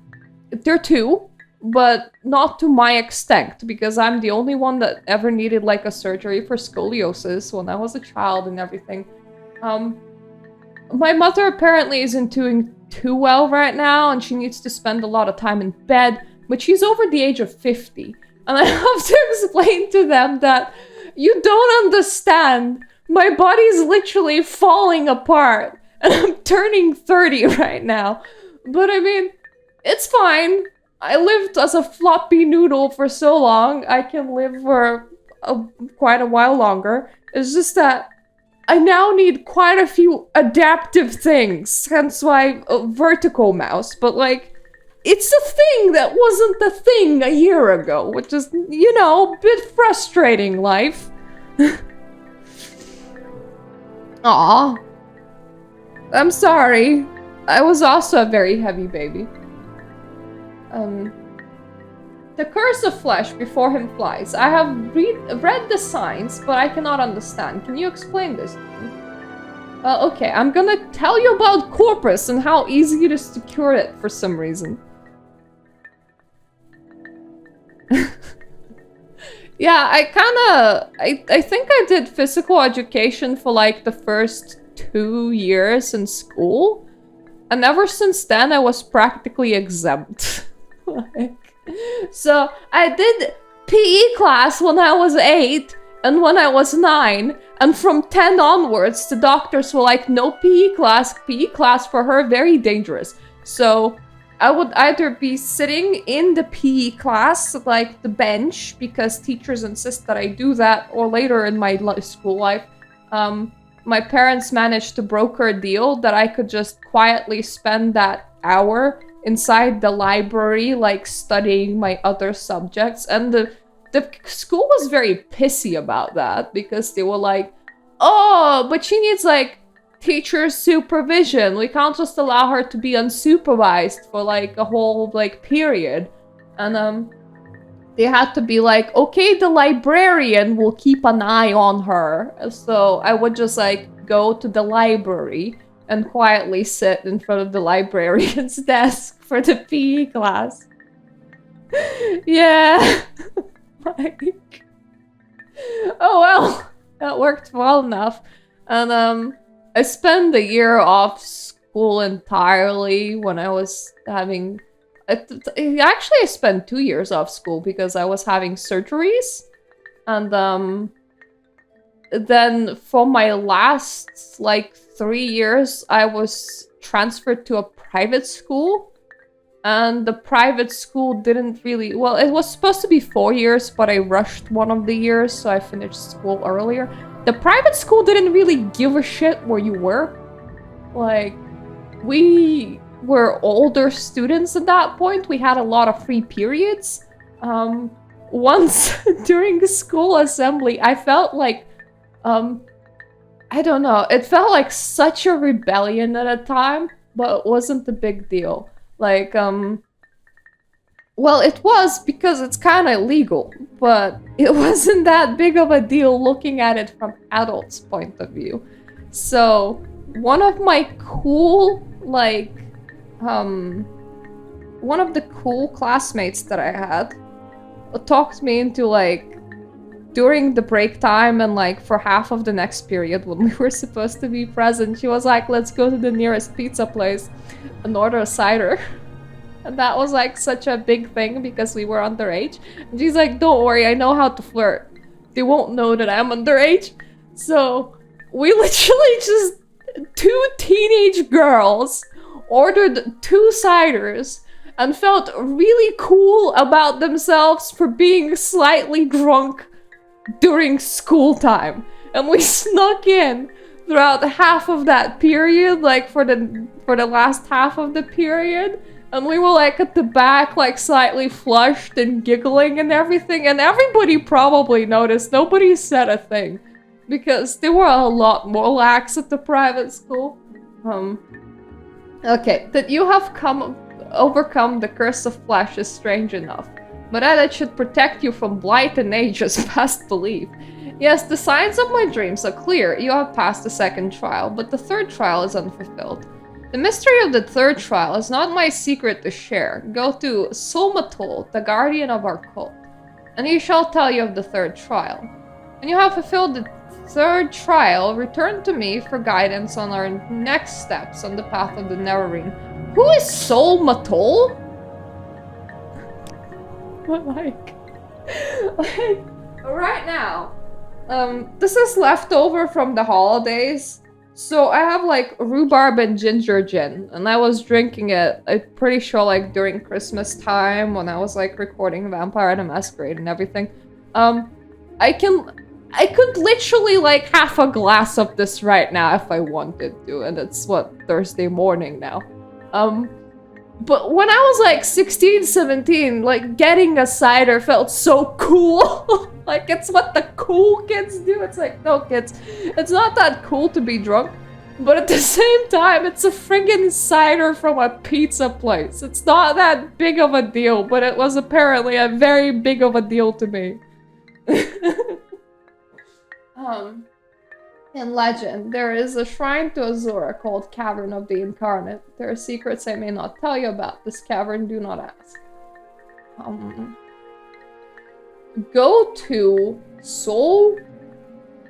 they're 2, but not to my extent because I'm the only one that ever needed like a surgery for scoliosis when I was a child and everything. My mother apparently isn't doing too well right now and she needs to spend a lot of time in bed, but she's over the age of 50. And I have to explain to them that you don't understand. My body's literally falling apart, and I'm turning 30 right now. But I mean, it's fine. I lived as a floppy noodle for so long, I can live for quite a while longer. It's just that I now need quite a few adaptive things, hence why vertical mouse. But like, it's a thing that wasn't the thing a year ago, which is, you know, a bit frustrating, life. Aw. I'm sorry. I was also a very heavy baby. The curse of flesh before him flies. I have read the signs, but I cannot understand. Can you explain this to me? Well, okay, I'm gonna tell you about Corpus and how easy it is to cure it for some reason. Yeah, I think I did physical education for like the first 2 years in school. And ever since then, I was practically exempt. So I did PE class when I was 8 and when I was 9. And from 10 onwards, the doctors were like, no PE class for her, very dangerous. So I would either be sitting in the PE class, like the bench, because teachers insist that I do that, or later in my school life, my parents managed to broker a deal that I could just quietly spend that hour inside the library, like studying my other subjects. And the school was very pissy about that because they were like, oh, but she needs like teacher supervision. We can't just allow her to be unsupervised for like a whole like period. And they had to be like, okay, the librarian will keep an eye on her. So I would just like go to the library and quietly sit in front of the librarian's desk for the PE class. Yeah. Like, oh well, that worked well enough. And I spent the year off school entirely when I was having... Actually, I spent 2 years off school because I was having surgeries. And then for my last, like, 3 years, I was transferred to a private school. And the private school didn't really... Well, it was supposed to be 4 years, but I rushed one of the years, so I finished school earlier. The private school didn't really give a shit where you were. Like, we were older students at that point. We had a lot of free periods. Once during the school assembly, I felt like... I don't know. It felt like such a rebellion at a time, but it wasn't a big deal. Like, well, it was because it's kind of illegal, but it wasn't that big of a deal looking at it from adults' point of view. So, one of my cool, like, one of the cool classmates that I had talked me into, like, during the break time and, like, for half of the next period when we were supposed to be present, she was like, let's go to the nearest pizza place and order a cider. And that was like such a big thing because we were underage. And she's like, don't worry, I know how to flirt. They won't know that I'm underage. So we literally just, 2 teenage girls ordered 2 ciders and felt really cool about themselves for being slightly drunk during school time. And we snuck in throughout half of that period, like for the last half of the period. And we were like at the back, like slightly flushed and giggling and everything. And everybody probably noticed. Nobody said a thing. Because they were a lot more lax at the private school. Okay, that you have overcome the curse of flesh is strange enough. But that it should protect you from blight and age is past belief. Yes, the signs of my dreams are clear. You have passed the 2nd trial, but the 3rd trial is unfulfilled. The mystery of the 3rd trial is not my secret to share. Go to Solmatol, the guardian of our cult, and he shall tell you of the 3rd trial. When you have fulfilled the 3rd trial, return to me for guidance on our next steps on the path of the Neverine. Who is Solmatol? like, right now, this is leftover from the holidays. So I have like rhubarb and ginger gin, and I was drinking it, I'm pretty sure like during Christmas time when I was like recording Vampire the Masquerade and everything. I could literally like half a glass of this right now if I wanted to, and it's what, Thursday morning now. But when I was like 16, 17, like getting a cider felt so cool. Like it's what the cool kids do. It's like, no kids, it's not that cool to be drunk. But at the same time, it's a friggin' cider from a pizza place. It's not that big of a deal, but it was apparently a very big of a deal to me. In legend, there is a shrine to Azura called Cavern of the Incarnate. There are secrets I may not tell you about this cavern, do not ask. Go to Sol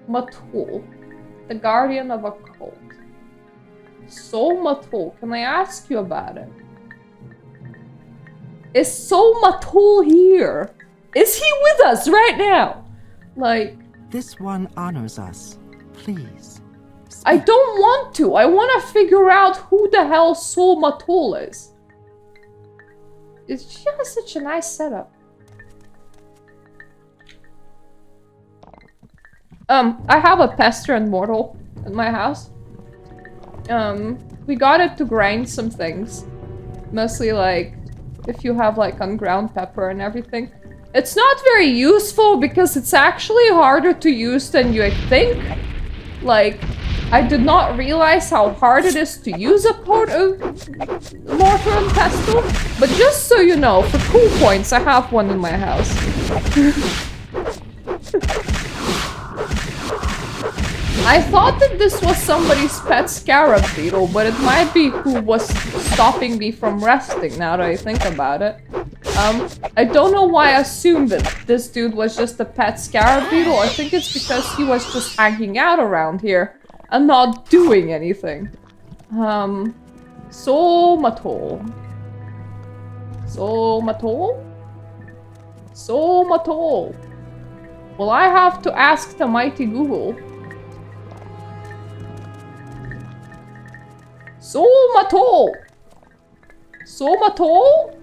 Matul, the guardian of a cult. Sol Matul, can I ask you about it? Is Sol Matul here? Is he with us right now? Like... This one honors us. Please. I don't want to. I want to figure out who the hell Sol Matul is. She has such a nice setup. I have a Pester Mortal in my house. We got it to grind some things. Mostly like, if you have like unground pepper and everything. It's not very useful because it's actually harder to use than you think. Like, I did not realize how hard it is to use a pot of mortar and pestle. But just so you know, for cool points, I have one in my house. I thought that this was somebody's pet scarab beetle, but it might be who was stopping me from resting, now that I think about it. I don't know why I assumed that this dude was just a pet scarab beetle. I think it's because he was just hanging out around here and not doing anything. Sol Matul. Sol Matul? Sol Matul. Well, I have to ask the mighty Google. Sol Matul! Sol Matul?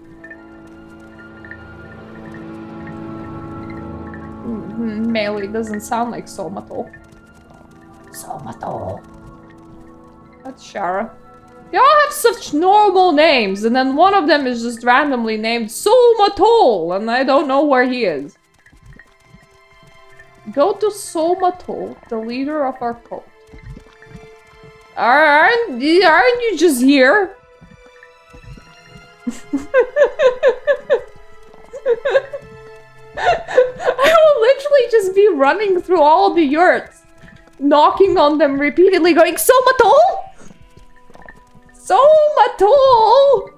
Melee doesn't sound like Sol Matul. Sol Matul. That's Shara. They all have such normal names, and then one of them is just randomly named Sol Matul, and I don't know where he is. Go to Sol Matul, the leader of our cult. Aren't you just here? I will literally just be running through all the yurts, knocking on them repeatedly, going, Sol Matul! Sol Matul!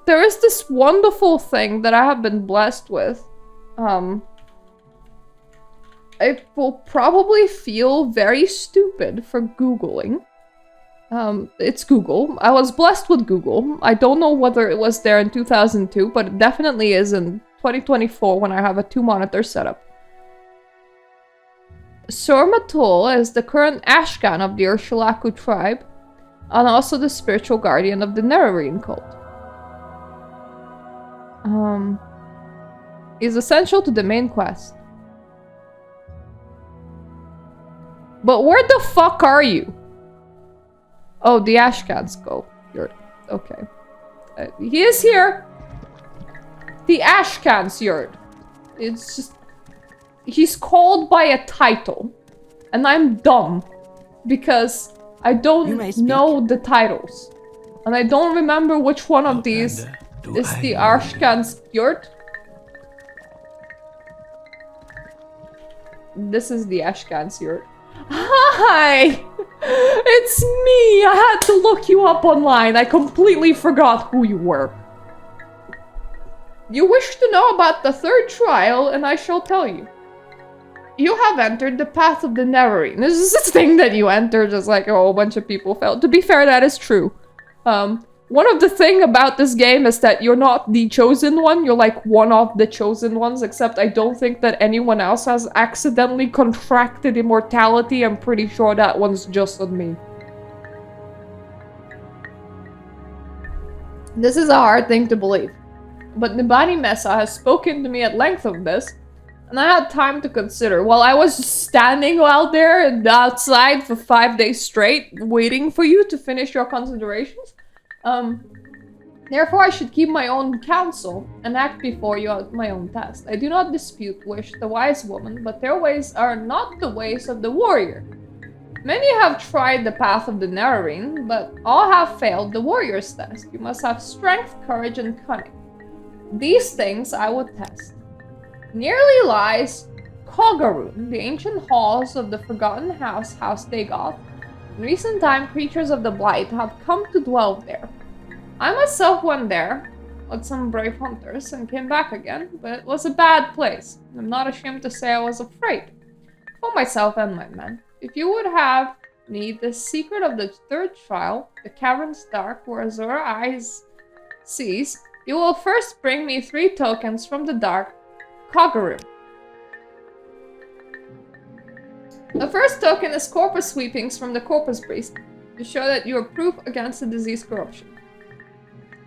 There is this wonderful thing that I have been blessed with. I will probably feel very stupid for Googling. It's Google. I was blessed with Google. I don't know whether it was there in 2002, but it definitely is in 2024 when I have a 2-monitor setup. Sur Matul is the current Ashcan of the Ursulaku tribe, and also the spiritual guardian of the Nerarine cult. Is essential to the main quest. But where the fuck are you? Oh, the Ashcans go. You're okay. He is here. The Ashcans yurt. It's just... He's called by a title. And I'm dumb. Because I don't know the titles. And I don't remember which one of these is the Ashcans yurt. This is the Ashcans yurt. Hi! It's me! I had to look you up online. I completely forgot who you were. You wish to know about the third trial, and I shall tell you. You have entered the path of the Nerarine. This is this thing that you enter just like a whole bunch of people felt. To be fair, that is true. One of the thing about this game is that you're not the chosen one. You're like one of the chosen ones, except I don't think that anyone else has accidentally contracted immortality. I'm pretty sure that one's just on me. This is a hard thing to believe. But Nibani Mesa has spoken to me at length of this, and I had time to consider. While I was standing out there and outside for 5 days straight, waiting for you to finish your considerations, therefore I should keep my own counsel and act before you at my own test. I do not dispute wish the wise woman, but their ways are not the ways of the warrior. Many have tried the path of the Nerarine, but all have failed the warrior's test. You must have strength, courage, and cunning. These things I would test. Nearly lies, Kogarun, the ancient halls of the forgotten house, House Dagoth. In recent time, creatures of the Blight have come to dwell there. I myself went there with some brave hunters and came back again, but it was a bad place. I'm not ashamed to say I was afraid for myself and my men. If you would have me the secret of the third trial, the cavern's dark where Azura eyes sees, you will first bring me 3 tokens from the dark Kogarun. The first token is corpus sweepings from the corpus priest to show that you are proof against the disease corruption.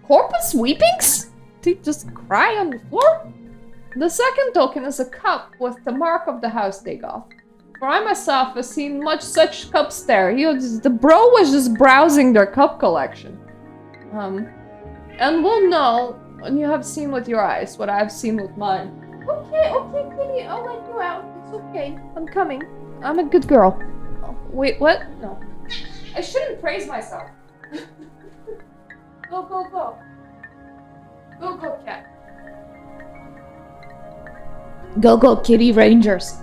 Corpus sweepings? To just cry on the floor? The second token is a cup with the mark of the House Dagoth. For I myself have seen much such cups there. The bro was just browsing their cup collection. And we'll know when you have seen with your eyes what I've seen with mine. Okay, Kitty, I'll let you out. It's okay. I'm coming. I'm a good girl. Oh, wait, what? No. I shouldn't praise myself. Go, go, go. Go, go, cat. Go, go, kitty rangers.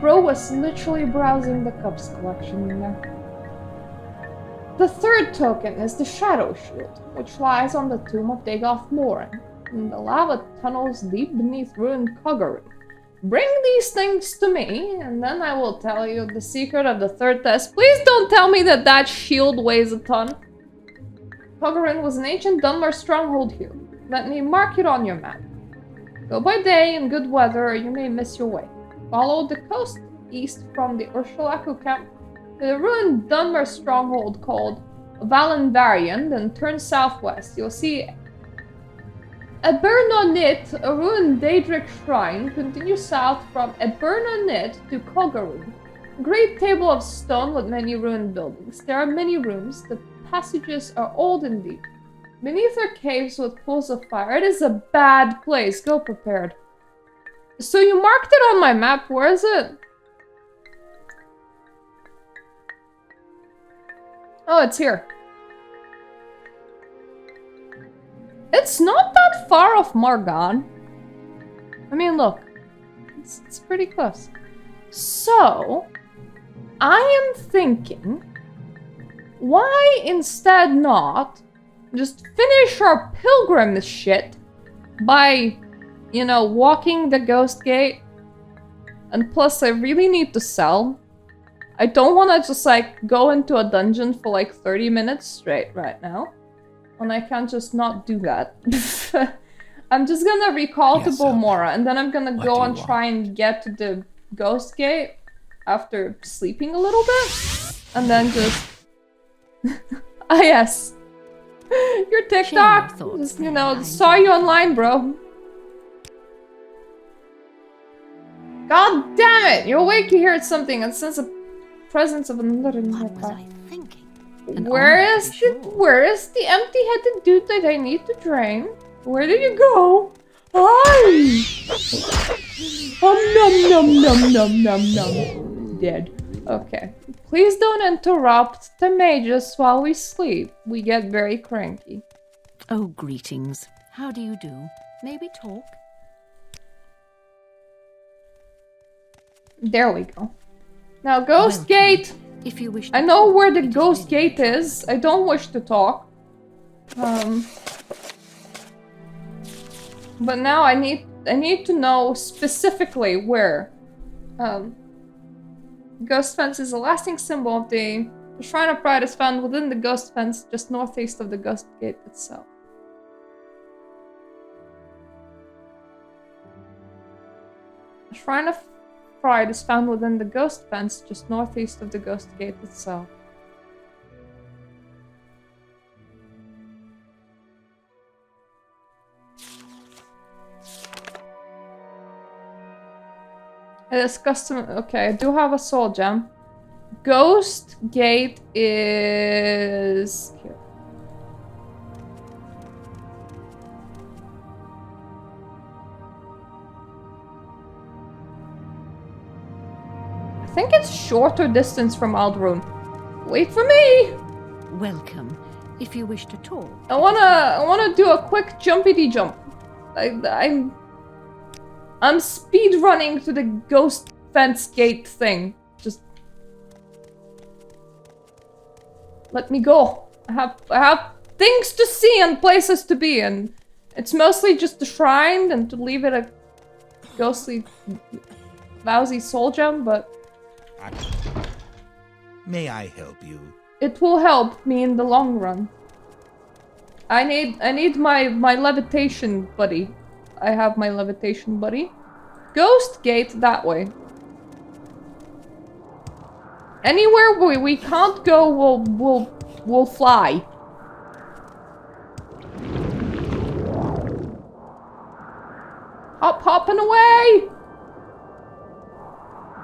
Bro was literally browsing the cups collection in there. The third token is the Shadow Shield, which lies on the tomb of Dagoth Morin, in the lava tunnels deep beneath ruined Kogarun. Bring these things to me, and then I will tell you the secret of the third test. Please don't tell me that that shield weighs a ton. Kogarun was an ancient Dunmer stronghold here. Let me mark it on your map. Go by day in good weather, or you may miss your way. Follow the coast east from the Urshulaku camp to the ruined Dunmer stronghold called Valenvarian, then turn southwest. You'll see Ebernonit, a ruined Daedric shrine. Continue south from Ebernonit to Kogarun. A great table of stone with many ruined buildings. There are many rooms. The passages are old and deep. Beneath are caves with pools of fire. It is a bad place. Go prepared. So you marked it on my map. Where is it? Oh, it's here. It's not that far off Margon. I mean, look. It's pretty close. So, I am thinking, why instead not just finish our pilgrim shit by, you know, walking the ghost gate? And plus, I really need to sell. I don't want to just, like, go into a dungeon for, like, 30 minutes straight right now. And I can't just not do that. I'm just gonna recall to Bomora, and then I'm gonna go and try and get to the ghost gate after sleeping a little bit. And then just... Ah, yes. Your TikTok! Just, you know, saw you online, bro. God damn it! You're awake, you heard something, and sense the presence of another What was I thinking? Where is the empty-headed dude that I need to drain? Where did you go? Hi! Nom nom nom nom nom nom. Dead. Okay. Please don't interrupt the mages while we sleep. We get very cranky. Oh, greetings. How do you do? Maybe talk? There we go. Now, Ghost Gate! If you wish I know where the Ghost Gate is. I don't wish to talk. But now I need to know specifically where. Ghost Fence is a lasting symbol of the Shrine of Pride is found within the Ghost Fence, just northeast of the Ghost Gate itself. The Shrine of Pride is found within the Ghost Fence, just northeast of the Ghost Gate itself. It is custom. Okay, I do have a soul gem. Ghost Gate is here. I think it's shorter distance from Aldrune. Wait for me! Welcome. If you wish to talk. I wanna do a quick jumpity jump. I'm speed running to the ghost fence gate thing. Just let me go. I have things to see and places to be, and it's mostly just the shrine and to leave it a ghostly, lousy soul gem, but May I help you? it will help me in the long run. I need my levitation buddy. I have my levitation buddy. Ghost gate that way. Anywhere we can't go, we'll fly. Hopping away!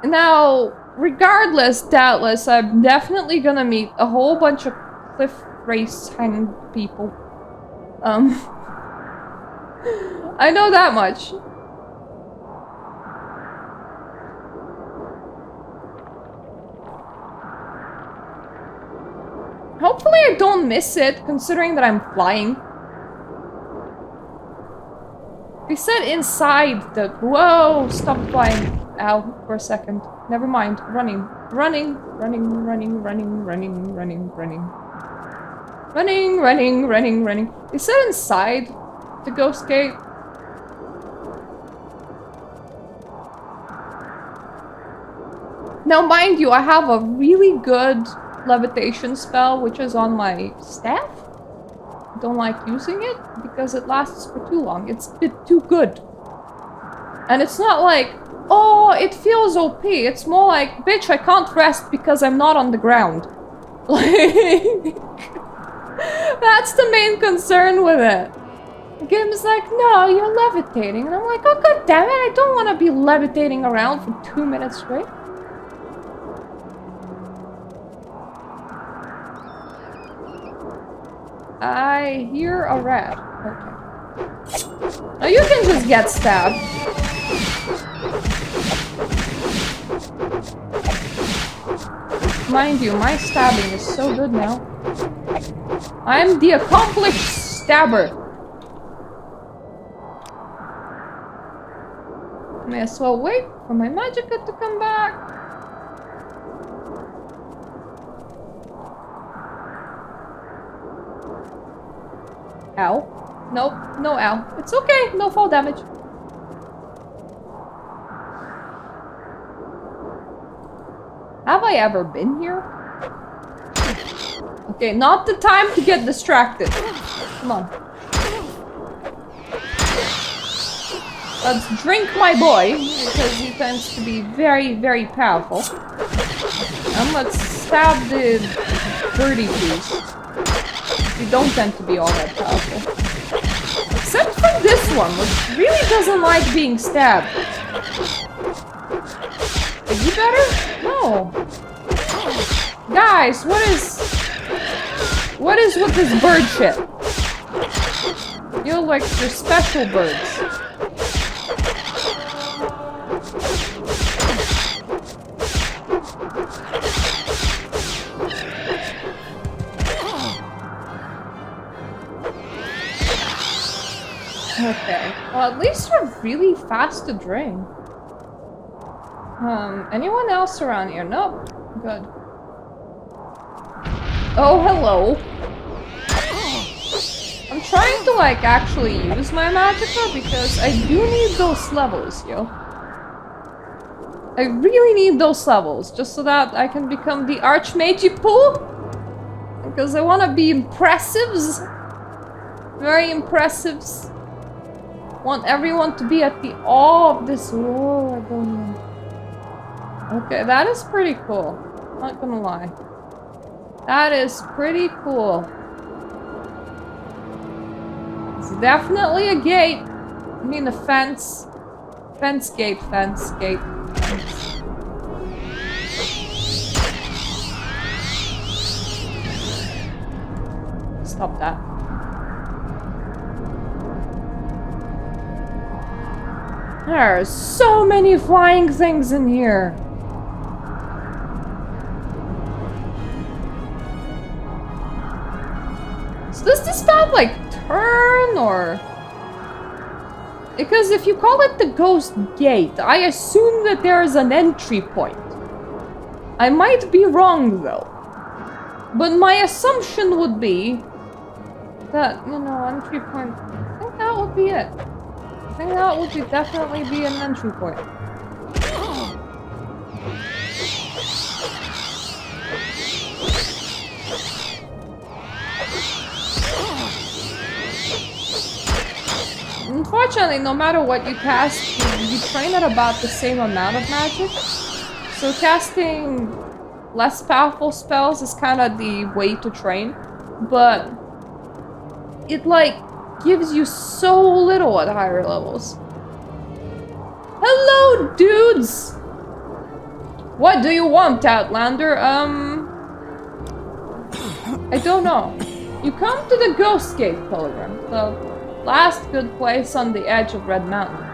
Now, regardless, doubtless, I'm definitely gonna meet a whole bunch of cliff race hang people. I know that much. Hopefully I don't miss it, considering that I'm flying. They said inside the... Whoa! Stop flying. Ow, for a second. Never mind. Running. Running. Running, running, running, running, running, running. Running, running, running, running. They said inside the ghost gate. Now, mind you, I have a really good levitation spell, which is on my staff. I don't like using it because it lasts for too long. It's a bit too good. And it's not like, oh, it feels OP. It's more like, bitch, I can't rest because I'm not on the ground. Like, that's the main concern with it. The game is like, no, you're levitating. And I'm like, oh, god damn it, I don't want to be levitating around for 2 minutes straight. I hear a rat. Okay. Now you can just get stabbed. Mind you, my stabbing is so good now. I'm the accomplished stabber. May as well wait for my magicka to come back. Ow. Nope, no ow. It's okay, no fall damage. Have I ever been here? Okay, not the time to get distracted. Come on. Let's drink my boy, because he tends to be very, very powerful. And let's stab the birdie piece. They don't tend to be all that powerful. Except for this one, which really doesn't like being stabbed. Are you better? No. Guys, what is with this bird shit? You're like your special birds. Okay. Well, at least you're really fast to drain. Anyone else around here? Nope. Good. Oh, hello. I'm trying to, like, actually use my magicka because I do need those levels, yo. I really need those levels just so that I can become the Archmage pool. Because I want to be impressives. Very impressives. Want everyone to be at the awe of this world. Okay, that is pretty cool. Not gonna lie. That is pretty cool. It's definitely a gate. I mean a fence. Fence gate, fence gate. Fence. Stop that. There are so many flying things in here. So does this path like turn or Because if you call it the Ghost Gate, I assume that there is an entry point. I might be wrong, though. But my assumption would be that, you know, entry point... I think that would be it. I think that would definitely be an entry point. Unfortunately, no matter what you cast, you train at about the same amount of magic. So casting less powerful spells is kind of the way to train. But it, like, gives you so little at higher levels. Hello, dudes! What do you want, Outlander? I don't know. You come to the Ghost Gate, Pilgrim. The last good place on the edge of Red Mountain.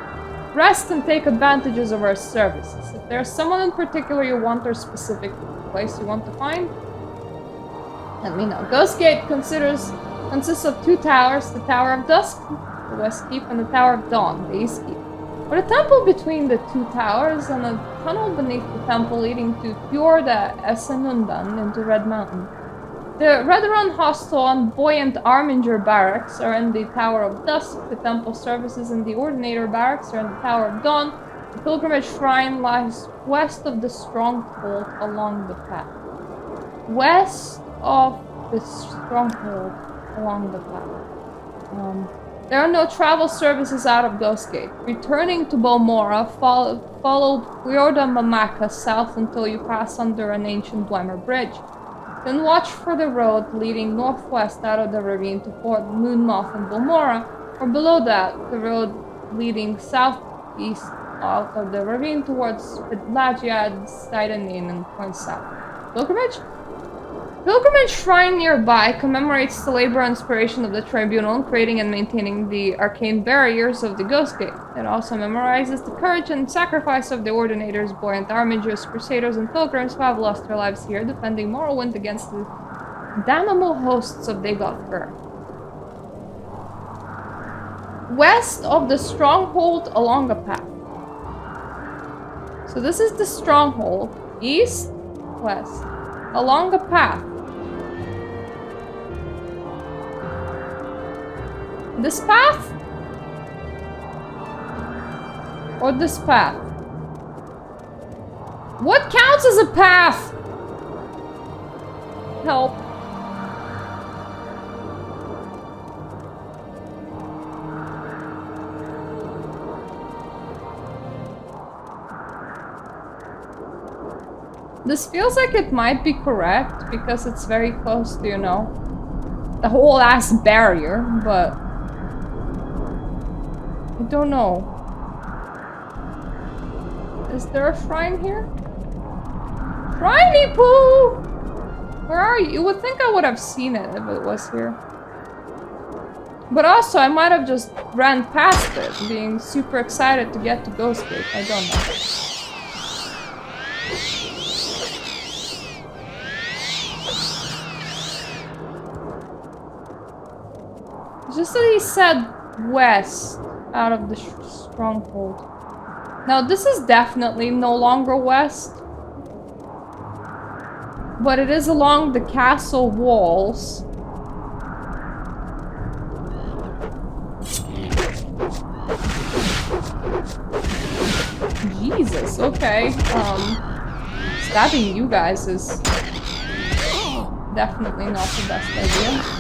Rest and take advantages of our services. If there's someone in particular you want or specific place you want to find, let me know. Ghost Gate consists of 2 towers, the Tower of Dusk, the West Keep, and the Tower of Dawn, the East Keep. With a temple between the 2 towers and a tunnel beneath the temple leading to Fjorda Essenundan into Red Mountain. The Redrun Hostel and Buoyant Arminger Barracks are in the Tower of Dusk, the Temple Services and the Ordinator Barracks are in the Tower of Dawn. The Pilgrimage Shrine lies west of the Stronghold along the path. West of the Stronghold along the path. There are no travel services out of Ghostgate. Returning to Balmora, followed Fjorda Mamaka south until you pass under an ancient Dwemer bridge. Then watch for the road leading northwest out of the ravine to Fort Moonmoth and Balmora, or below that, the road leading southeast out of the ravine towards Vidlagiad, Sidanin, and points south. Pilgrimage? Pilgrimage Shrine nearby commemorates the labor and inspiration of the Tribunal in creating and maintaining the arcane barriers of the Ghost Gate. It also memorizes the courage and sacrifice of the Ordinators, Buoyant Armigers, Crusaders, and Pilgrims who have lost their lives here defending Morrowind against the damnable hosts of Dagoth. West of the Stronghold along a path. So this is the Stronghold. East, west. Along a path. This path? Or this path? What counts as a path? Help. This feels like it might be correct because it's very close to, you know, the whole ass barrier, but I don't know. Is there a shrine here? Shriney Poo! Where are you? You would think I would have seen it if it was here. But also, I might have just ran past it, being super excited to get to Ghostgate. I don't know. Just that he said west out of the stronghold. Now this is definitely no longer west. But it is along the castle walls. Jesus, okay. Stabbing you guys is definitely not the best idea.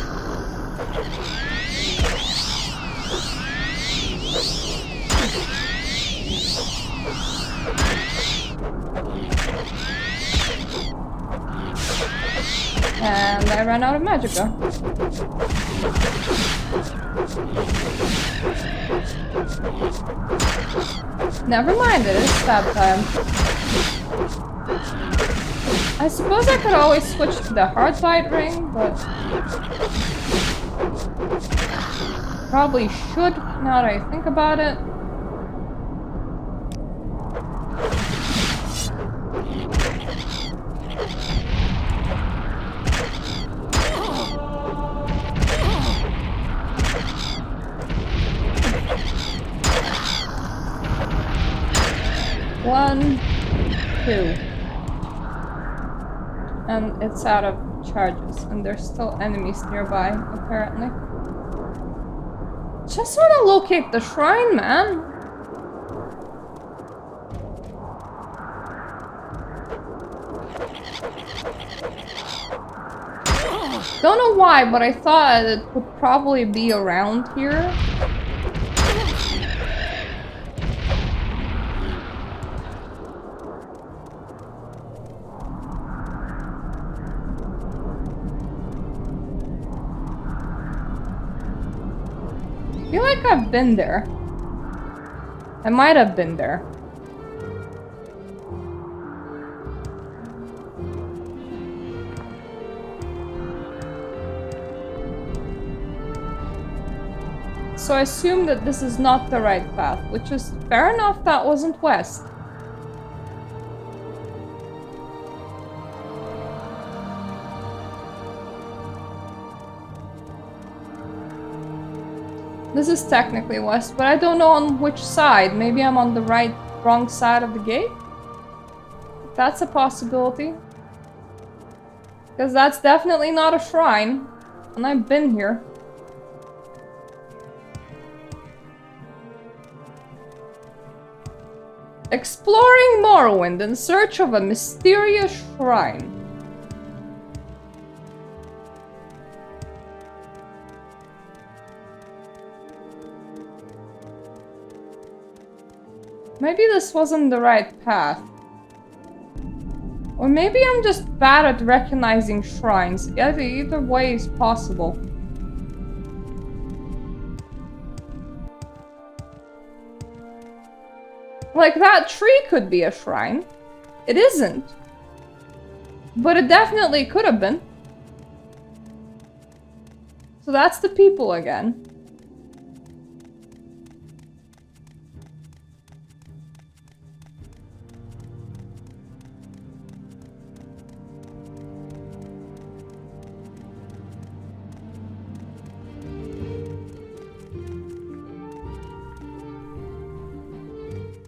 And I ran out of magicka. Never mind, it is stab time. I suppose I could always switch to the Heartbite ring, but probably should now that I think about it. And it's out of charges, and there's still enemies nearby, apparently. Just wanna locate the shrine, man. Don't know why, but I thought it would probably be around here. I feel like I've been there. I might have been there. So I assume that this is not the right path, which is fair enough, that wasn't west. This is technically west, but I don't know on which side. Maybe I'm on the wrong side of the gate? That's a possibility. Because that's definitely not a shrine. And I've been here. Exploring Morrowind in search of a mysterious shrine. Maybe this wasn't the right path. Or maybe I'm just bad at recognizing shrines. Either way is possible. Like, that tree could be a shrine. It isn't. But it definitely could have been. So that's the people again.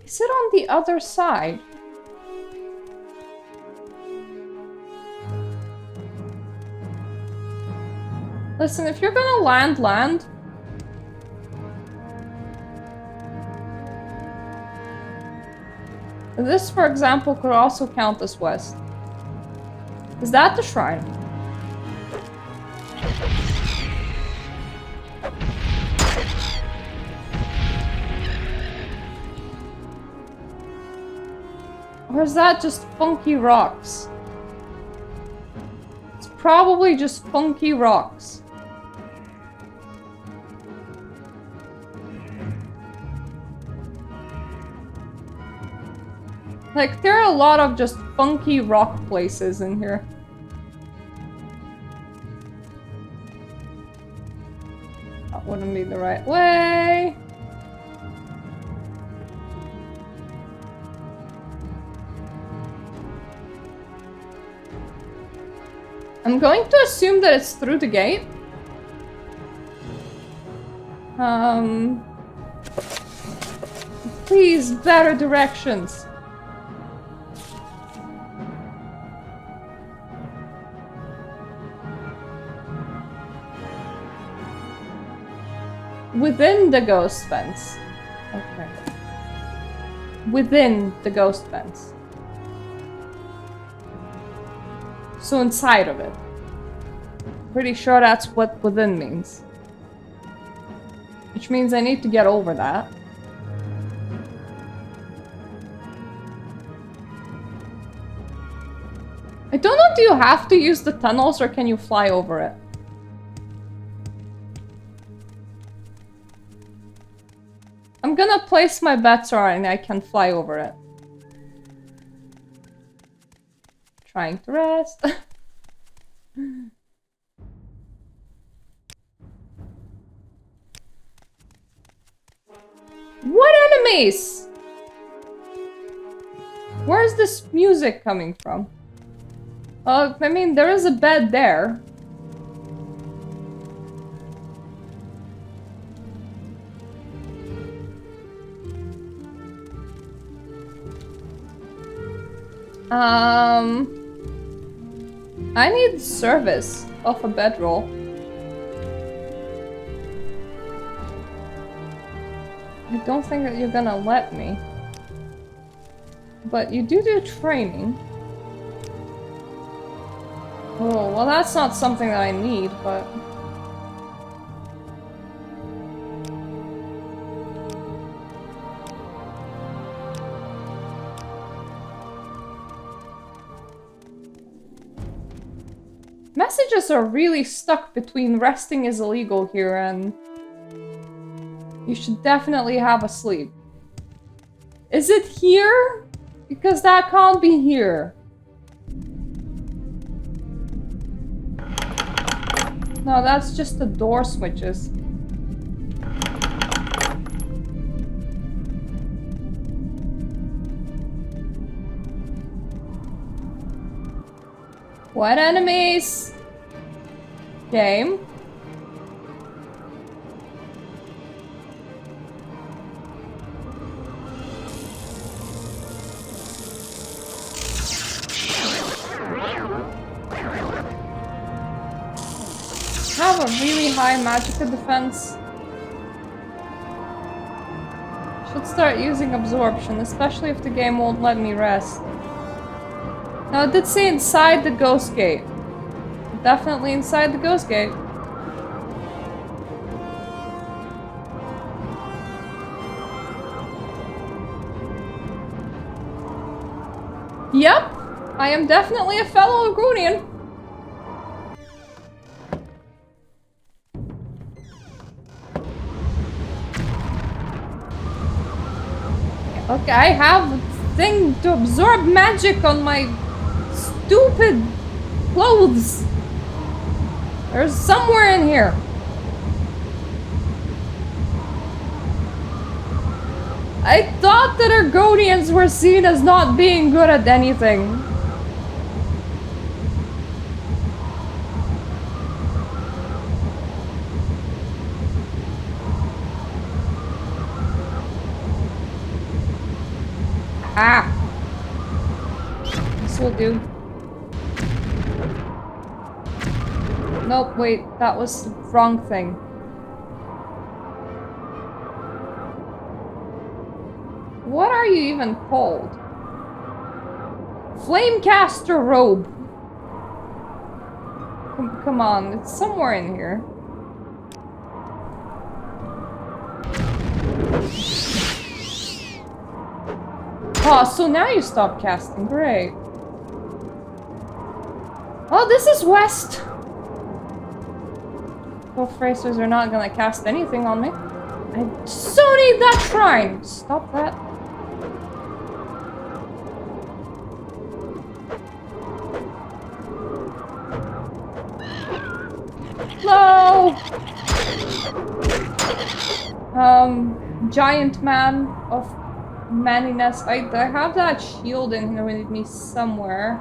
Is it on the other side? Listen, if you're gonna land. This, for example, could also count as west. Is that the shrine? Or is that just funky rocks? It's probably just funky rocks. Like, there are a lot of just funky rock places in here. That wouldn't be the right way. I'm going to assume that it's through the gate. Please, better directions. Within the ghost fence. Okay. Within the ghost fence. So inside of it. Pretty sure that's what within means. Which means I need to get over that. I don't know, do you have to use the tunnels or can you fly over it? I'm gonna place my bets on I can fly over it. Trying to rest. What enemies? Where's this music coming from? I mean, there is a bed there. I need service of a bedroll. I don't think that you're gonna let me. But you do training. Oh, well that's not something that I need, but... Messages are really stuck between resting is illegal here and... You should definitely have a sleep. Is it here? Because that can't be here. No, that's just the door switches. What enemies? Game. Have a really high magicka defense. Should start using absorption, especially if the game won't let me rest. Now it did say inside the ghost gate. Definitely inside the ghost gate. Yep, I am definitely a fellow Agronian. Okay, I have a thing to absorb magic on my stupid clothes. There's somewhere in here. I thought that Argonians were seen as not being good at anything. Ah! This will do. Nope, wait, that was the wrong thing. What are you even called? Flamecaster robe. Come on, it's somewhere in here. Oh, so now you stop casting. Great. Oh, this is West. Both racers are not gonna cast anything on me. I so need that shrine. Stop that. No. Giant man of manliness. I have that shield in here with me somewhere.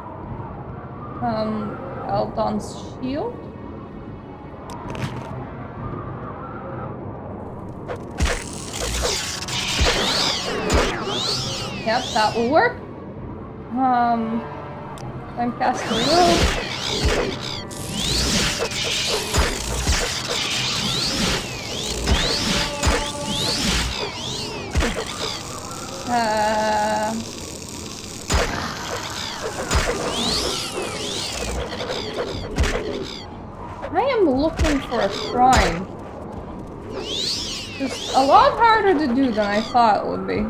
Eldon's shield? Yep, that will work. I'm casting rope. I am looking for a shrine. It's a lot harder to do than I thought it would be.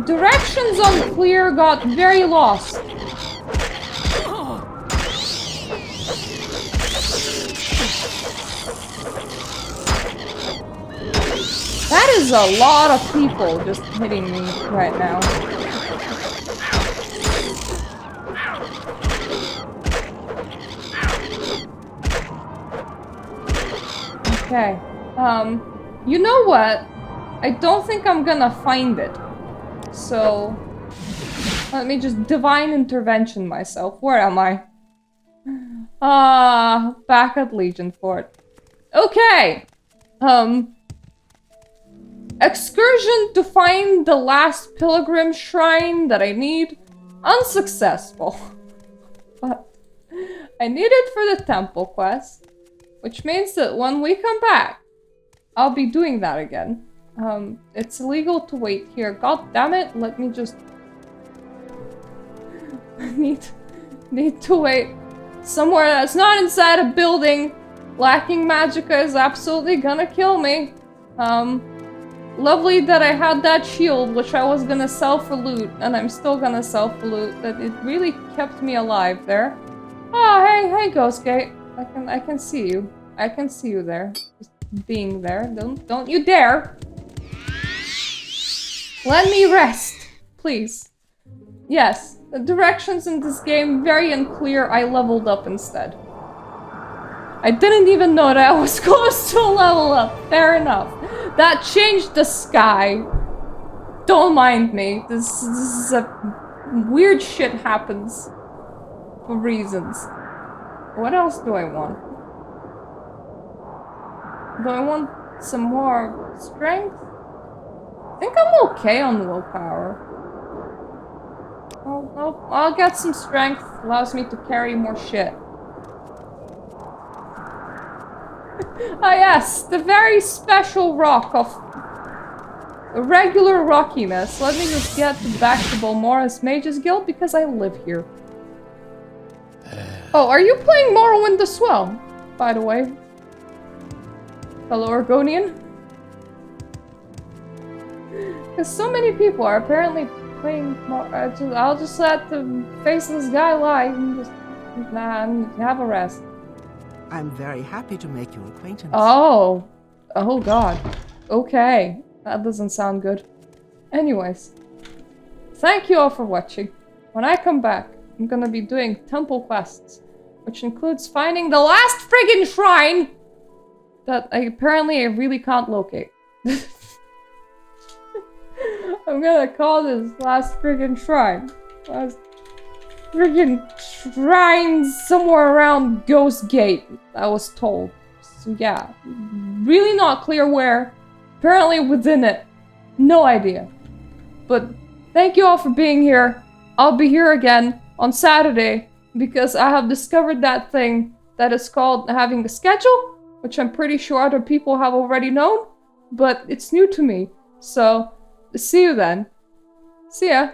Directions unclear, got very lost. That is a lot of people just hitting me right now. Okay. You know what? I don't think I'm gonna find it. So, let me just divine intervention myself. Where am I? Back at Legion Fort. Okay! Excursion to find the last pilgrim shrine that I need. Unsuccessful. But I need it for the temple quest. Which means that when we come back, I'll be doing that again. It's illegal to wait here. God damn it, let me just... need to wait somewhere that's not inside a building. Lacking magicka is absolutely gonna kill me. Lovely that I had that shield, which I was gonna sell for loot, and I'm still gonna sell for loot. That it really kept me alive there. Oh, hey, Ghostgate. I can see you. I can see you there. Just being there. Don't you dare! Let me rest, please. Yes, the directions in this game very unclear. I leveled up instead. I didn't even know that I was close to a level up. Fair enough. That changed the sky. Don't mind me. This is a weird shit happens for reasons. What else do I want? Do I want some more strength? I think I'm okay on willpower. I'll get some strength. Allows me to carry more shit. Ah yes, the very special rock of regular rockiness. Let me just get back to Balmora's Mages Guild because I live here. Oh, are you playing Morrowind as well, by the way? Fellow Argonian? Because so many people are apparently playing I'll just let the faceless guy lie and just have a rest. I'm very happy to make your acquaintance. Oh god. Okay. That doesn't sound good. Anyways. Thank you all for watching. When I come back, I'm gonna be doing temple quests, which includes finding the last friggin' shrine that I really can't locate. I'm gonna call this last friggin' shrine. Last friggin' shrine somewhere around Ghost Gate, I was told. So yeah, really not clear where. Apparently within it. No idea. But thank you all for being here. I'll be here again on Saturday because I have discovered that thing that is called having a schedule, which I'm pretty sure other people have already known, but it's new to me. So, see you then. See ya.